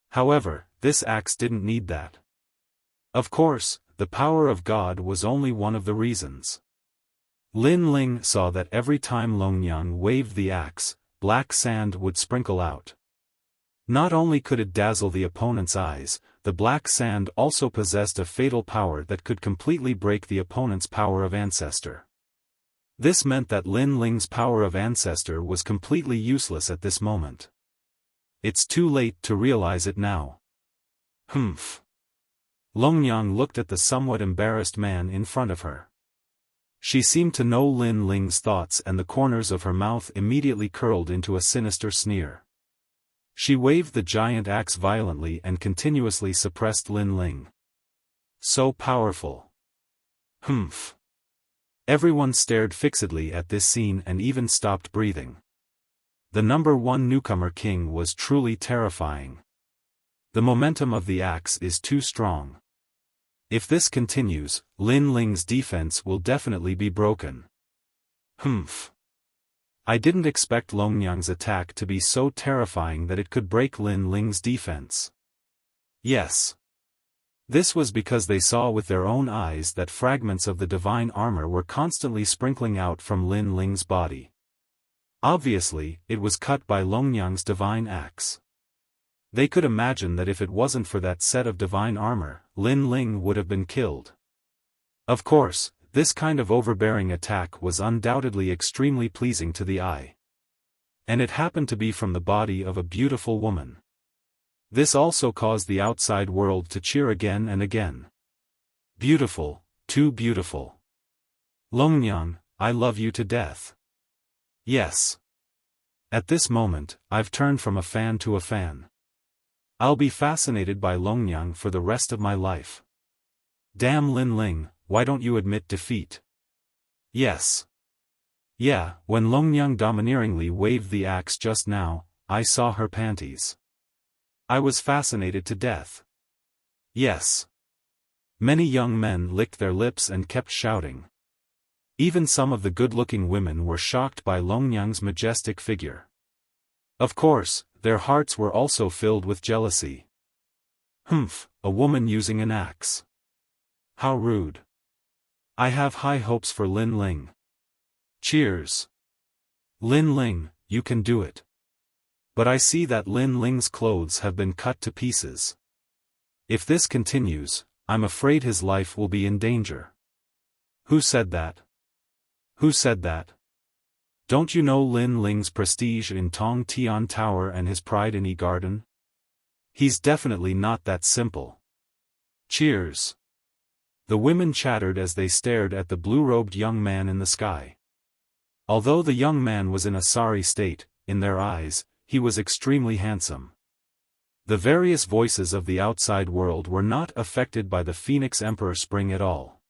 However, this axe didn't need that. Of course, the power of God was only one of the reasons. Lin Ling saw that every time Longyang waved the axe, black sand would sprinkle out. Not only could it dazzle the opponent's eyes, the black sand also possessed a fatal power that could completely break the opponent's power of ancestor. This meant that Lin Ling's power of ancestor was completely useless at this moment. It's too late to realize it now. Longyang looked at the somewhat embarrassed man in front of her. She seemed to know Lin Ling's thoughts and the corners of her mouth immediately curled into a sinister sneer. She waved the giant axe violently and continuously suppressed Lin Ling. So powerful. Everyone stared fixedly at this scene and even stopped breathing. The #1 newcomer king was truly terrifying. The momentum of the axe is too strong. If this continues, Lin Ling's defense will definitely be broken. Humph. I didn't expect Longyang's attack to be so terrifying that it could break Lin Ling's defense. Yes. This was because they saw with their own eyes that fragments of the divine armor were constantly sprinkling out from Lin Ling's body. Obviously, it was cut by Longyang's divine axe. They could imagine that if it wasn't for that set of divine armor, Lin Ling would have been killed. Of course, this kind of overbearing attack was undoubtedly extremely pleasing to the eye. And it happened to be from the body of a beautiful woman. This also caused the outside world to cheer again and again. Beautiful, too beautiful. Longyang, I love you to death. Yes. At this moment, I've turned from a fan to a fan. I'll be fascinated by Longyang for the rest of my life. Damn Lin Ling, why don't you admit defeat? Yes. Yeah, when Longyang domineeringly waved the axe just now, I saw her panties. I was fascinated to death. Yes. Many young men licked their lips and kept shouting. Even some of the good-looking women were shocked by Longyang's majestic figure. Of course, their hearts were also filled with jealousy. Humph, a woman using an axe. How rude. I have high hopes for Lin Ling. Cheers. Lin Ling, you can do it. But I see that Lin Ling's clothes have been cut to pieces. If this continues, I'm afraid his life will be in danger. Who said that? Who said that? Don't you know Lin Ling's prestige in Tong Tian Tower and his pride in Yi Garden? He's definitely not that simple. Cheers. The women chattered as they stared at the blue-robed young man in the sky. Although the young man was in a sorry state, in their eyes, he was extremely handsome. The various voices of the outside world were not affected by the Phoenix Emperor Spring at all.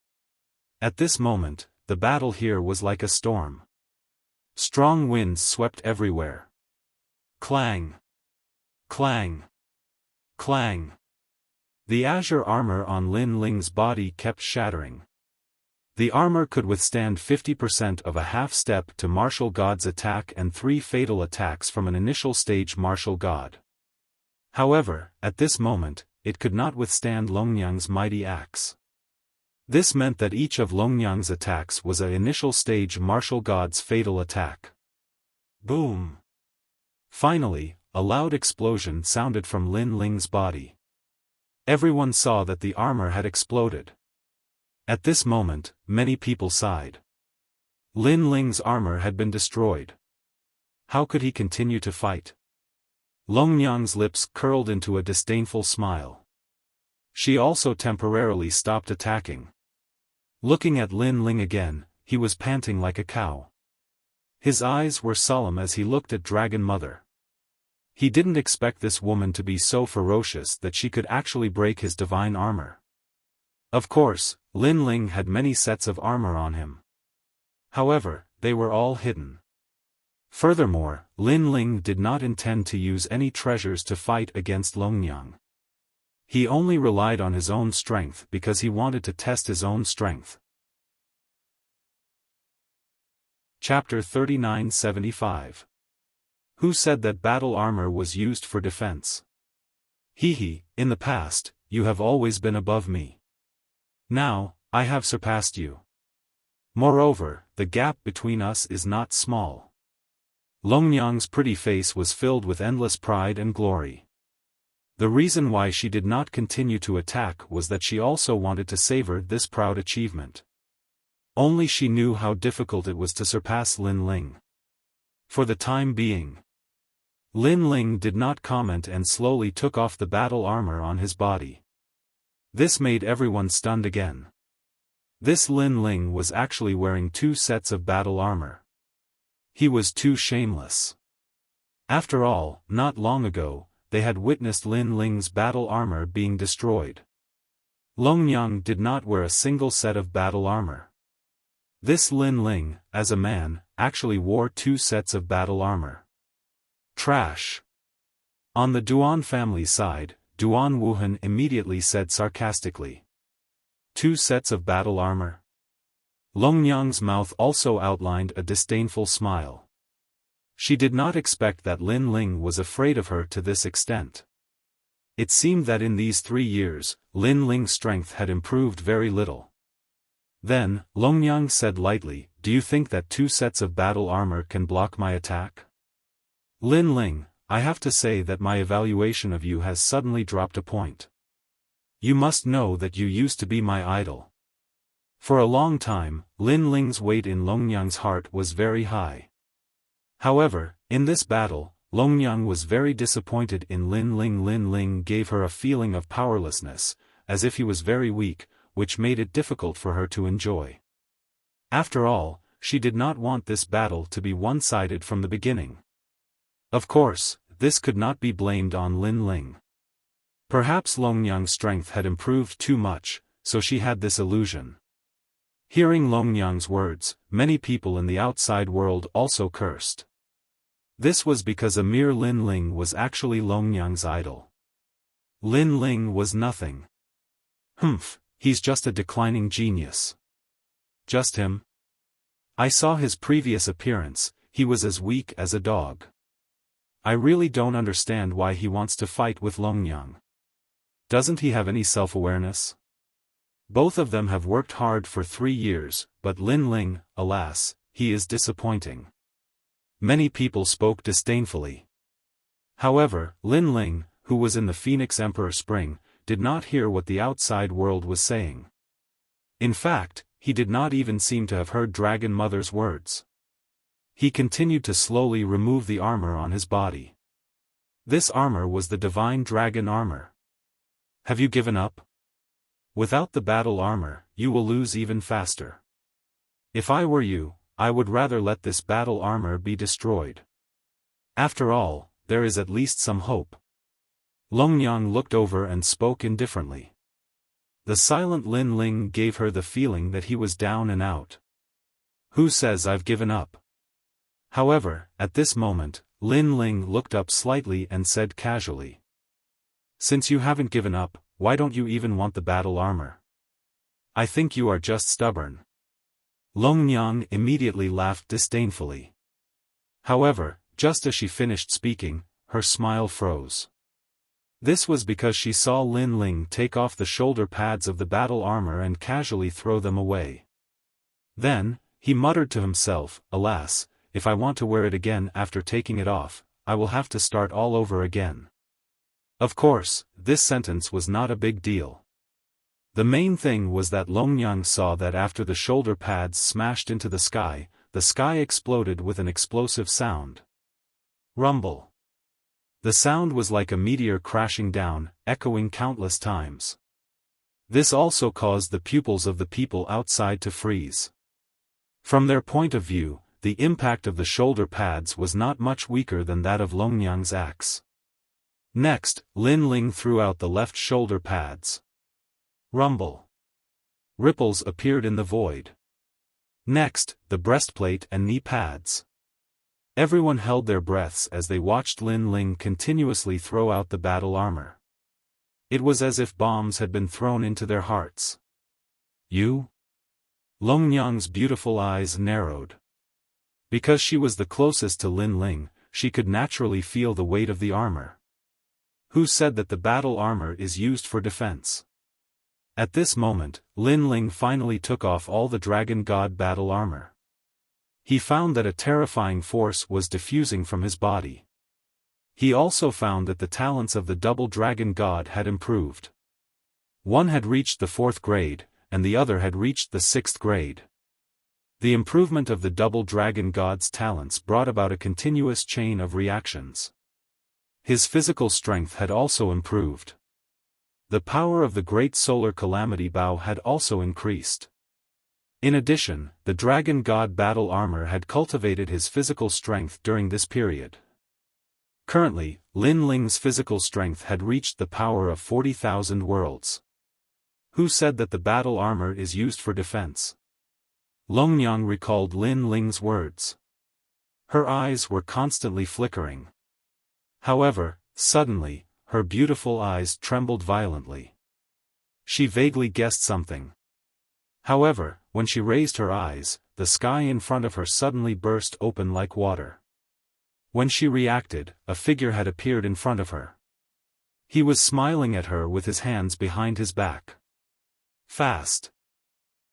At this moment, the battle here was like a storm. Strong winds swept everywhere. Clang! Clang! Clang! The azure armor on Lin Ling's body kept shattering. The armor could withstand 50% of a half-step to martial god's attack and 3 fatal attacks from an initial stage martial god. However, at this moment, it could not withstand Longyang's mighty axe. This meant that each of Longyang's attacks was an initial stage martial god's fatal attack. Boom! Finally, a loud explosion sounded from Lin Ling's body. Everyone saw that the armor had exploded. At this moment, many people sighed. Lin Ling's armor had been destroyed. How could he continue to fight? Longyang's lips curled into a disdainful smile. She also temporarily stopped attacking. Looking at Lin Ling again, he was panting like a cow. His eyes were solemn as he looked at Dragon Mother. He didn't expect this woman to be so ferocious that she could actually break his divine armor. Of course, Lin Ling had many sets of armor on him. However, they were all hidden. Furthermore, Lin Ling did not intend to use any treasures to fight against Longyang. He only relied on his own strength because he wanted to test his own strength. Chapter 3975. Who said that battle armor was used for defense? Hehe, in the past, you have always been above me. Now, I have surpassed you. Moreover, the gap between us is not small. Longyang's pretty face was filled with endless pride and glory. The reason why she did not continue to attack was that she also wanted to savor this proud achievement. Only she knew how difficult it was to surpass Lin Ling. For the time being, Lin Ling did not comment and slowly took off the battle armor on his body. This made everyone stunned again. This Lin Ling was actually wearing 2 sets of battle armor. He was too shameless. After all, not long ago, they had witnessed Lin Ling's battle armor being destroyed. Longyang did not wear a single set of battle armor. This Lin Ling, as a man, actually wore 2 sets of battle armor. Trash. On the Duan family's side, Duan Wuhan immediately said sarcastically. 2 sets of battle armor? Longyang's mouth also outlined a disdainful smile. She did not expect that Lin Ling was afraid of her to this extent. It seemed that in these 3 years, Lin Ling's strength had improved very little. Then, Longyang said lightly, "Do you think that 2 sets of battle armor can block my attack?" Lin Ling, I have to say that my evaluation of you has suddenly dropped a point. You must know that you used to be my idol. For a long time, Lin Ling's weight in Longyang's heart was very high. However, in this battle, Longyang was very disappointed in Lin Ling. Lin Ling gave her a feeling of powerlessness, as if he was very weak, which made it difficult for her to enjoy. After all, she did not want this battle to be one-sided from the beginning. Of course, this could not be blamed on Lin Ling. Perhaps Longyang's strength had improved too much, so she had this illusion. Hearing Longyang's words, many people in the outside world also cursed. This was because a mere Lin Ling was actually Longyang's idol. Lin Ling was nothing. Humph, he's just a declining genius. Just him? I saw his previous appearance, he was as weak as a dog. I really don't understand why he wants to fight with Longyang. Doesn't he have any self-awareness? Both of them have worked hard for 3 years, but Lin Ling, alas, he is disappointing. Many people spoke disdainfully. However, Lin Ling, who was in the Phoenix Emperor Spring, did not hear what the outside world was saying. In fact, he did not even seem to have heard Dragon Mother's words. He continued to slowly remove the armor on his body. This armor was the divine dragon armor. Have you given up? Without the battle armor, you will lose even faster. If I were you, I would rather let this battle armor be destroyed. After all, there is at least some hope. Longyang looked over and spoke indifferently. The silent Lin Ling gave her the feeling that he was down and out. Who says I've given up? However, at this moment, Lin Ling looked up slightly and said casually. Since you haven't given up, why don't you even want the battle armor? I think you are just stubborn. Longyang immediately laughed disdainfully. However, just as she finished speaking, her smile froze. This was because she saw Lin Ling take off the shoulder pads of the battle armor and casually throw them away. Then, he muttered to himself, alas, if I want to wear it again after taking it off, I will have to start all over again. Of course, this sentence was not a big deal. The main thing was that Longyang saw that after the shoulder pads smashed into the sky exploded with an explosive sound. Rumble. The sound was like a meteor crashing down, echoing countless times. This also caused the pupils of the people outside to freeze. From their point of view, the impact of the shoulder pads was not much weaker than that of Longyang's axe. Next, Lin Ling threw out the left shoulder pads. Rumble. Ripples appeared in the void. Next, the breastplate and knee pads. Everyone held their breaths as they watched Lin Ling continuously throw out the battle armor. It was as if bombs had been thrown into their hearts. You? Longyang's beautiful eyes narrowed. Because she was the closest to Lin Ling, she could naturally feel the weight of the armor. Who said that the battle armor is used for defense? At this moment, Lin Ling finally took off all the Dragon God battle armor. He found that a terrifying force was diffusing from his body. He also found that the talents of the double Dragon God had improved. One had reached the 4th grade, and the other had reached the 6th grade. The improvement of the double Dragon God's talents brought about a continuous chain of reactions. His physical strength had also improved. The power of the Great Solar Calamity Bow had also increased. In addition, the Dragon God battle armor had cultivated his physical strength during this period. Currently, Lin Ling's physical strength had reached the power of 40,000 worlds. Who said that the battle armor is used for defense? Longyang recalled Lin Ling's words. Her eyes were constantly flickering. However, suddenly, her beautiful eyes trembled violently. She vaguely guessed something. However, when she raised her eyes, the sky in front of her suddenly burst open like water. When she reacted, a figure had appeared in front of her. He was smiling at her with his hands behind his back. Fast.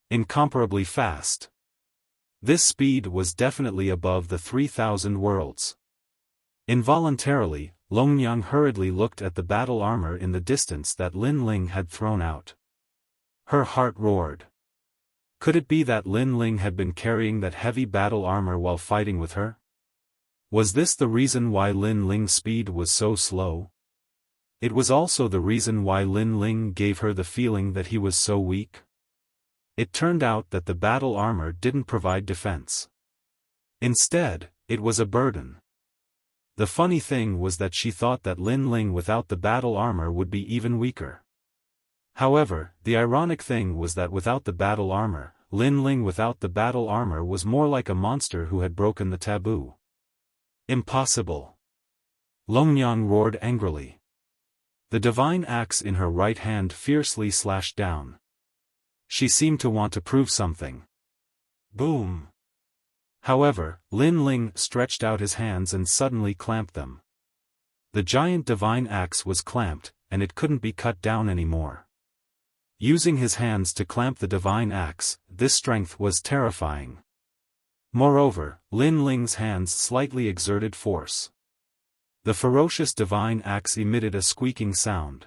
Incomparably fast. This speed was definitely above the 3,000 worlds. Involuntarily, Longyang hurriedly looked at the battle armor in the distance that Lin Ling had thrown out. Her heart roared. Could it be that Lin Ling had been carrying that heavy battle armor while fighting with her? Was this the reason why Lin Ling's speed was so slow? It was also the reason why Lin Ling gave her the feeling that he was so weak. It turned out that the battle armor didn't provide defense. Instead, it was a burden. The funny thing was that she thought that Lin Ling without the battle armor would be even weaker. However, the ironic thing was that without the battle armor, Lin Ling without the battle armor was more like a monster who had broken the taboo. Impossible! Longyang roared angrily. The divine axe in her right hand fiercely slashed down. She seemed to want to prove something. Boom! However, Lin Ling stretched out his hands and suddenly clamped them. The giant divine axe was clamped, and it couldn't be cut down anymore. Using his hands to clamp the divine axe, this strength was terrifying. Moreover, Lin Ling's hands slightly exerted force. The ferocious divine axe emitted a squeaking sound.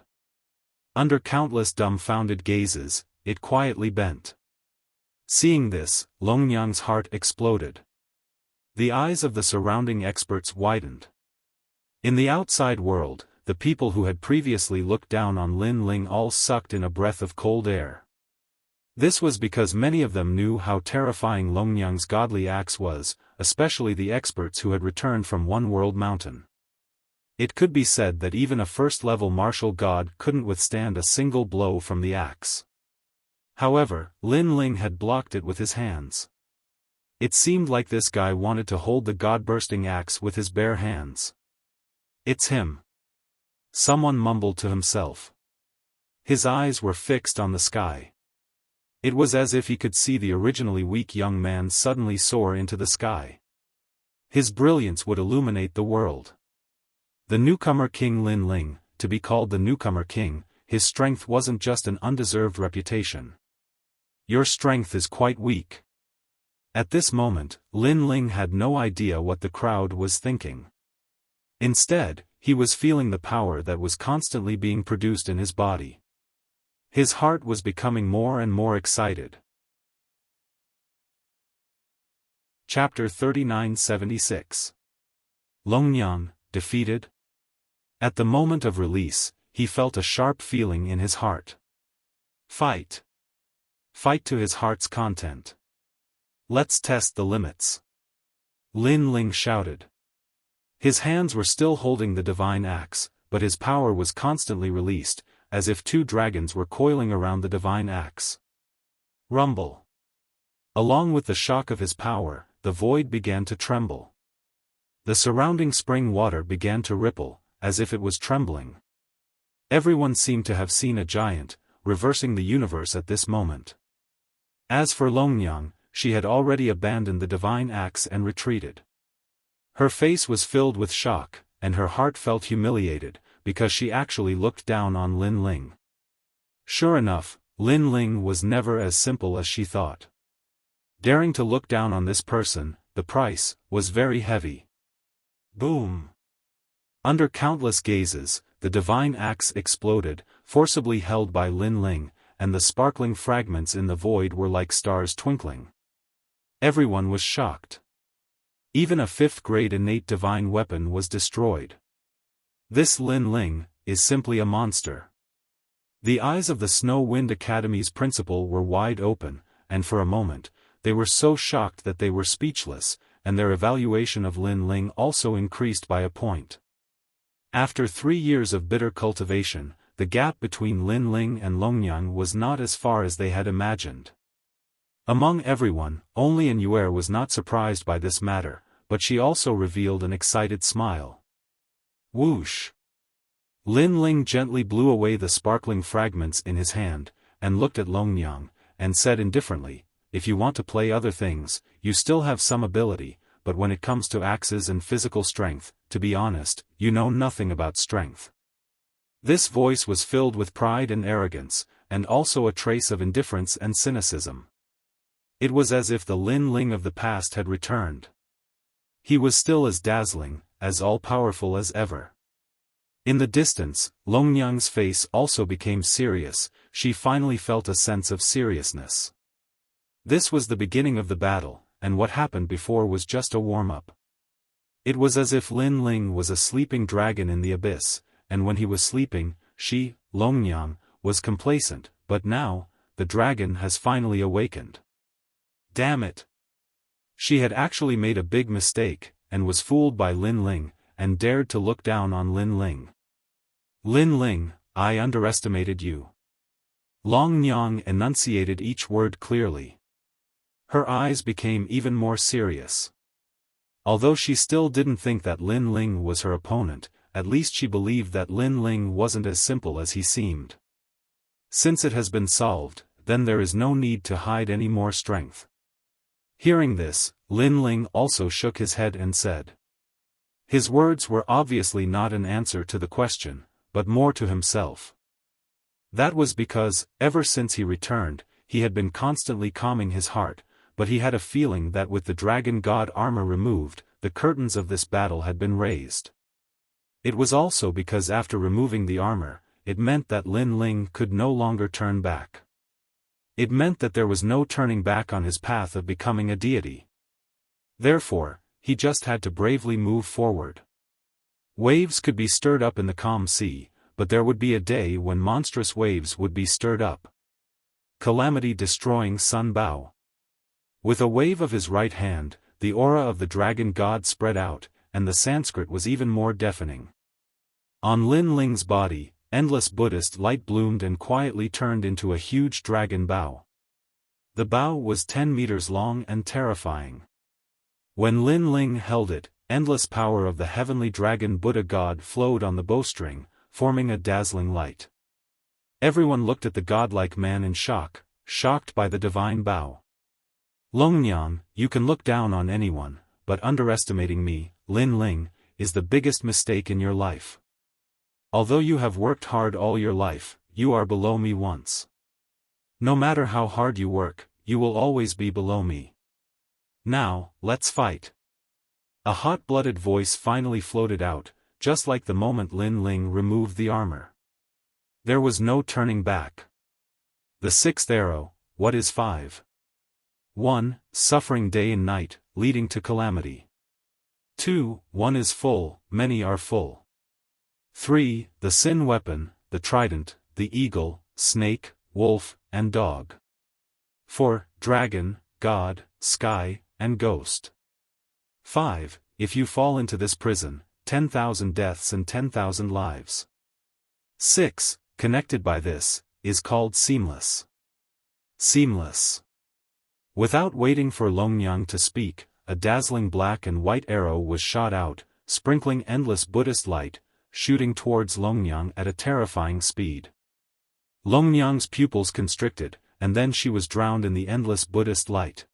Under countless dumbfounded gazes, it quietly bent. Seeing this, Longyang's heart exploded. The eyes of the surrounding experts widened. In the outside world, the people who had previously looked down on Lin Ling all sucked in a breath of cold air. This was because many of them knew how terrifying Longyang's godly axe was, especially the experts who had returned from One World Mountain. It could be said that even a first-level martial god couldn't withstand a single blow from the axe. However, Lin Ling had blocked it with his hands. It seemed like this guy wanted to hold the god-bursting axe with his bare hands. It's him. Someone mumbled to himself. His eyes were fixed on the sky. It was as if he could see the originally weak young man suddenly soar into the sky. His brilliance would illuminate the world. The newcomer King Lin Ling, to be called the newcomer king, his strength wasn't just an undeserved reputation. Your strength is quite weak. At this moment, Lin Ling had no idea what the crowd was thinking. Instead, he was feeling the power that was constantly being produced in his body. His heart was becoming more and more excited. Chapter 3976. Longyang, defeated? At the moment of release, he felt a sharp feeling in his heart. Fight. Fight to his heart's content. Let's test the limits. Lin Ling shouted. His hands were still holding the divine axe, but his power was constantly released, as if two dragons were coiling around the divine axe. Rumble. Along with the shock of his power, the void began to tremble. The surrounding spring water began to ripple, as if it was trembling. Everyone seemed to have seen a giant, reversing the universe at this moment. As for Longyang, she had already abandoned the divine axe and retreated. Her face was filled with shock, and her heart felt humiliated, because she actually looked down on Lin Ling. Sure enough, Lin Ling was never as simple as she thought. Daring to look down on this person, the price was very heavy. Boom! Under countless gazes, the divine axe exploded, forcibly held by Lin Ling, and the sparkling fragments in the void were like stars twinkling. Everyone was shocked. Even a fifth-grade innate divine weapon was destroyed. This Lin Ling is simply a monster. The eyes of the Snow Wind Academy's principal were wide open, and for a moment, they were so shocked that they were speechless, and their evaluation of Lin Ling also increased by a point. After 3 years of bitter cultivation, the gap between Lin Ling and Longyang was not as far as they had imagined. Among everyone, only Yue was not surprised by this matter, but she also revealed an excited smile. Whoosh! Lin Ling gently blew away the sparkling fragments in his hand, and looked at Longyang, and said indifferently, if you want to play other things, you still have some ability, but when it comes to axes and physical strength, to be honest, you know nothing about strength. This voice was filled with pride and arrogance, and also a trace of indifference and cynicism. It was as if the Lin Ling of the past had returned. He was still as dazzling, as all-powerful as ever. In the distance, Longyang's face also became serious. She finally felt a sense of seriousness. This was the beginning of the battle, and what happened before was just a warm-up. It was as if Lin Ling was a sleeping dragon in the abyss, and when he was sleeping, she, Longyang, was complacent, but now, the dragon has finally awakened. Damn it! She had actually made a big mistake, and was fooled by Lin Ling, and dared to look down on Lin Ling. Lin Ling, I underestimated you. Longyang enunciated each word clearly. Her eyes became even more serious. Although she still didn't think that Lin Ling was her opponent, at least she believed that Lin Ling wasn't as simple as he seemed. Since it has been solved, then there is no need to hide any more strength. Hearing this, Lin Ling also shook his head and said. His words were obviously not an answer to the question, but more to himself. That was because, ever since he returned, he had been constantly calming his heart, but he had a feeling that with the dragon god armor removed, the curtains of this battle had been raised. It was also because after removing the armor, it meant that Lin Ling could no longer turn back. It meant that there was no turning back on his path of becoming a deity. Therefore, he just had to bravely move forward. Waves could be stirred up in the calm sea, but there would be a day when monstrous waves would be stirred up. Calamity-destroying Sun Bao. With a wave of his right hand, the aura of the dragon god spread out, and the Sanskrit was even more deafening. On Lin Ling's body, endless Buddhist light bloomed and quietly turned into a huge dragon bow. The bow was 10 meters long and terrifying. When Lin Ling held it, endless power of the heavenly dragon Buddha god flowed on the bowstring, forming a dazzling light. Everyone looked at the godlike man in shock, shocked by the divine bow. Longyang, you can look down on anyone, but underestimating me, Lin Ling, is the biggest mistake in your life. Although you have worked hard all your life, you are below me once. No matter how hard you work, you will always be below me. Now, let's fight. A hot-blooded voice finally floated out, just like the moment Lin Ling removed the armor. There was no turning back. The sixth arrow, what is 5? 1. Suffering day and night, leading to calamity. 2. One is full, many are full. 3. The sin weapon, the trident, the eagle, snake, wolf, and dog. 4. Dragon, god, sky, and ghost. 5. If you fall into this prison, 10,000 deaths and 10,000 lives. 6. Connected by this, is called seamless. Seamless. Without waiting for Longyang to speak, a dazzling black and white arrow was shot out, sprinkling endless Buddhist light, shooting towards Longyang at a terrifying speed. Longyang's pupils constricted, and then she was drowned in the endless Buddhist light.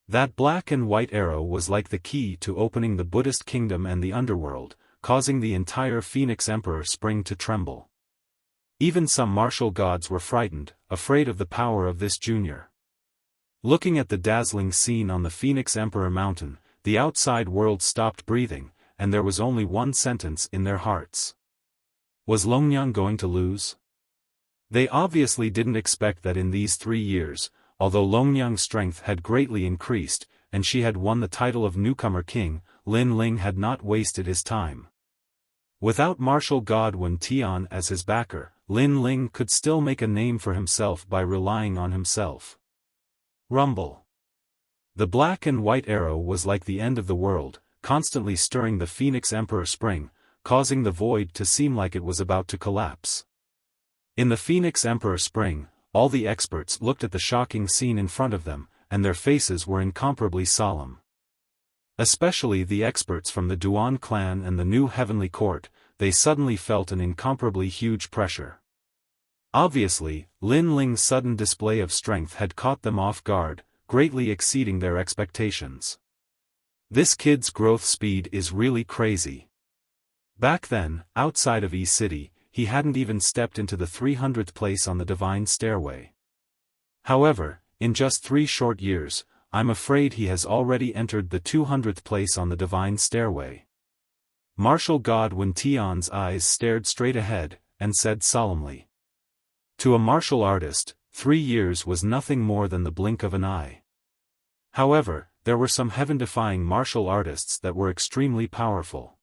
That black and white arrow was like the key to opening the Buddhist kingdom and the underworld, causing the entire Phoenix Emperor Spring to tremble. Even some martial gods were frightened, afraid of the power of this junior. Looking at the dazzling scene on the Phoenix Emperor Mountain, the outside world stopped breathing, and there was only one sentence in their hearts. Was Longyang going to lose? They obviously didn't expect that in these 3 years, although Longyang's strength had greatly increased, and she had won the title of newcomer king, Lin Ling had not wasted his time. Without martial god Wen Tian as his backer, Lin Ling could still make a name for himself by relying on himself. Rumble. The black and white arrow was like the end of the world, constantly stirring the Phoenix Emperor Spring, causing the void to seem like it was about to collapse. In the Phoenix Emperor Spring, all the experts looked at the shocking scene in front of them, and their faces were incomparably solemn. Especially the experts from the Duan clan and the new heavenly court, they suddenly felt an incomparably huge pressure. Obviously, Lin Ling's sudden display of strength had caught them off guard, greatly exceeding their expectations. This kid's growth speed is really crazy. Back then, outside of E-City, he hadn't even stepped into the 300th place on the Divine Stairway. However, in just 3 short years, I'm afraid he has already entered the 200th place on the Divine Stairway. Martial God Wen Tian's eyes stared straight ahead, and said solemnly. To a martial artist, 3 years was nothing more than the blink of an eye. However, there were some heaven-defying martial artists that were extremely powerful.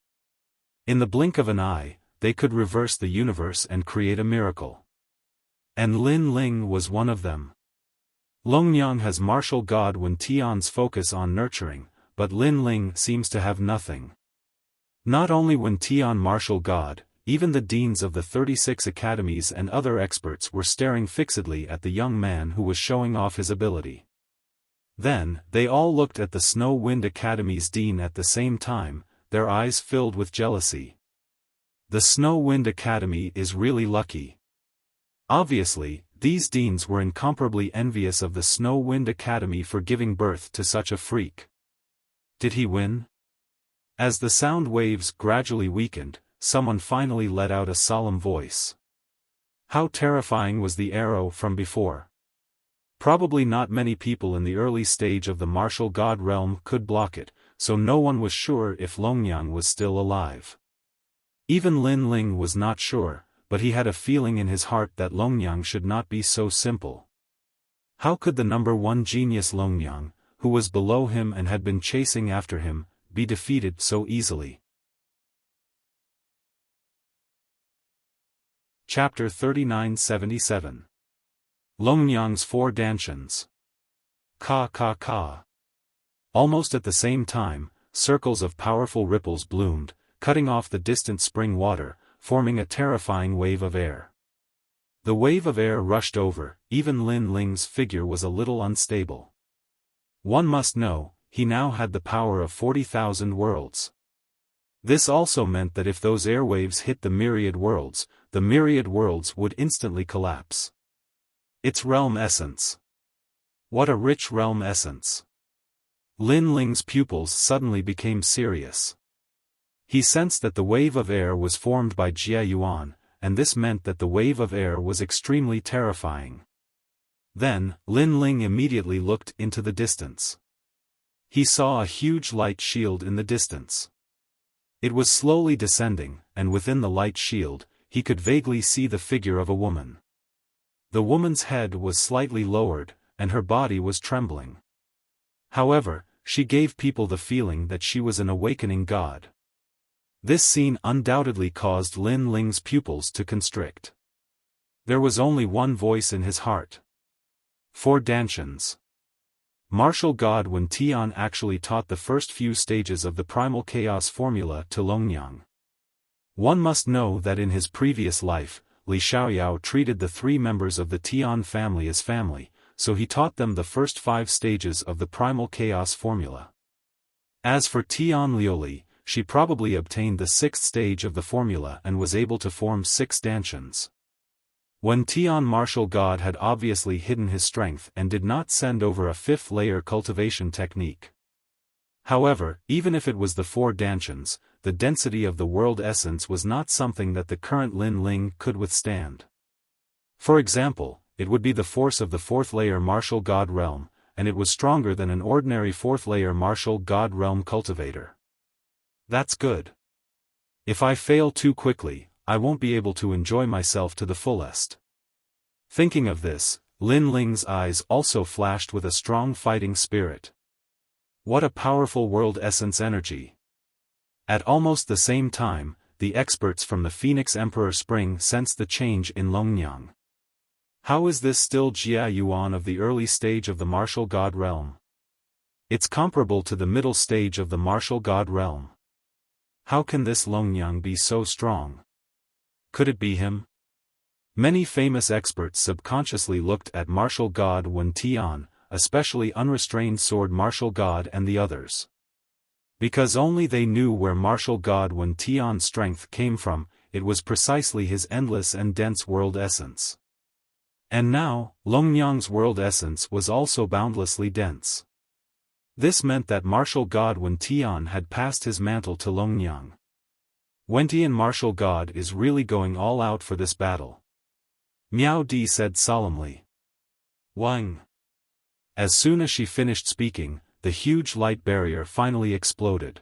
In the blink of an eye, they could reverse the universe and create a miracle. And Lin Ling was one of them. Longnyang has martial God Wen Tian's focus on nurturing, but Lin Ling seems to have nothing. Not only Wen Tian martial God, even the deans of the 36 academies and other experts were staring fixedly at the young man who was showing off his ability. Then, they all looked at the Snow Wind Academy's dean at the same time, their eyes filled with jealousy. The Snow Wind Academy is really lucky. Obviously, these deans were incomparably envious of the Snow Wind Academy for giving birth to such a freak. Did he win? As the sound waves gradually weakened, someone finally let out a solemn voice. How terrifying was the arrow from before? Probably not many people in the early stage of the martial god realm could block it, so no one was sure if Longnyang was still alive. Even Lin Ling was not sure, but he had a feeling in his heart that Longnyang should not be so simple. How could the number 1 genius Longnyang, who was below him and had been chasing after him, be defeated so easily? Chapter 3977. Longnyang's 4 Dantians. Ka ka ka. Almost at the same time, circles of powerful ripples bloomed, cutting off the distant spring water, forming a terrifying wave of air. The wave of air rushed over, even Lin Ling's figure was a little unstable. One must know, he now had the power of 40,000 worlds. This also meant that if those airwaves hit the myriad worlds would instantly collapse. Its realm essence. What a rich realm essence. Lin Ling's pupils suddenly became serious. He sensed that the wave of air was formed by Jia Yuan, and this meant that the wave of air was extremely terrifying. Then, Lin Ling immediately looked into the distance. He saw a huge light shield in the distance. It was slowly descending, and within the light shield, he could vaguely see the figure of a woman. The woman's head was slightly lowered, and her body was trembling. However, she gave people the feeling that she was an awakening god. This scene undoubtedly caused Lin Ling's pupils to constrict. There was only one voice in his heart. 4 Dantians. Martial god Wen Tian actually taught the first few stages of the primal chaos formula to Longnyang. One must know that in his previous life, Li Xiaoyao treated the 3 members of the Tian family as family, so he taught them the first 5 stages of the primal chaos formula. As for Tian Liuli, she probably obtained the 6th stage of the formula and was able to form 6 Dantians. When Tian martial god had obviously hidden his strength and did not send over a 5th layer cultivation technique. However, even if it was the 4 Dantians, the density of the world essence was not something that the current Lin Ling could withstand. For example, it would be the force of the 4th layer martial god realm, and it was stronger than an ordinary 4th layer martial god realm cultivator. That's good. If I fail too quickly, I won't be able to enjoy myself to the fullest. Thinking of this, Lin Ling's eyes also flashed with a strong fighting spirit. What a powerful world essence energy. At almost the same time, the experts from the Phoenix Emperor Spring sensed the change in Longnyang. How is this still Jia Yuan of the early stage of the martial god realm? It's comparable to the middle stage of the martial god realm. How can this Longnyang be so strong? Could it be him? Many famous experts subconsciously looked at martial god Wen Tian, especially unrestrained sword martial god and the others. Because only they knew where martial god Wen Tian's strength came from, it was precisely his endless and dense world essence. And now, Longnyang's world essence was also boundlessly dense. This meant that martial god Wen Tian had passed his mantle to Longnyang. Wen Tian martial god is really going all out for this battle. Miao Di said solemnly. Wang. As soon as she finished speaking, the huge light barrier finally exploded.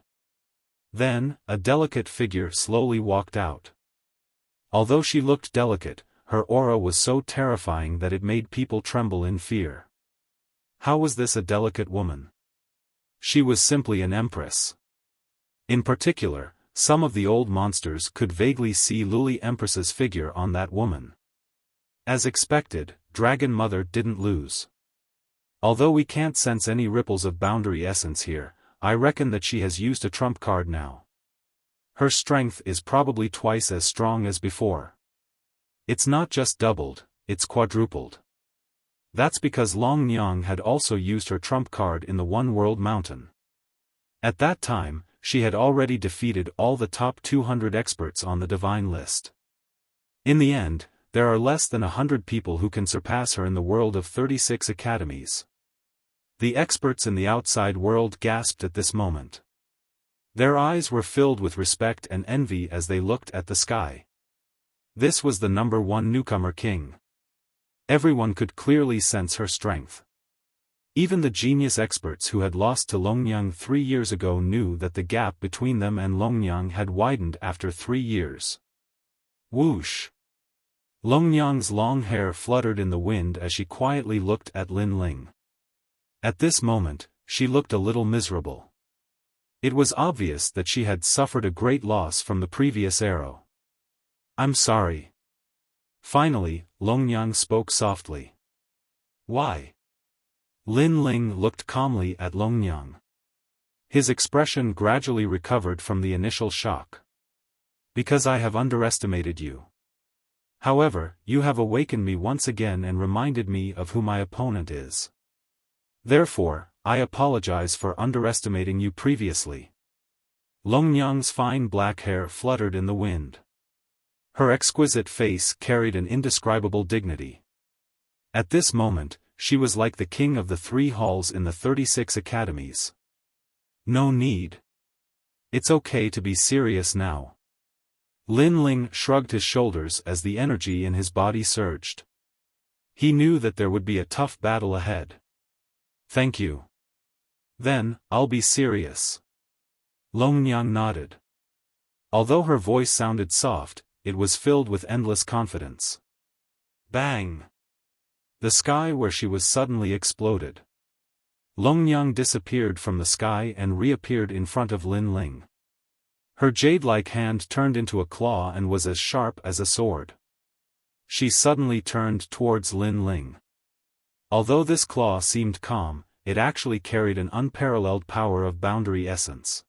Then, a delicate figure slowly walked out. Although she looked delicate, her aura was so terrifying that it made people tremble in fear. How was this a delicate woman? She was simply an empress. In particular, some of the old monsters could vaguely see Luli Empress's figure on that woman. As expected, Dragon Mother didn't lose. Although we can't sense any ripples of boundary essence here, I reckon that she has used a trump card now. Her strength is probably twice as strong as before. It's not just doubled, it's quadrupled. That's because Longnyang had also used her trump card in the One World Mountain. At that time, she had already defeated all the top 200 experts on the divine list. In the end, there are less than 100 people who can surpass her in the world of 36 academies. The experts in the outside world gasped at this moment. Their eyes were filled with respect and envy as they looked at the sky. This was the number one newcomer king. Everyone could clearly sense her strength. Even the genius experts who had lost to Longnyang 3 years ago knew that the gap between them and Longnyang had widened after 3 years. Whoosh! Longnyang's long hair fluttered in the wind as she quietly looked at Lin Ling. At this moment, she looked a little miserable. It was obvious that she had suffered a great loss from the previous arrow. I'm sorry. Finally, Longnyang spoke softly. Why? Lin Ling looked calmly at Longnyang. His expression gradually recovered from the initial shock. Because I have underestimated you. However, you have awakened me once again and reminded me of who my opponent is. Therefore, I apologize for underestimating you previously. Longnyang's fine black hair fluttered in the wind. Her exquisite face carried an indescribable dignity. At this moment, she was like the king of the 3 halls in the 36 academies. No need. It's okay to be serious now. Lin Ling shrugged his shoulders as the energy in his body surged. He knew that there would be a tough battle ahead. Thank you. Then, I'll be serious. Longnyang nodded. Although her voice sounded soft, it was filled with endless confidence. Bang! The sky where she was suddenly exploded. Longnyang disappeared from the sky and reappeared in front of Lin Ling. Her jade-like hand turned into a claw and was as sharp as a sword. She suddenly turned towards Lin Ling. Although this claw seemed calm, it actually carried an unparalleled power of boundary essence.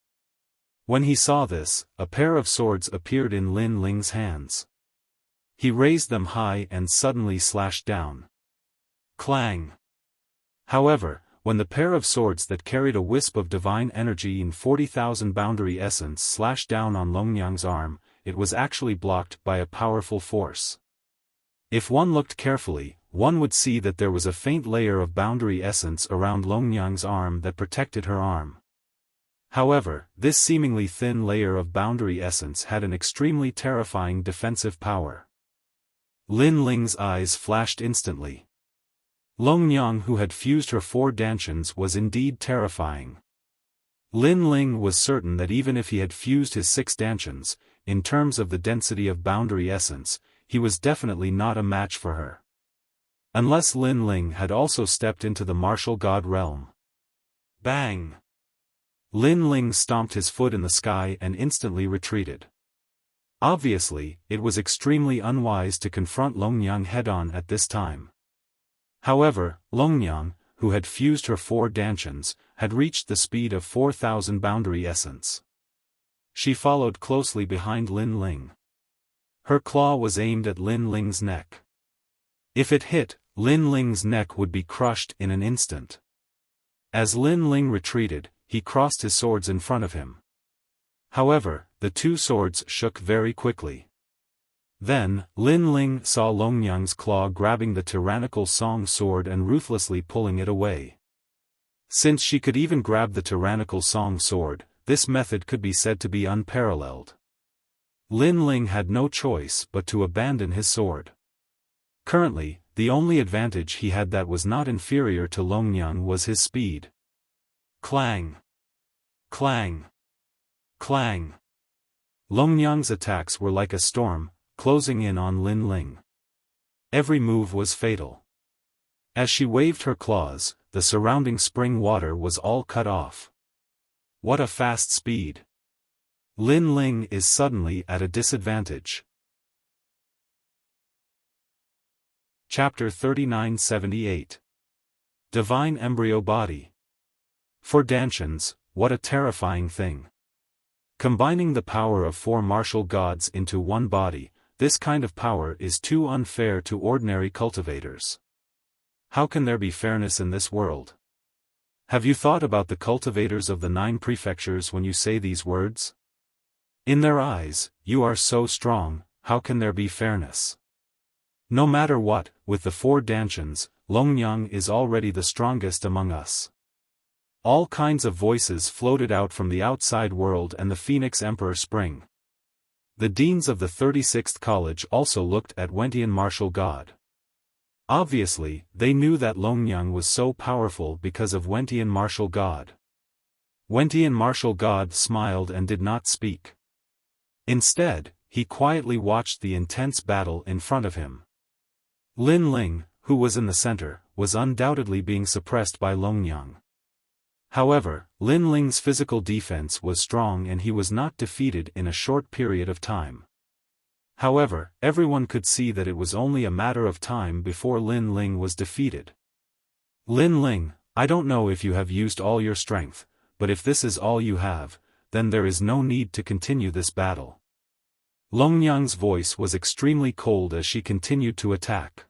When he saw this, a pair of swords appeared in Lin Ling's hands. He raised them high and suddenly slashed down. Clang! However, when the pair of swords that carried a wisp of divine energy in 40,000 boundary essence slashed down on Longnyang's arm, it was actually blocked by a powerful force. If one looked carefully, one would see that there was a faint layer of boundary essence around Longnyang's arm that protected her arm. However, this seemingly thin layer of boundary essence had an extremely terrifying defensive power. Lin Ling's eyes flashed instantly. Longnyang, who had fused her 4 dantians, was indeed terrifying. Lin Ling was certain that even if he had fused his 6 dantians, in terms of the density of boundary essence, he was definitely not a match for her. Unless Lin Ling had also stepped into the martial god realm. Bang! Lin Ling stomped his foot in the sky and instantly retreated. Obviously, it was extremely unwise to confront Longnyang head-on at this time. However, Longnyang, who had fused her 4 dantians, had reached the speed of 4,000 boundary essence. She followed closely behind Lin Ling. Her claw was aimed at Lin Ling's neck. If it hit, Lin Ling's neck would be crushed in an instant. As Lin Ling retreated, he crossed his swords in front of him. However, the 2 swords shook very quickly. Then, Lin Ling saw Longyang's claw grabbing the tyrannical Song sword and ruthlessly pulling it away. Since she could even grab the tyrannical Song sword, this method could be said to be unparalleled. Lin Ling had no choice but to abandon his sword. Currently, the only advantage he had that was not inferior to Longyang was his speed. Clang! Clang! Clang! Longyang's attacks were like a storm, closing in on Lin Ling. Every move was fatal. As she waved her claws, the surrounding spring water was all cut off. What a fast speed! Lin Ling is suddenly at a disadvantage. Chapter 3978. Divine Embryo Body. For Dantians, what a terrifying thing. Combining the power of 4 martial gods into one body, this kind of power is too unfair to ordinary cultivators. How can there be fairness in this world? Have you thought about the cultivators of the 9 prefectures when you say these words? In their eyes, you are so strong, how can there be fairness? No matter what, with the 4 Dantians, Longyang is already the strongest among us. All kinds of voices floated out from the outside world and the Phoenix Emperor Spring. The deans of the 36th College also looked at Wentian martial god. Obviously, they knew that Longyang was so powerful because of Wentian martial god. Wentian martial god smiled and did not speak. Instead, he quietly watched the intense battle in front of him. Lin Ling, who was in the center, was undoubtedly being suppressed by Longyang. However, Lin Ling's physical defense was strong and he was not defeated in a short period of time. However, everyone could see that it was only a matter of time before Lin Ling was defeated. Lin Ling, I don't know if you have used all your strength, but if this is all you have, then there is no need to continue this battle. Longyang's voice was extremely cold as she continued to attack.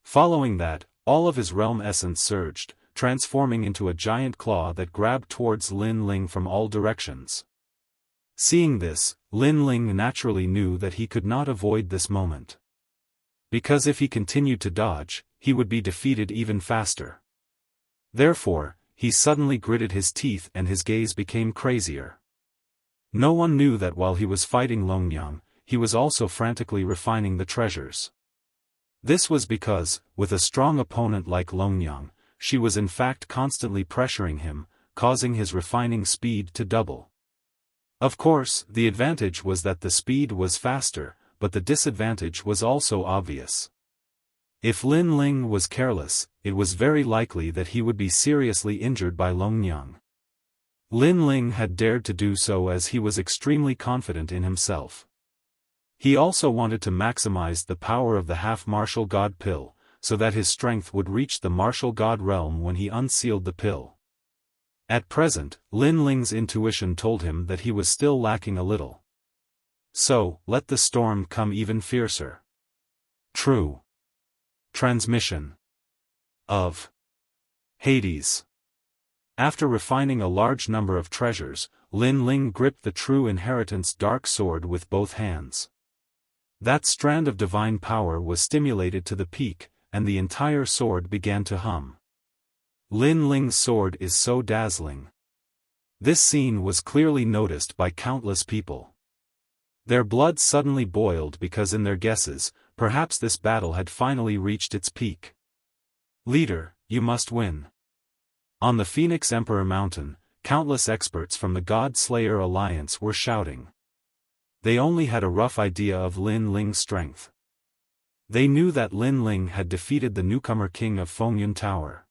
Following that, all of his realm essence surged, transforming into a giant claw that grabbed towards Lin Ling from all directions. Seeing this, Lin Ling naturally knew that he could not avoid this moment. Because if he continued to dodge, he would be defeated even faster. Therefore, he suddenly gritted his teeth and his gaze became crazier. No one knew that while he was fighting Longyang, he was also frantically refining the treasures. This was because, with a strong opponent like Longyang, she was in fact constantly pressuring him, causing his refining speed to double. Of course, the advantage was that the speed was faster, but the disadvantage was also obvious. If Lin Ling was careless, it was very likely that he would be seriously injured by Longyang. Lin Ling had dared to do so as he was extremely confident in himself. He also wanted to maximize the power of the half-martial god pill, so that his strength would reach the martial god realm when he unsealed the pill. At present, Lin Ling's intuition told him that he was still lacking a little. So, let the storm come even fiercer. True. Transmission of Hades. After refining a large number of treasures, Lin Ling gripped the true inheritance dark sword with both hands. That strand of divine power was stimulated to the peak, and the entire sword began to hum. Lin Ling's sword is so dazzling. This scene was clearly noticed by countless people. Their blood suddenly boiled because in their guesses, perhaps this battle had finally reached its peak. Leader, you must win. On the Phoenix Emperor Mountain, countless experts from the God Slayer Alliance were shouting. They only had a rough idea of Lin Ling's strength. They knew that Lin Ling had defeated the newcomer king of Fengyun Tower.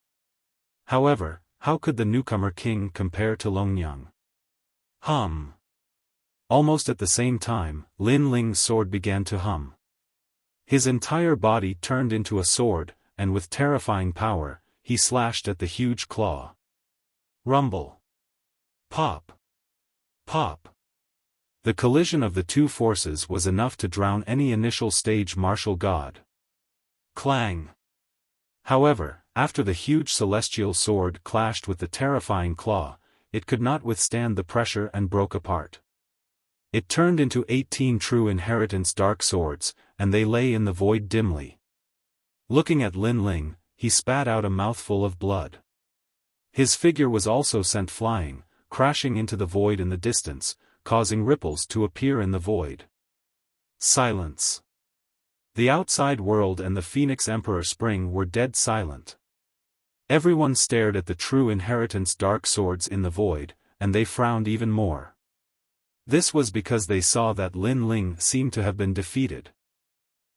However, how could the newcomer king compare to Longyang? Hum. Almost at the same time, Lin Ling's sword began to hum. His entire body turned into a sword, and with terrifying power, he slashed at the huge claw. Rumble. Pop. Pop. The collision of the two forces was enough to drown any initial stage martial god. Clang. However, after the huge celestial sword clashed with the terrifying claw, it could not withstand the pressure and broke apart. It turned into 18 true inheritance dark swords, and they lay in the void dimly. Looking at Lin Ling, he spat out a mouthful of blood. His figure was also sent flying, crashing into the void in the distance, causing ripples to appear in the void. Silence. The outside world and the Phoenix Emperor Spring were dead silent. Everyone stared at the true inheritance dark swords in the void, and they frowned even more. This was because they saw that Lin Ling seemed to have been defeated.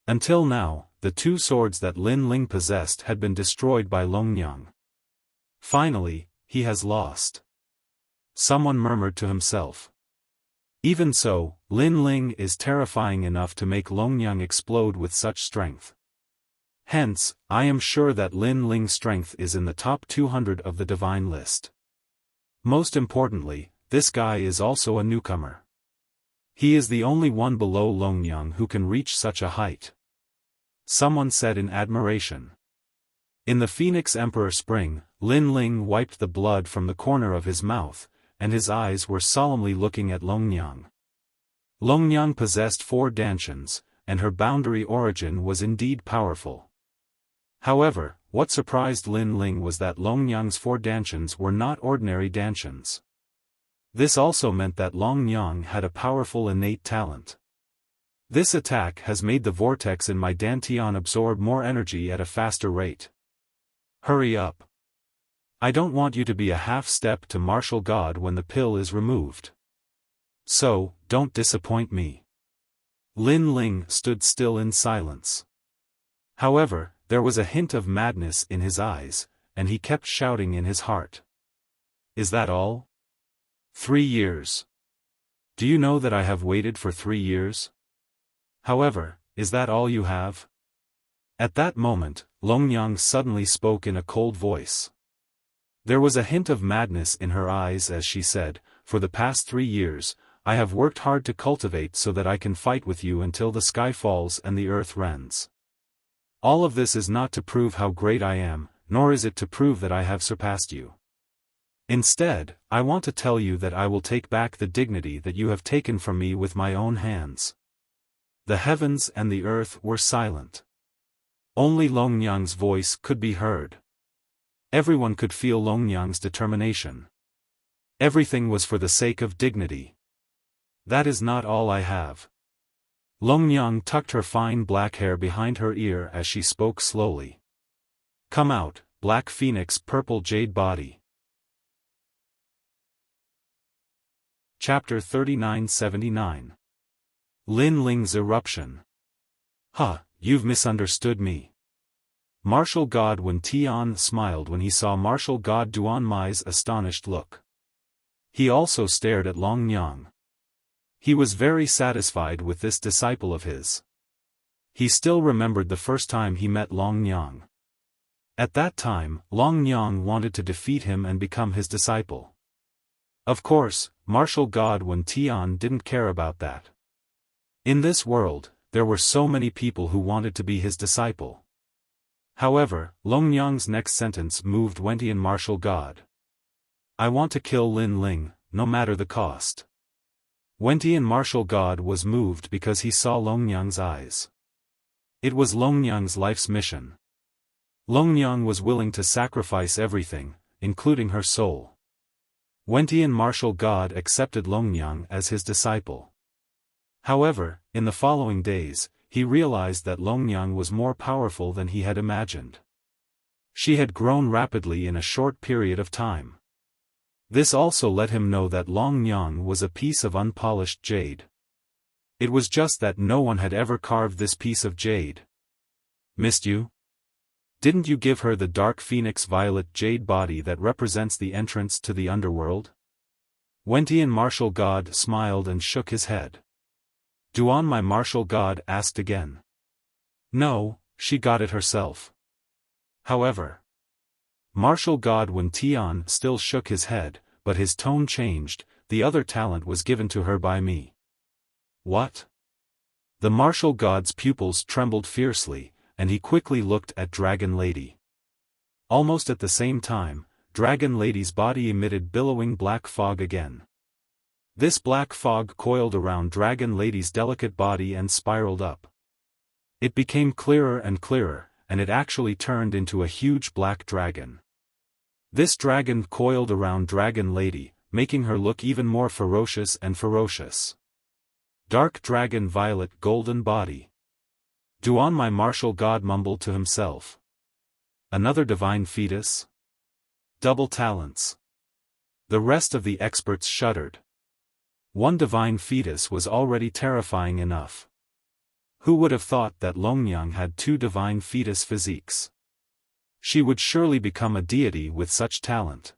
Until now, the two swords that Lin Ling possessed had been destroyed by Longyang. Finally, he has lost. Someone murmured to himself. Even so, Lin Ling is terrifying enough to make Longyang explode with such strength. Hence, I am sure that Lin Ling's strength is in the top 200 of the divine list. Most importantly, this guy is also a newcomer. He is the only one below Longyang who can reach such a height. Someone said in admiration. In the Phoenix Emperor Spring, Lin Ling wiped the blood from the corner of his mouth, and his eyes were solemnly looking at Longyang. Longyang possessed 4 dantians, and her boundary origin was indeed powerful. However, what surprised Lin Ling was that Longyang's 4 dantians were not ordinary dantians. This also meant that Longyang had a powerful innate talent. This attack has made the vortex in my dantian absorb more energy at a faster rate. Hurry up. I don't want you to be a half-step to martial god when the pill is removed. So, don't disappoint me. Lin Ling stood still in silence. However, there was a hint of madness in his eyes, and he kept shouting in his heart. Is that all? 3 years. Do you know that I have waited for 3 years? However, is that all you have? At that moment, Longyang suddenly spoke in a cold voice. There was a hint of madness in her eyes as she said, for the past 3 years, I have worked hard to cultivate so that I can fight with you until the sky falls and the earth rends. All of this is not to prove how great I am, nor is it to prove that I have surpassed you. Instead, I want to tell you that I will take back the dignity that you have taken from me with my own hands. The heavens and the earth were silent. Only Longyang's voice could be heard. Everyone could feel Longyang's determination. Everything was for the sake of dignity. That is not all I have. Longyang tucked her fine black hair behind her ear as she spoke slowly. Come out, Black Phoenix purple jade body. Chapter 3979. Lin Ling's eruption. You've misunderstood me. Martial God Wen Tian smiled when he saw Martial God Duan Mai's astonished look. He also stared at Longyang. He was very satisfied with this disciple of his. He still remembered the first time he met Longyang. At that time, Longyang wanted to defeat him and become his disciple. Of course, Martial God Wen Tian didn't care about that. In this world, there were so many people who wanted to be his disciple. However, Longyang's next sentence moved Wentian Martial God. I want to kill Lin Ling, no matter the cost. Wentian Martial God was moved because he saw Longyang's eyes. It was Longyang's life's mission. Longyang was willing to sacrifice everything, including her soul. Wentian Martial God accepted Longyang as his disciple. However, in the following days, he realized that Longyang was more powerful than he had imagined. She had grown rapidly in a short period of time. This also let him know that Longyang was a piece of unpolished jade. It was just that no one had ever carved this piece of jade. Missed you? Didn't you give her the dark phoenix violet jade body that represents the entrance to the underworld? Wentian Martial God smiled and shook his head. Duan my Martial God asked again. No, she got it herself. However, Martial God Wen Tian still shook his head, but his tone changed. The other talent was given to her by me. What? The Martial God's pupils trembled fiercely, and he quickly looked at Dragon Lady. Almost at the same time, Dragon Lady's body emitted billowing black fog again. This black fog coiled around Dragon Lady's delicate body and spiraled up. It became clearer and clearer, and it actually turned into a huge black dragon. This dragon coiled around Dragon Lady, making her look even more ferocious and ferocious. Dark dragon violet golden body. Duan, my martial god, mumbled to himself. Another divine fetus? Double talents. The rest of the experts shuddered. One divine fetus was already terrifying enough. Who would have thought that Longyang had two divine fetus physiques? She would surely become a deity with such talent.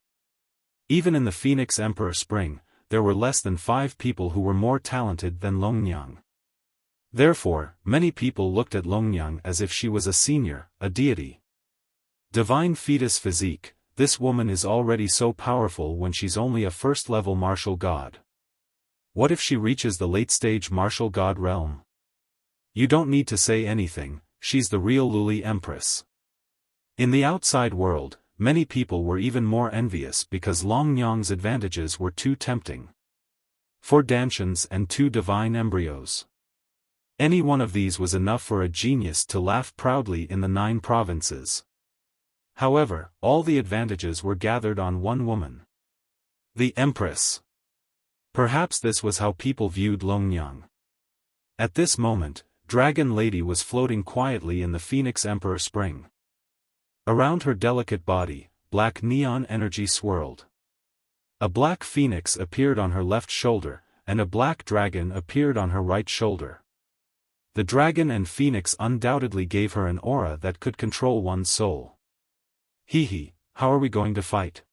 Even in the Phoenix Emperor Spring, there were less than 5 people who were more talented than Longyang. Therefore, many people looked at Longyang as if she was a senior, a deity. Divine fetus physique, this woman is already so powerful when she's only a first-level martial god. What if she reaches the late-stage martial god realm? You don't need to say anything, she's the real Luli Empress. In the outside world, many people were even more envious because Longyang's advantages were too tempting. 4 Dantians and 2 divine embryos. Any one of these was enough for a genius to laugh proudly in the 9 provinces. However, all the advantages were gathered on one woman. The Empress. Perhaps this was how people viewed Longyang. At this moment, Dragon Lady was floating quietly in the Phoenix Emperor Spring. Around her delicate body, black neon energy swirled. A black phoenix appeared on her left shoulder, and a black dragon appeared on her right shoulder. The dragon and phoenix undoubtedly gave her an aura that could control one's soul. Hee, how are we going to fight?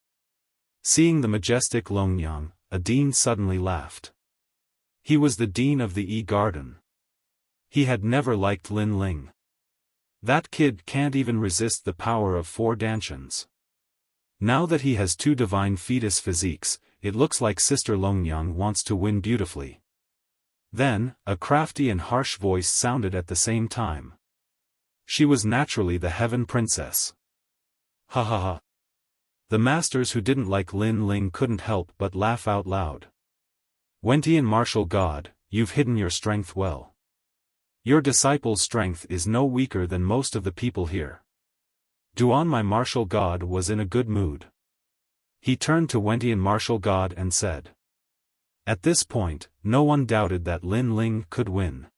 Seeing the majestic Longyang, a dean suddenly laughed. He was the dean of the E-Garden. He had never liked Lin Ling. That kid can't even resist the power of 4 Dantians. Now that he has 2 divine fetus physiques, it looks like Sister Longyang wants to win beautifully. Then, a crafty and harsh voice sounded at the same time. She was naturally the Heaven Princess. Ha ha ha. The masters who didn't like Lin Ling couldn't help but laugh out loud. Wentian martial god, you've hidden your strength well. Your disciple's strength is no weaker than most of the people here. Duan, my martial god, was in a good mood. He turned to Wentian martial god and said. At this point, no one doubted that Lin Ling could win.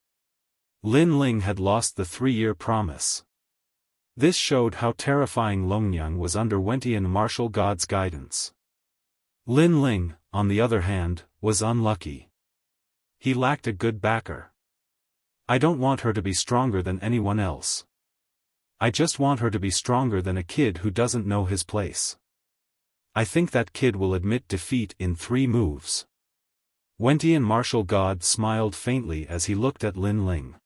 Lin Ling had lost the 3-year promise. This showed how terrifying Longyang was under Wentian martial god's guidance. Lin Ling, on the other hand, was unlucky. He lacked a good backer. I don't want her to be stronger than anyone else. I just want her to be stronger than a kid who doesn't know his place. I think that kid will admit defeat in 3 moves. Wentian martial god smiled faintly as he looked at Lin Ling.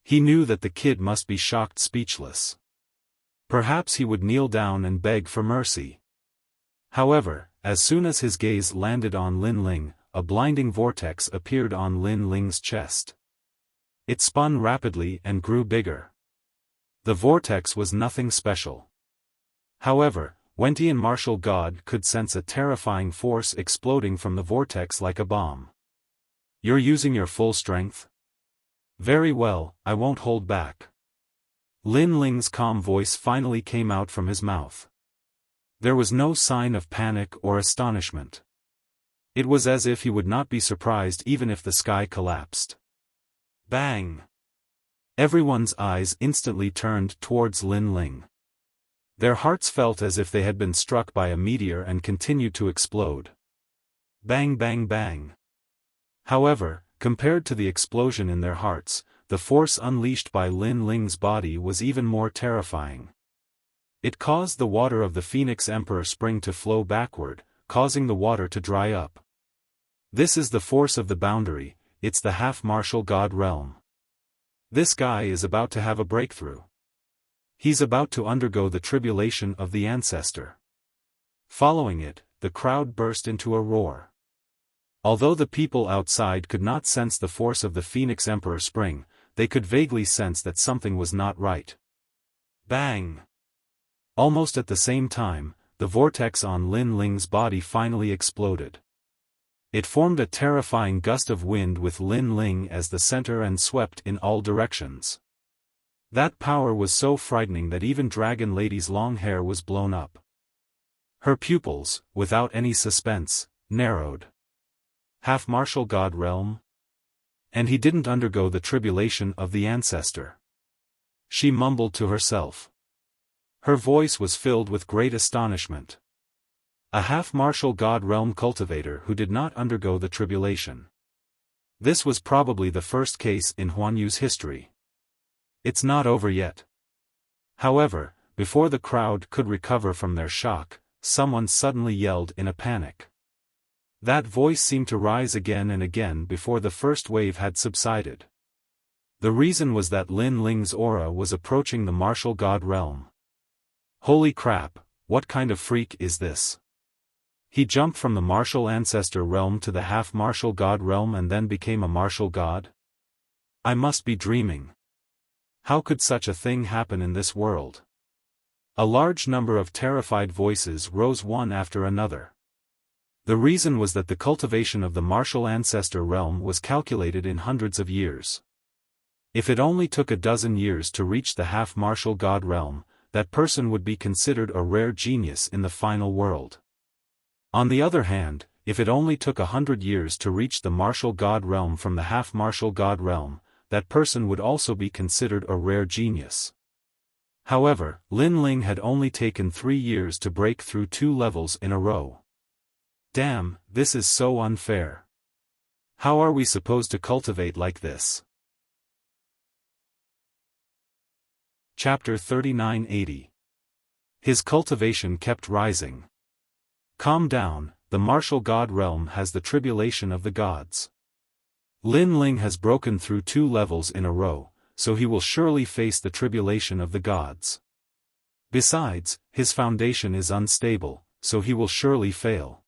He knew that the kid must be shocked speechless. Perhaps he would kneel down and beg for mercy. However, as soon as his gaze landed on Lin Ling, a blinding vortex appeared on Lin Ling's chest. It spun rapidly and grew bigger. The vortex was nothing special. However, Wentian martial god could sense a terrifying force exploding from the vortex like a bomb. You're using your full strength? Very well, I won't hold back. Lin Ling's calm voice finally came out from his mouth. There was no sign of panic or astonishment. It was as if he would not be surprised even if the sky collapsed. Bang! Everyone's eyes instantly turned towards Lin Ling. Their hearts felt as if they had been struck by a meteor and continued to explode. Bang bang bang. However, compared to the explosion in their hearts, the force unleashed by Lin Ling's body was even more terrifying. It caused the water of the Phoenix Emperor Spring to flow backward, causing the water to dry up. This is the force of the boundary, it's the half-martial god realm. This guy is about to have a breakthrough. He's about to undergo the tribulation of the ancestor. Following it, the crowd burst into a roar. Although the people outside could not sense the force of the Phoenix Emperor Spring, they could vaguely sense that something was not right. Bang! Almost at the same time, the vortex on Lin Ling's body finally exploded. It formed a terrifying gust of wind with Lin Ling as the center and swept in all directions. That power was so frightening that even Dragon Lady's long hair was blown up. Her pupils, without any suspense, narrowed. Half-martial god realm? And he didn't undergo the tribulation of the ancestor. She mumbled to herself. Her voice was filled with great astonishment. A half-martial god realm cultivator who did not undergo the tribulation. This was probably the first case in Huanyu's history. It's not over yet. However, before the crowd could recover from their shock, someone suddenly yelled in a panic. That voice seemed to rise again and again before the first wave had subsided. The reason was that Lin Ling's aura was approaching the martial god realm. Holy crap, what kind of freak is this? He jumped from the martial ancestor realm to the half-martial god realm and then became a martial god? I must be dreaming. How could such a thing happen in this world? A large number of terrified voices rose one after another. The reason was that the cultivation of the martial ancestor realm was calculated in hundreds of years. If it only took a dozen years to reach the half-martial god realm, that person would be considered a rare genius in the final world. On the other hand, if it only took 100 years to reach the martial god realm from the half-martial god realm, that person would also be considered a rare genius. However, Lin Ling had only taken 3 years to break through 2 levels in a row. Damn, this is so unfair. How are we supposed to cultivate like this? Chapter 3980. His cultivation kept rising. Calm down, the martial god realm has the tribulation of the gods. Lin Ling has broken through 2 levels in a row, so he will surely face the tribulation of the gods. Besides, his foundation is unstable, so he will surely fail.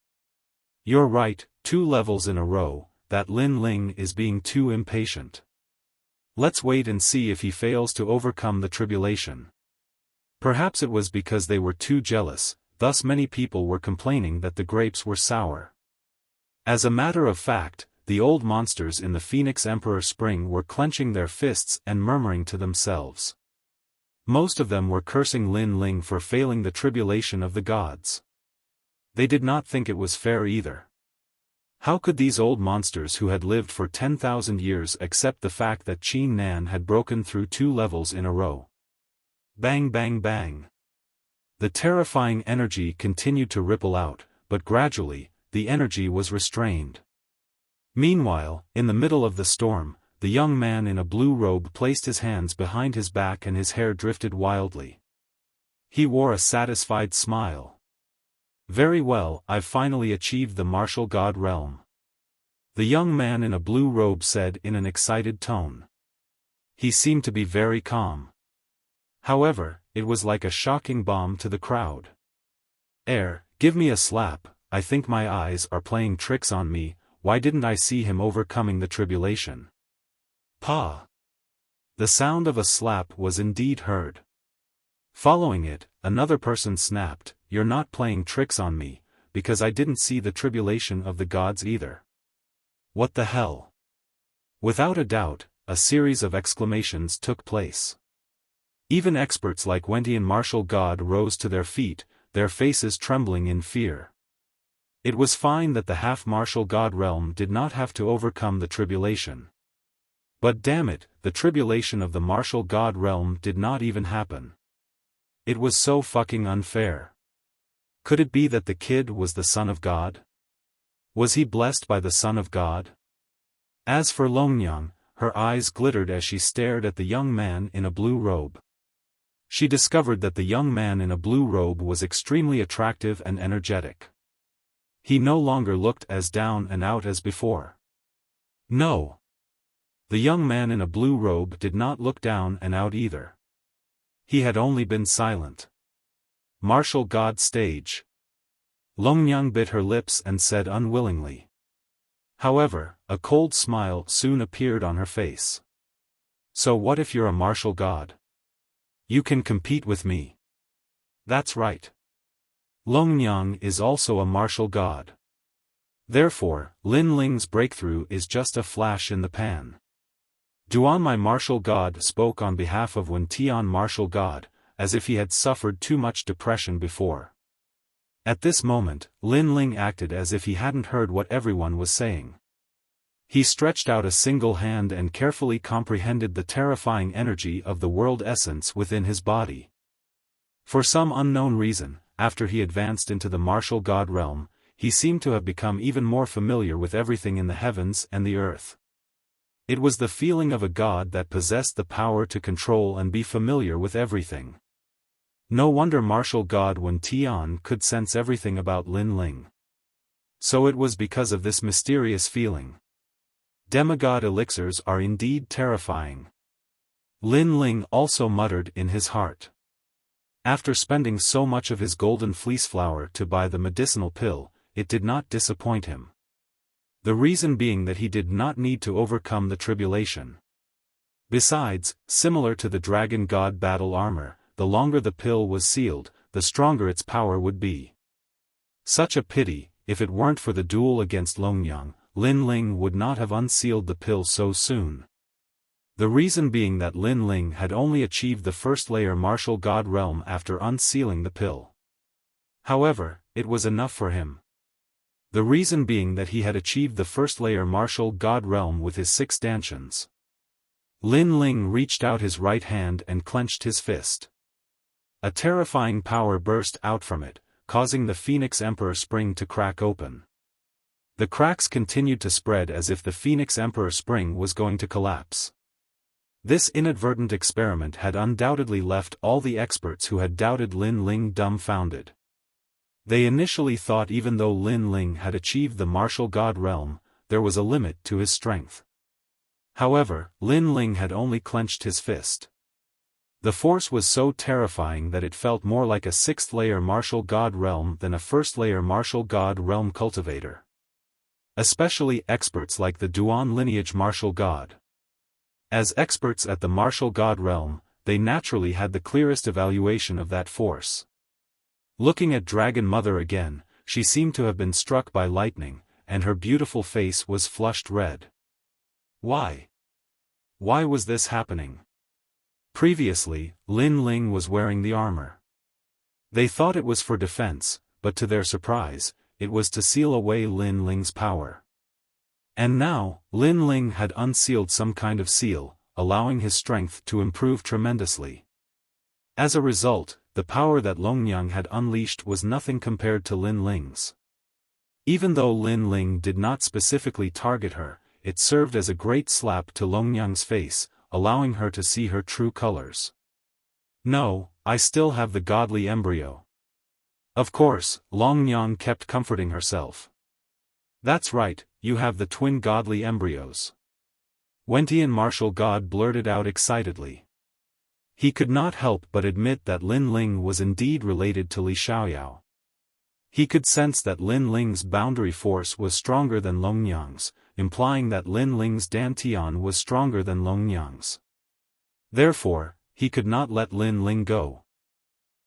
You're right, 2 levels in a row, that Lin Ling is being too impatient. Let's wait and see if he fails to overcome the tribulation. Perhaps it was because they were too jealous, thus many people were complaining that the grapes were sour. As a matter of fact, the old monsters in the Phoenix Emperor Spring were clenching their fists and murmuring to themselves. Most of them were cursing Lin Ling for failing the tribulation of the gods. They did not think it was fair either. How could these old monsters who had lived for 10,000 years accept the fact that Qin Nan had broken through 2 levels in a row? Bang bang bang. The terrifying energy continued to ripple out, but gradually, the energy was restrained. Meanwhile, in the middle of the storm, the young man in a blue robe placed his hands behind his back and his hair drifted wildly. He wore a satisfied smile. Very well, I've finally achieved the martial god realm. The young man in a blue robe said in an excited tone. He seemed to be very calm. However, it was like a shocking bomb to the crowd. Give me a slap, I think my eyes are playing tricks on me. Why didn't I see him overcoming the tribulation? Pa! The sound of a slap was indeed heard. Following it, another person snapped, You're not playing tricks on me, because I didn't see the tribulation of the gods either. What the hell? Without a doubt, a series of exclamations took place. Even experts like Wentian martial god rose to their feet, their faces trembling in fear. It was fine that the half-martial god realm did not have to overcome the tribulation. But damn it, the tribulation of the martial god realm did not even happen. It was so fucking unfair. Could it be that the kid was the son of God? Was he blessed by the son of God? As for Longyang, her eyes glittered as she stared at the young man in a blue robe. She discovered that the young man in a blue robe was extremely attractive and energetic. He no longer looked as down and out as before. No. The young man in a blue robe did not look down and out either. He had only been silent. Martial god stage. Longyang bit her lips and said unwillingly. However, a cold smile soon appeared on her face. So what if you're a martial god? You can compete with me. That's right. Longyang is also a martial god. Therefore, Lin Ling's breakthrough is just a flash in the pan. Duan, my martial god, spoke on behalf of Wen Tian, martial god, as if he had suffered too much depression before. At this moment, Lin Ling acted as if he hadn't heard what everyone was saying. He stretched out a single hand and carefully comprehended the terrifying energy of the world essence within his body. For some unknown reason, after he advanced into the martial god realm, he seemed to have become even more familiar with everything in the heavens and the earth. It was the feeling of a god that possessed the power to control and be familiar with everything. No wonder martial god Wen Tian could sense everything about Lin Ling. So it was because of this mysterious feeling. Demigod elixirs are indeed terrifying. Lin Ling also muttered in his heart. After spending so much of his golden fleece flower to buy the medicinal pill, it did not disappoint him. The reason being that he did not need to overcome the tribulation. Besides, similar to the dragon god battle armor, the longer the pill was sealed, the stronger its power would be. Such a pity, if it weren't for the duel against Longyang, Lin Ling would not have unsealed the pill so soon. The reason being that Lin Ling had only achieved the first layer martial god realm after unsealing the pill. However, it was enough for him. The reason being that he had achieved the first layer martial god realm with his 6 stanchions. Lin Ling reached out his right hand and clenched his fist. A terrifying power burst out from it, causing the Phoenix Emperor Spring to crack open. The cracks continued to spread as if the Phoenix Emperor Spring was going to collapse. This inadvertent experiment had undoubtedly left all the experts who had doubted Lin Ling dumbfounded. They initially thought even though Lin Ling had achieved the martial god realm, there was a limit to his strength. However, Lin Ling had only clenched his fist. The force was so terrifying that it felt more like a 6th-layer martial god realm than a 1st-layer martial god realm cultivator. Especially experts like the Duan lineage martial god. As experts at the martial god realm, they naturally had the clearest evaluation of that force. Looking at Dragon Mother again, she seemed to have been struck by lightning, and her beautiful face was flushed red. Why? Why was this happening? Previously, Lin Ling was wearing the armor. They thought it was for defense, but to their surprise, it was to seal away Lin Ling's power. And now, Lin Ling had unsealed some kind of seal, allowing his strength to improve tremendously. As a result, the power that Longyang had unleashed was nothing compared to Lin Ling's. Even though Lin Ling did not specifically target her, it served as a great slap to Longyang's face, allowing her to see her true colors. No, I still have the godly embryo. Of course, Longyang kept comforting herself. That's right, you have the twin godly embryos. Wentian martial god blurted out excitedly. He could not help but admit that Lin Ling was indeed related to Li Xiaoyao. He could sense that Lin Ling's boundary force was stronger than Longyang's, implying that Lin Ling's Dantian was stronger than Longyang's. Therefore, he could not let Lin Ling go.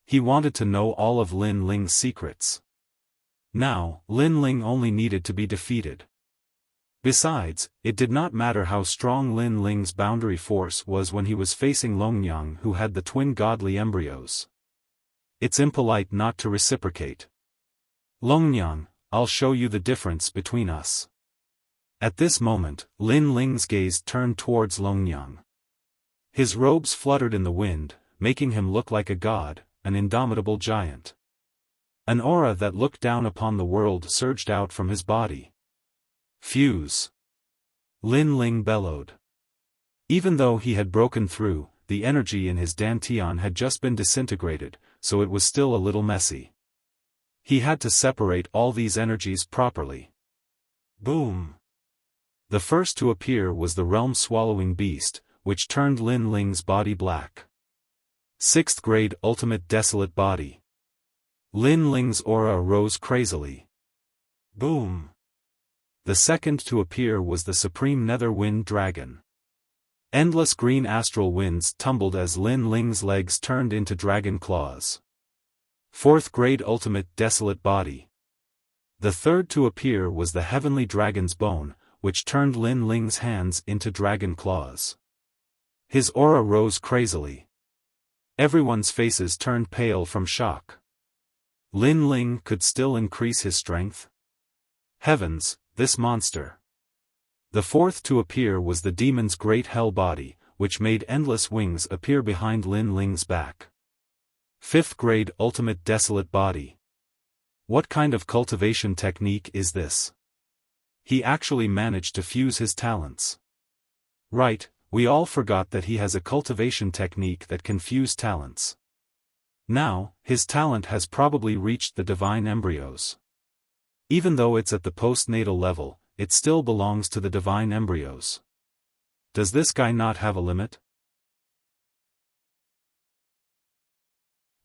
He wanted to know all of Lin Ling's secrets. Now, Lin Ling only needed to be defeated. Besides, it did not matter how strong Lin Ling's boundary force was when he was facing Longyang, who had the twin godly embryos. It's impolite not to reciprocate. Longyang, I'll show you the difference between us. At this moment, Lin Ling's gaze turned towards Longyang. His robes fluttered in the wind, making him look like a god, an indomitable giant. An aura that looked down upon the world surged out from his body. Fuse! Lin Ling bellowed. Even though he had broken through, the energy in his Dantian had just been disintegrated, so it was still a little messy. He had to separate all these energies properly. Boom! The first to appear was the realm-swallowing beast, which turned Lin Ling's body black. 6th grade ultimate desolate body. Lin Ling's aura rose crazily. Boom! The second to appear was the supreme nether wind dragon. Endless green astral winds tumbled as Lin Ling's legs turned into dragon claws. 4th grade ultimate desolate body. The third to appear was the heavenly dragon's bone, which turned Lin Ling's hands into dragon claws. His aura rose crazily. Everyone's faces turned pale from shock. Lin Ling could still increase his strength? Heavens, this monster! The fourth to appear was the demon's great hell body, which made endless wings appear behind Lin Ling's back. Fifth grade ultimate desolate body. What kind of cultivation technique is this? He actually managed to fuse his talents. Right, we all forgot that he has a cultivation technique that can fuse talents. Now, his talent has probably reached the divine embryos. Even though it's at the postnatal level, it still belongs to the divine embryos. Does this guy not have a limit?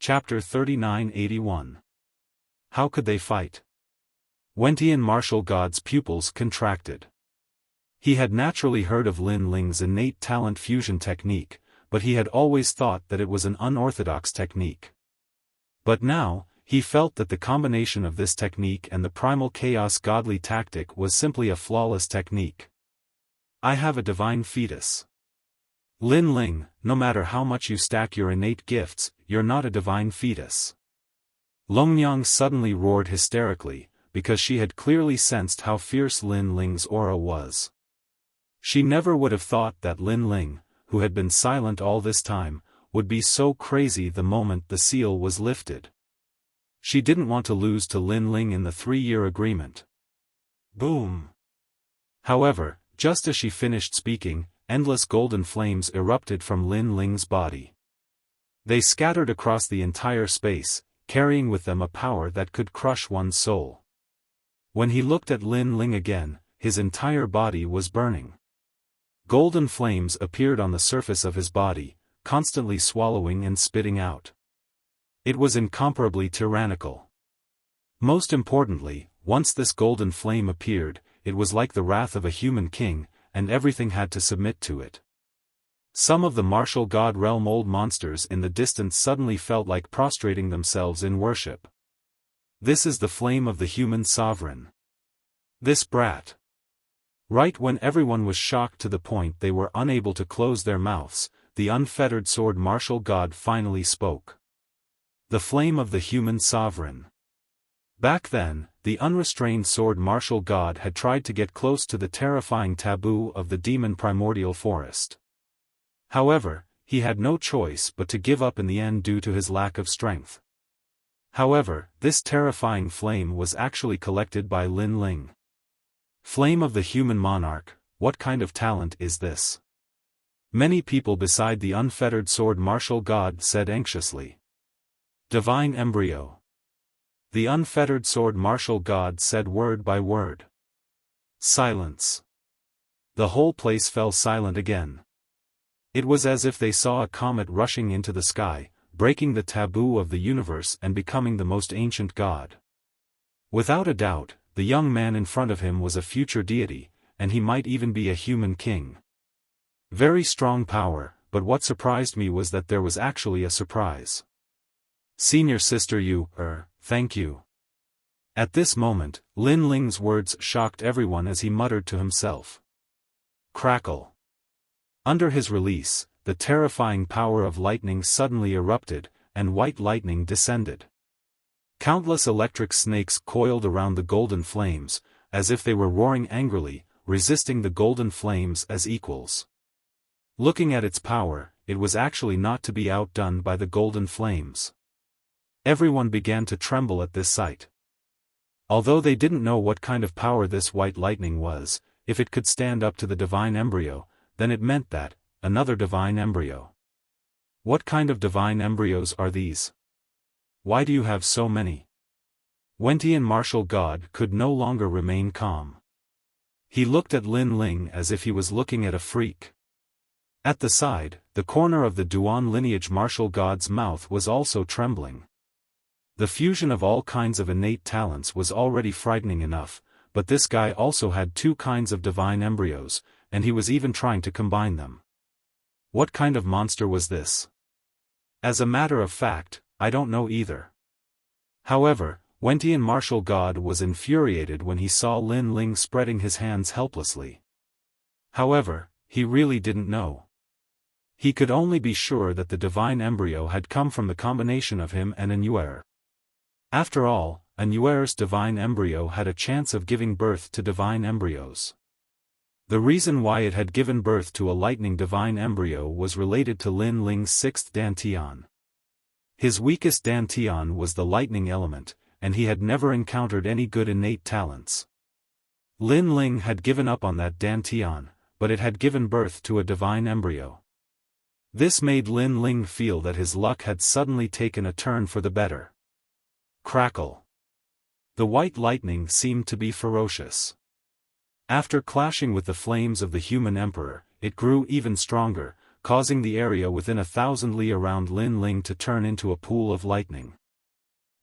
Chapter 3981. How could they fight? Wentian martial god's pupils contracted. He had naturally heard of Lin Ling's innate talent fusion technique, but he had always thought that it was an unorthodox technique. But now, he felt that the combination of this technique and the primal chaos godly tactic was simply a flawless technique. I have a divine fetus. Lin Ling, no matter how much you stack your innate gifts, you're not a divine fetus. Longnyang suddenly roared hysterically, because she had clearly sensed how fierce Lin Ling's aura was. She never would have thought that Lin Ling, who had been silent all this time, would be so crazy the moment the seal was lifted. She didn't want to lose to Lin Ling in the 3-year agreement. Boom! However, just as she finished speaking, endless golden flames erupted from Lin Ling's body. They scattered across the entire space, carrying with them a power that could crush one's soul. When he looked at Lin Ling again, his entire body was burning. Golden flames appeared on the surface of his body, constantly swallowing and spitting out. It was incomparably tyrannical. Most importantly, once this golden flame appeared, it was like the wrath of a human king, and everything had to submit to it. Some of the martial god realm old monsters in the distance suddenly felt like prostrating themselves in worship. This is the flame of the human sovereign. This brat. Right when everyone was shocked to the point they were unable to close their mouths, the unfettered sword martial god finally spoke. The flame of the human sovereign. Back then, the unrestrained sword martial god had tried to get close to the terrifying taboo of the demon primordial forest. However, he had no choice but to give up in the end due to his lack of strength. However, this terrifying flame was actually collected by Lin Ling. Flame of the human monarch, what kind of talent is this? Many people beside the unfettered sword martial god said anxiously. Divine embryo. The unfettered sword martial god said word by word. Silence. The whole place fell silent again. It was as if they saw a comet rushing into the sky, breaking the taboo of the universe and becoming the most ancient god. Without a doubt, the young man in front of him was a future deity, and he might even be a human king. Very strong power, but what surprised me was that there was actually a surprise. Senior sister thank you. At this moment, Lin Ling's words shocked everyone as he muttered to himself. Crackle. Under his release, the terrifying power of lightning suddenly erupted, and white lightning descended. Countless electric snakes coiled around the golden flames, as if they were roaring angrily, resisting the golden flames as equals. Looking at its power, it was actually not to be outdone by the golden flames. Everyone began to tremble at this sight. Although they didn't know what kind of power this white lightning was, if it could stand up to the divine embryo, then it meant that, another divine embryo. What kind of divine embryos are these? Why do you have so many? Wentian martial god could no longer remain calm. He looked at Lin Ling as if he was looking at a freak. At the side, the corner of the Duan lineage martial god's mouth was also trembling. The fusion of all kinds of innate talents was already frightening enough, but this guy also had 2 kinds of divine embryos, and he was even trying to combine them. What kind of monster was this? As a matter of fact, I don't know either. However, Wentian martial god was infuriated when he saw Lin Ling spreading his hands helplessly. However, he really didn't know. He could only be sure that the divine embryo had come from the combination of him and Anuer. After all, Anuer's divine embryo had a chance of giving birth to divine embryos. The reason why it had given birth to a lightning divine embryo was related to Lin Ling's sixth dantian. His weakest dantian was the lightning element, and he had never encountered any good innate talents. Lin Ling had given up on that dantian, but it had given birth to a divine embryo. This made Lin Ling feel that his luck had suddenly taken a turn for the better. Crackle. The white lightning seemed to be ferocious. After clashing with the flames of the human emperor, it grew even stronger, causing the area within 1,000 li around Lin Ling to turn into a pool of lightning.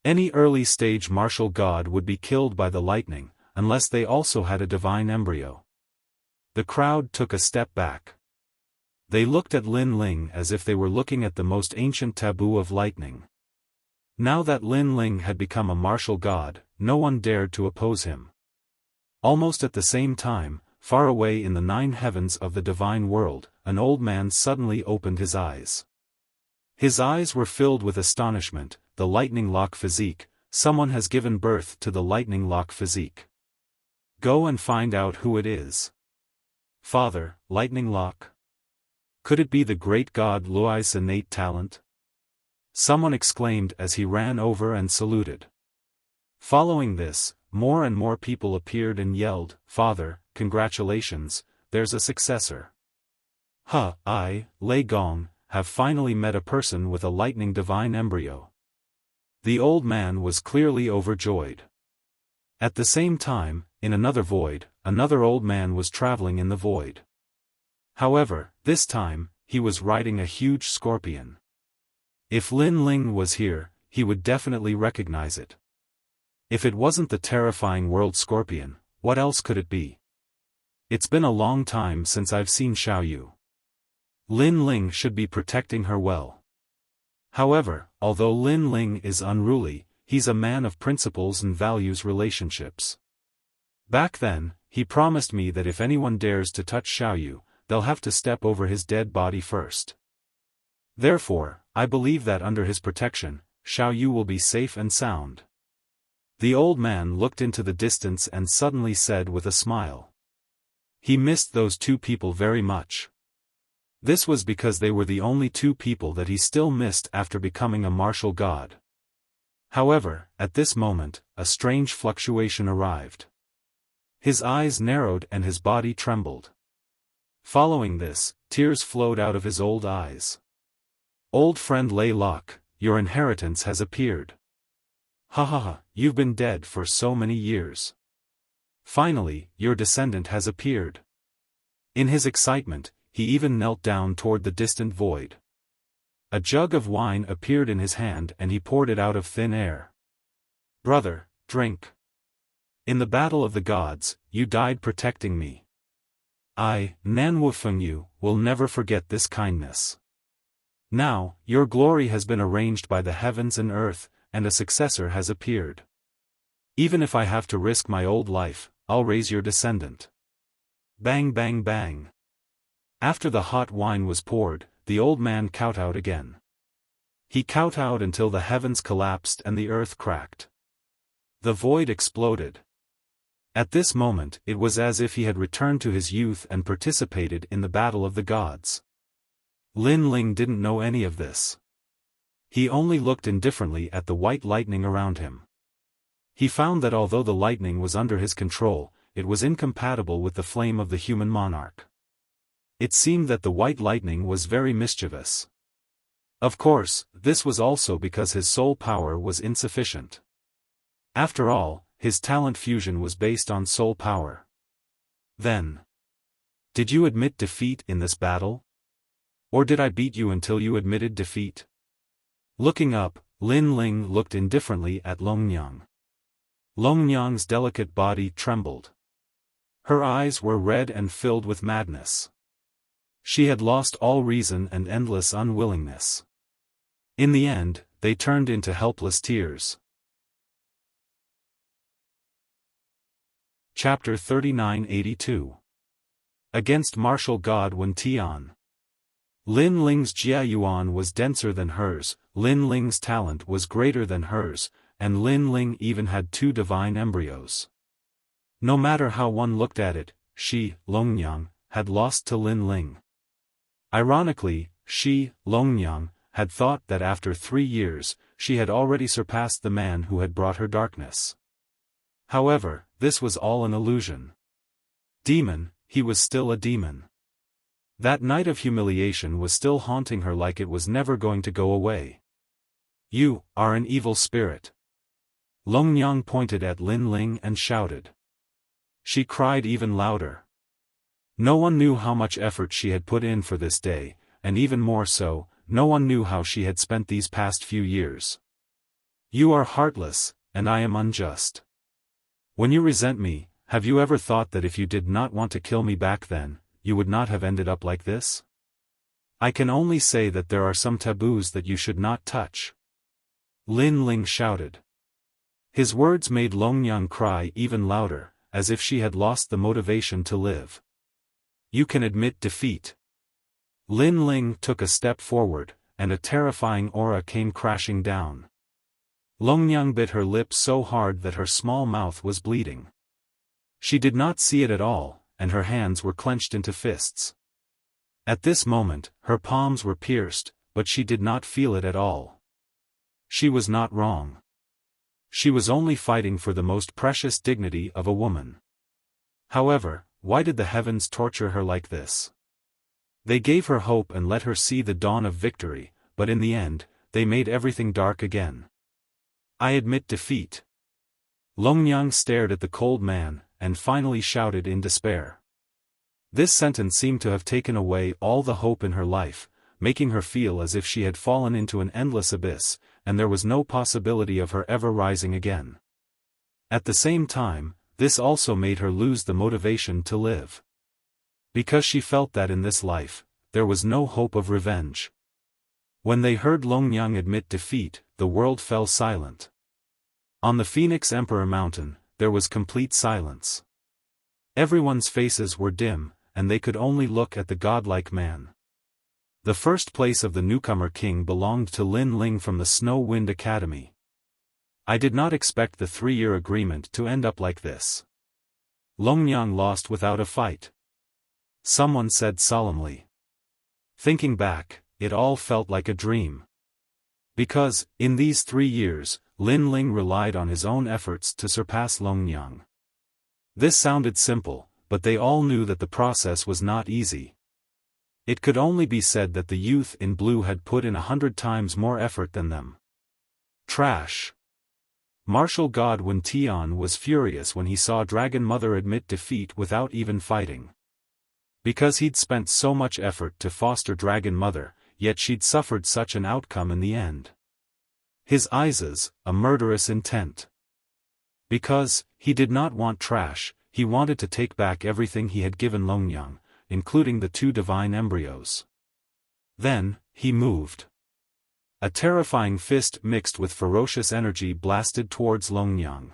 Any early-stage martial god would be killed by the lightning, unless they also had a divine embryo. The crowd took a step back. They looked at Lin Ling as if they were looking at the most ancient taboo of lightning. Now that Lin Ling had become a martial god, no one dared to oppose him. Almost at the same time, far away in the 9 heavens of the divine world, an old man suddenly opened his eyes. His eyes were filled with astonishment. The lightning lock physique, someone has given birth to the lightning lock physique. Go and find out who it is. Father, lightning lock? Could it be the great god Luai's innate talent? Someone exclaimed as he ran over and saluted. Following this, more and more people appeared and yelled, "Father, congratulations, there's a successor. I, Lei Gong, have finally met a person with a lightning divine embryo." The old man was clearly overjoyed. At the same time, in another void, another old man was traveling in the void. However, this time, he was riding a huge scorpion. If Lin Ling was here, he would definitely recognize it. If it wasn't the terrifying world scorpion, what else could it be? It's been a long time since I've seen Xiaoyu. Lin Ling should be protecting her well. However, although Lin Ling is unruly, he's a man of principles and values relationships. Back then, he promised me that if anyone dares to touch Xiaoyu, they'll have to step over his dead body first. Therefore, I believe that under his protection, Xiaoyu will be safe and sound. The old man looked into the distance and suddenly said with a smile. He missed those 2 people very much. This was because they were the only 2 people that he still missed after becoming a martial god. However, at this moment, a strange fluctuation arrived. His eyes narrowed and his body trembled. Following this, tears flowed out of his old eyes. Old friend Lei Lok, your inheritance has appeared. Ha, you've been dead for so many years. Finally, your descendant has appeared. In his excitement, he even knelt down toward the distant void. A jug of wine appeared in his hand and he poured it out of thin air. Brother, drink. In the battle of the gods, you died protecting me. I, Nan Wufengyu, will never forget this kindness. Now, your glory has been arranged by the heavens and earth, and a successor has appeared. Even if I have to risk my old life, I'll raise your descendant. Bang bang bang. After the hot wine was poured, the old man kowtowed again. He kowtowed until the heavens collapsed and the earth cracked. The void exploded. At this moment, it was as if he had returned to his youth and participated in the battle of the gods. Lin Ling didn't know any of this. He only looked indifferently at the white lightning around him. He found that although the lightning was under his control, it was incompatible with the flame of the human monarch. It seemed that the white lightning was very mischievous. Of course, this was also because his soul power was insufficient. After all, his talent fusion was based on soul power. Then, did you admit defeat in this battle? Or did I beat you until you admitted defeat? Looking up, Lin Ling looked indifferently at Longnyang. Longnyang's delicate body trembled. Her eyes were red and filled with madness. She had lost all reason and endless unwillingness. In the end, they turned into helpless tears. Chapter 3982. Against martial god Wen Tian. Lin Ling's Jia Yuan was denser than hers, Lin Ling's talent was greater than hers, and Lin Ling even had 2 divine embryos. No matter how one looked at it, she, Longnyang, had lost to Lin Ling. Ironically, she, Longnyang, had thought that after 3 years, she had already surpassed the man who had brought her darkness. However, this was all an illusion. Demon, he was still a demon. That night of humiliation was still haunting her like it was never going to go away. You are an evil spirit. Longnyang pointed at Lin Ling and shouted. She cried even louder. No one knew how much effort she had put in for this day, and even more so, no one knew how she had spent these past few years. You are heartless, and I am unjust. When you resent me, have you ever thought that if you did not want to kill me back then, you would not have ended up like this? I can only say that there are some taboos that you should not touch. Lin Ling shouted. His words made Longnyang cry even louder, as if she had lost the motivation to live. You can admit defeat. Lin Ling took a step forward, and a terrifying aura came crashing down. Longnyang bit her lip so hard that her small mouth was bleeding. She did not see it at all, and her hands were clenched into fists. At this moment, her palms were pierced, but she did not feel it at all. She was not wrong. She was only fighting for the most precious dignity of a woman. However, why did the heavens torture her like this? They gave her hope and let her see the dawn of victory, but in the end, they made everything dark again. I admit defeat. Longnyang stared at the cold man, and finally shouted in despair. This sentence seemed to have taken away all the hope in her life, making her feel as if she had fallen into an endless abyss, and there was no possibility of her ever rising again. At the same time, this also made her lose the motivation to live. Because she felt that in this life, there was no hope of revenge. When they heard Longnyang admit defeat, the world fell silent. On the Phoenix Emperor Mountain, there was complete silence. Everyone's faces were dim, and they could only look at the godlike man. The first place of the newcomer king belonged to Lin Ling from the Snow Wind Academy. I did not expect the 3-year agreement to end up like this. Longnyang lost without a fight. Someone said solemnly. Thinking back, it all felt like a dream. Because, in these 3 years, Lin Ling relied on his own efforts to surpass Longnyang. This sounded simple, but they all knew that the process was not easy. It could only be said that the youth in blue had put in 100 times more effort than them. Trash. Martial god Wen Tian was furious when he saw Dragon Mother admit defeat without even fighting. Because he'd spent so much effort to foster Dragon Mother, yet she'd suffered such an outcome in the end. His eyes, a murderous intent. Because, he did not want trash, he wanted to take back everything he had given Longnyang, including the 2 divine embryos. Then, he moved. A terrifying fist mixed with ferocious energy blasted towards Longnyang.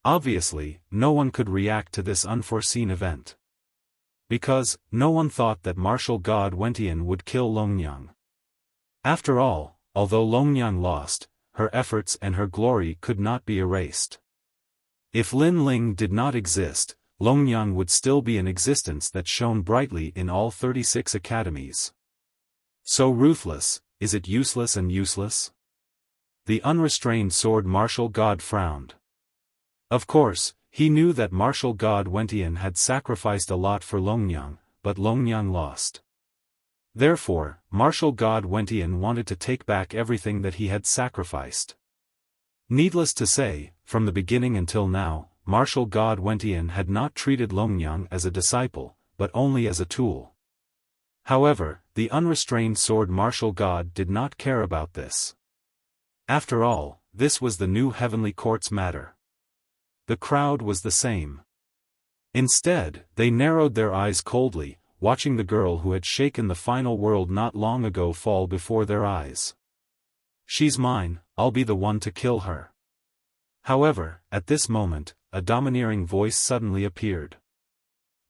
Obviously, no one could react to this unforeseen event. Because, no one thought that martial god Wen Tian would kill Longnyang. After all, although Longnyang lost, her efforts and her glory could not be erased. If Lin Ling did not exist, Longnyang would still be an existence that shone brightly in all 36 academies. So ruthless, is it useless and useless? The unrestrained sword martial god frowned. Of course, he knew that martial god Wen Tian had sacrificed a lot for Longnyang, but Longnyang lost. Therefore, martial god Wen Tian wanted to take back everything that he had sacrificed. Needless to say, from the beginning until now, martial god Wen Tian had not treated Longnyang as a disciple, but only as a tool. However, the unrestrained sword martial god did not care about this. After all, this was the new heavenly court's matter. The crowd was the same. Instead, they narrowed their eyes coldly, watching the girl who had shaken the final world not long ago fall before their eyes. She's mine, I'll be the one to kill her. However, at this moment, a domineering voice suddenly appeared.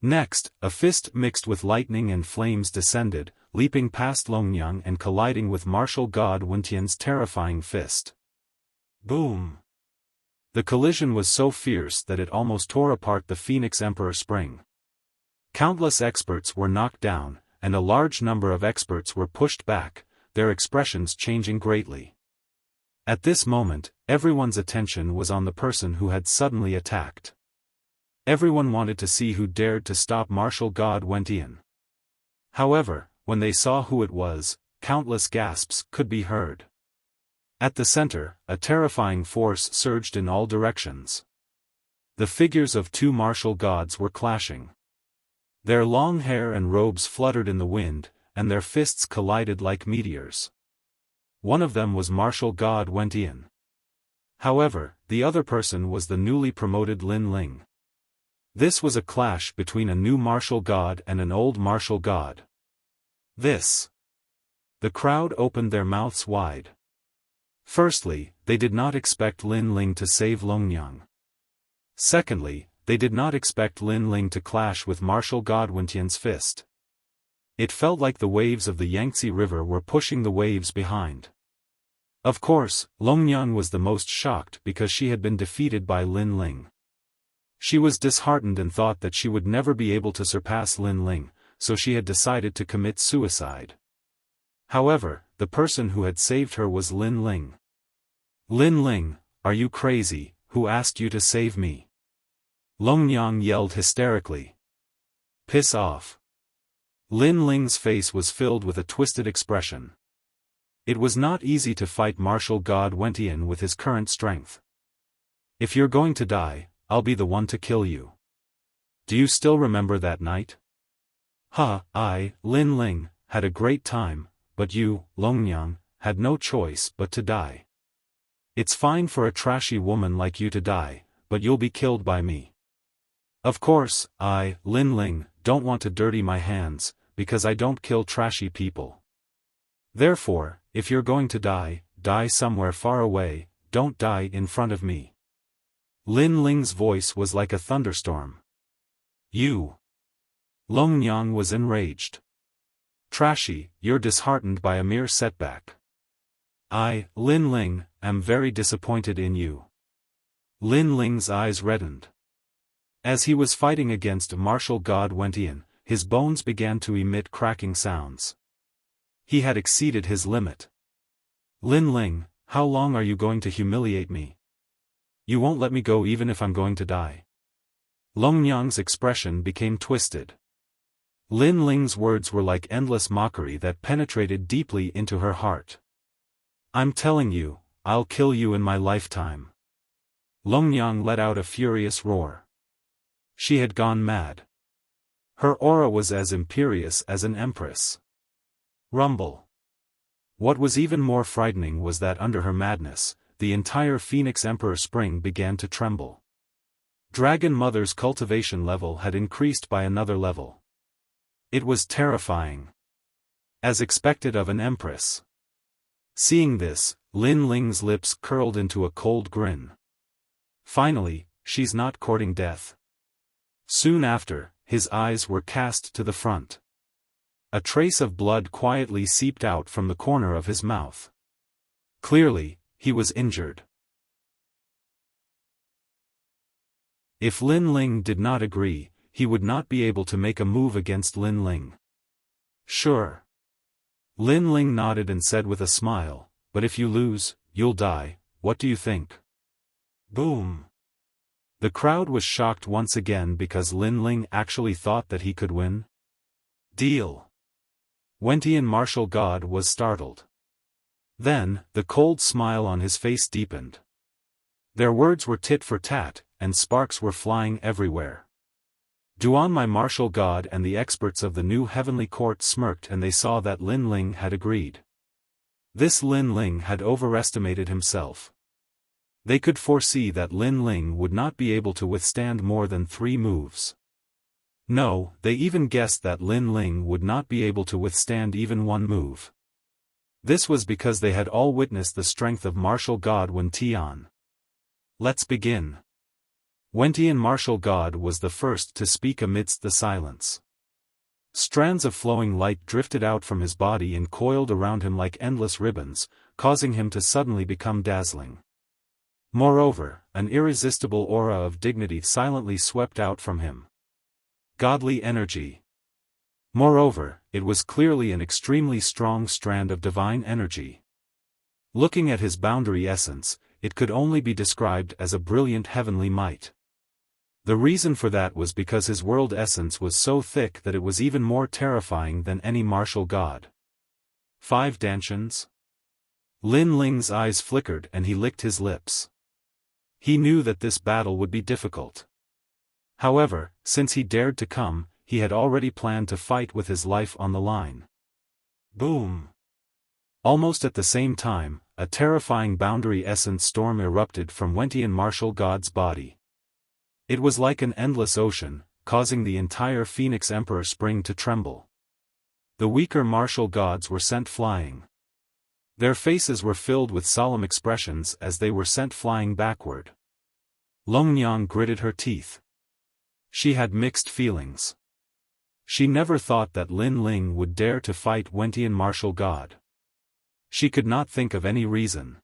Next, a fist mixed with lightning and flames descended, leaping past Longyang and colliding with martial god Wentian's terrifying fist. Boom! The collision was so fierce that it almost tore apart the Phoenix Emperor Spring. Countless experts were knocked down, and a large number of experts were pushed back, their expressions changing greatly. At this moment, everyone's attention was on the person who had suddenly attacked. Everyone wanted to see who dared to stop martial god Wentian. However, when they saw who it was, countless gasps could be heard. At the center, a terrifying force surged in all directions. The figures of two martial gods were clashing. Their long hair and robes fluttered in the wind, and their fists collided like meteors. One of them was martial god Wentian. However, the other person was the newly promoted Lin Ling. This was a clash between a new martial god and an old martial god. This. The crowd opened their mouths wide. Firstly, they did not expect Lin Ling to save Longyang. Secondly, they did not expect Lin Ling to clash with martial god Wentian's fist. It felt like the waves of the Yangtze River were pushing the waves behind. Of course, Longyang was the most shocked because she had been defeated by Lin Ling. She was disheartened and thought that she would never be able to surpass Lin Ling, so she had decided to commit suicide. However, the person who had saved her was Lin Ling. "Lin Ling, are you crazy? Who asked you to save me?" Longyang yelled hysterically. "Piss off." Lin Ling's face was filled with a twisted expression. It was not easy to fight martial god Wentian with his current strength. "If you're going to die, I'll be the one to kill you. Do you still remember that night? I, Lin Ling, had a great time, but you, Longyang, had no choice but to die. It's fine for a trashy woman like you to die, but you'll be killed by me. Of course, I, Lin Ling, don't want to dirty my hands, because I don't kill trashy people. Therefore, if you're going to die, die somewhere far away, don't die in front of me." Lin Ling's voice was like a thunderstorm. "You." Longyang was enraged. "Trashy, you're disheartened by a mere setback. I, Lin Ling, am very disappointed in you." Lin Ling's eyes reddened. As he was fighting against martial god Wentian, his bones began to emit cracking sounds. He had exceeded his limit. "Lin Ling, how long are you going to humiliate me? You won't let me go even if I'm going to die." Longyang's expression became twisted. Lin Ling's words were like endless mockery that penetrated deeply into her heart. "I'm telling you, I'll kill you in my lifetime." Longyang let out a furious roar. She had gone mad. Her aura was as imperious as an empress. Rumble. What was even more frightening was that under her madness, the entire Phoenix Emperor Spring began to tremble. Dragon Mother's cultivation level had increased by another level. It was terrifying. As expected of an empress. Seeing this, Lin Ling's lips curled into a cold grin. Finally, she's not courting death. Soon after, his eyes were cast to the front. A trace of blood quietly seeped out from the corner of his mouth. Clearly, he was injured. If Lin Ling did not agree, he would not be able to make a move against Lin Ling. "Sure." Lin Ling nodded and said with a smile, "But if you lose, you'll die, what do you think?" Boom. The crowd was shocked once again because Lin Ling actually thought that he could win. Deal. Wentian martial god was startled. Then, the cold smile on his face deepened. Their words were tit for tat, and sparks were flying everywhere. Duan my martial god and the experts of the new heavenly court smirked and they saw that Lin Ling had agreed. This Lin Ling had overestimated himself. They could foresee that Lin Ling would not be able to withstand more than 3 moves. No, they even guessed that Lin Ling would not be able to withstand even 1 move. This was because they had all witnessed the strength of martial god Wentian. "Let's begin." Wentian martial god was the first to speak amidst the silence. Strands of flowing light drifted out from his body and coiled around him like endless ribbons, causing him to suddenly become dazzling. Moreover, an irresistible aura of dignity silently swept out from him. Godly energy. Moreover, it was clearly an extremely strong strand of divine energy. Looking at his boundary essence, it could only be described as a brilliant heavenly might. The reason for that was because his world essence was so thick that it was even more terrifying than any martial god. 5 dantians? Lin Ling's eyes flickered and he licked his lips. He knew that this battle would be difficult. However, since he dared to come, he had already planned to fight with his life on the line. Boom! Almost at the same time, a terrifying boundary essence storm erupted from Wentian martial god's body. It was like an endless ocean, causing the entire Phoenix Emperor Spring to tremble. The weaker martial gods were sent flying. Their faces were filled with solemn expressions as they were sent flying backward. Longnyang gritted her teeth. She had mixed feelings. She never thought that Lin Ling would dare to fight Wentian martial god. She could not think of any reason.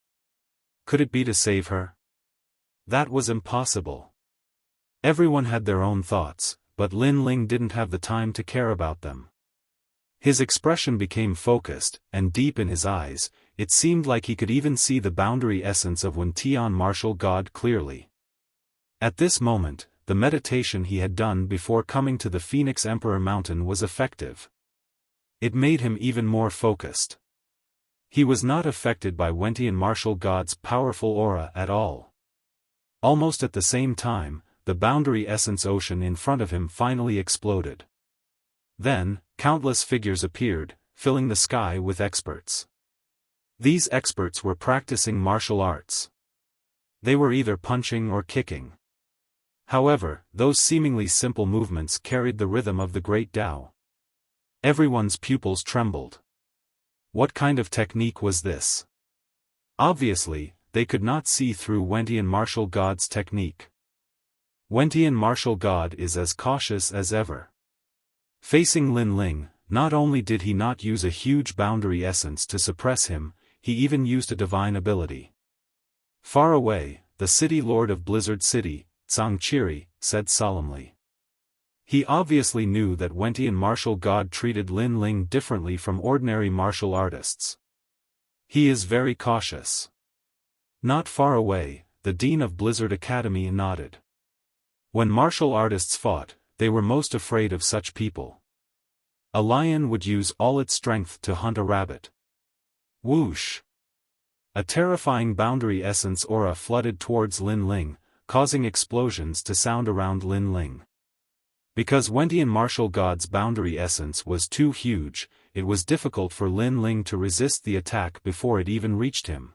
Could it be to save her? That was impossible. Everyone had their own thoughts, but Lin Ling didn't have the time to care about them. His expression became focused, and deep in his eyes, it seemed like he could even see the boundary essence of Wentian martial god clearly. At this moment, the meditation he had done before coming to the Phoenix Emperor Mountain was effective. It made him even more focused. He was not affected by Wentian martial god's powerful aura at all. Almost at the same time, the boundary essence ocean in front of him finally exploded. Then, countless figures appeared, filling the sky with experts. These experts were practicing martial arts. They were either punching or kicking. However, those seemingly simple movements carried the rhythm of the great Tao. Everyone's pupils trembled. What kind of technique was this? Obviously, they could not see through Wentian martial god's technique. Wentian martial god is as cautious as ever. Facing Lin Ling, not only did he not use a huge boundary essence to suppress him, he even used a divine ability. Far away, the city lord of Blizzard City, Zhangqiri, said solemnly. He obviously knew that Wentian martial god treated Lin Ling differently from ordinary martial artists. He is very cautious. Not far away, the dean of Blizzard Academy nodded. When martial artists fought, they were most afraid of such people. A lion would use all its strength to hunt a rabbit. Whoosh! A terrifying boundary essence aura flooded towards Lin Ling, causing explosions to sound around Lin Ling. Because Wentian martial god's boundary essence was too huge, it was difficult for Lin Ling to resist the attack before it even reached him.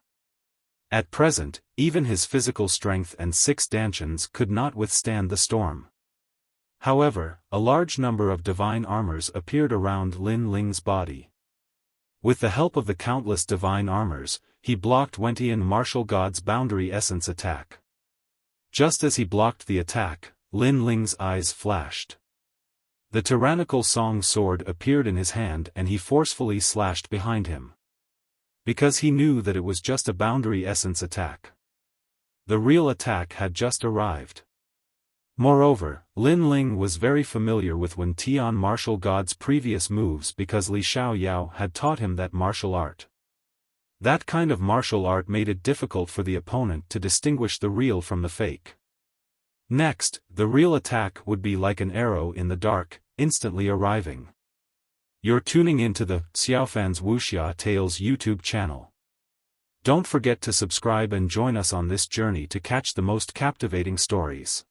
At present, even his physical strength and 6 dantians could not withstand the storm. However, a large number of divine armors appeared around Lin Ling's body. With the help of the countless divine armors, he blocked Wentian martial god's boundary essence attack. Just as he blocked the attack, Lin Ling's eyes flashed. The tyrannical song sword appeared in his hand and he forcefully slashed behind him. Because he knew that it was just a boundary essence attack. The real attack had just arrived. Moreover, Lin Ling was very familiar with Wentian martial god's previous moves because Li Xiaoyao had taught him that martial art. That kind of martial art made it difficult for the opponent to distinguish the real from the fake. Next, the real attack would be like an arrow in the dark, instantly arriving. You're tuning into the Xiaofan's Wuxia Tales YouTube channel. Don't forget to subscribe and join us on this journey to catch the most captivating stories.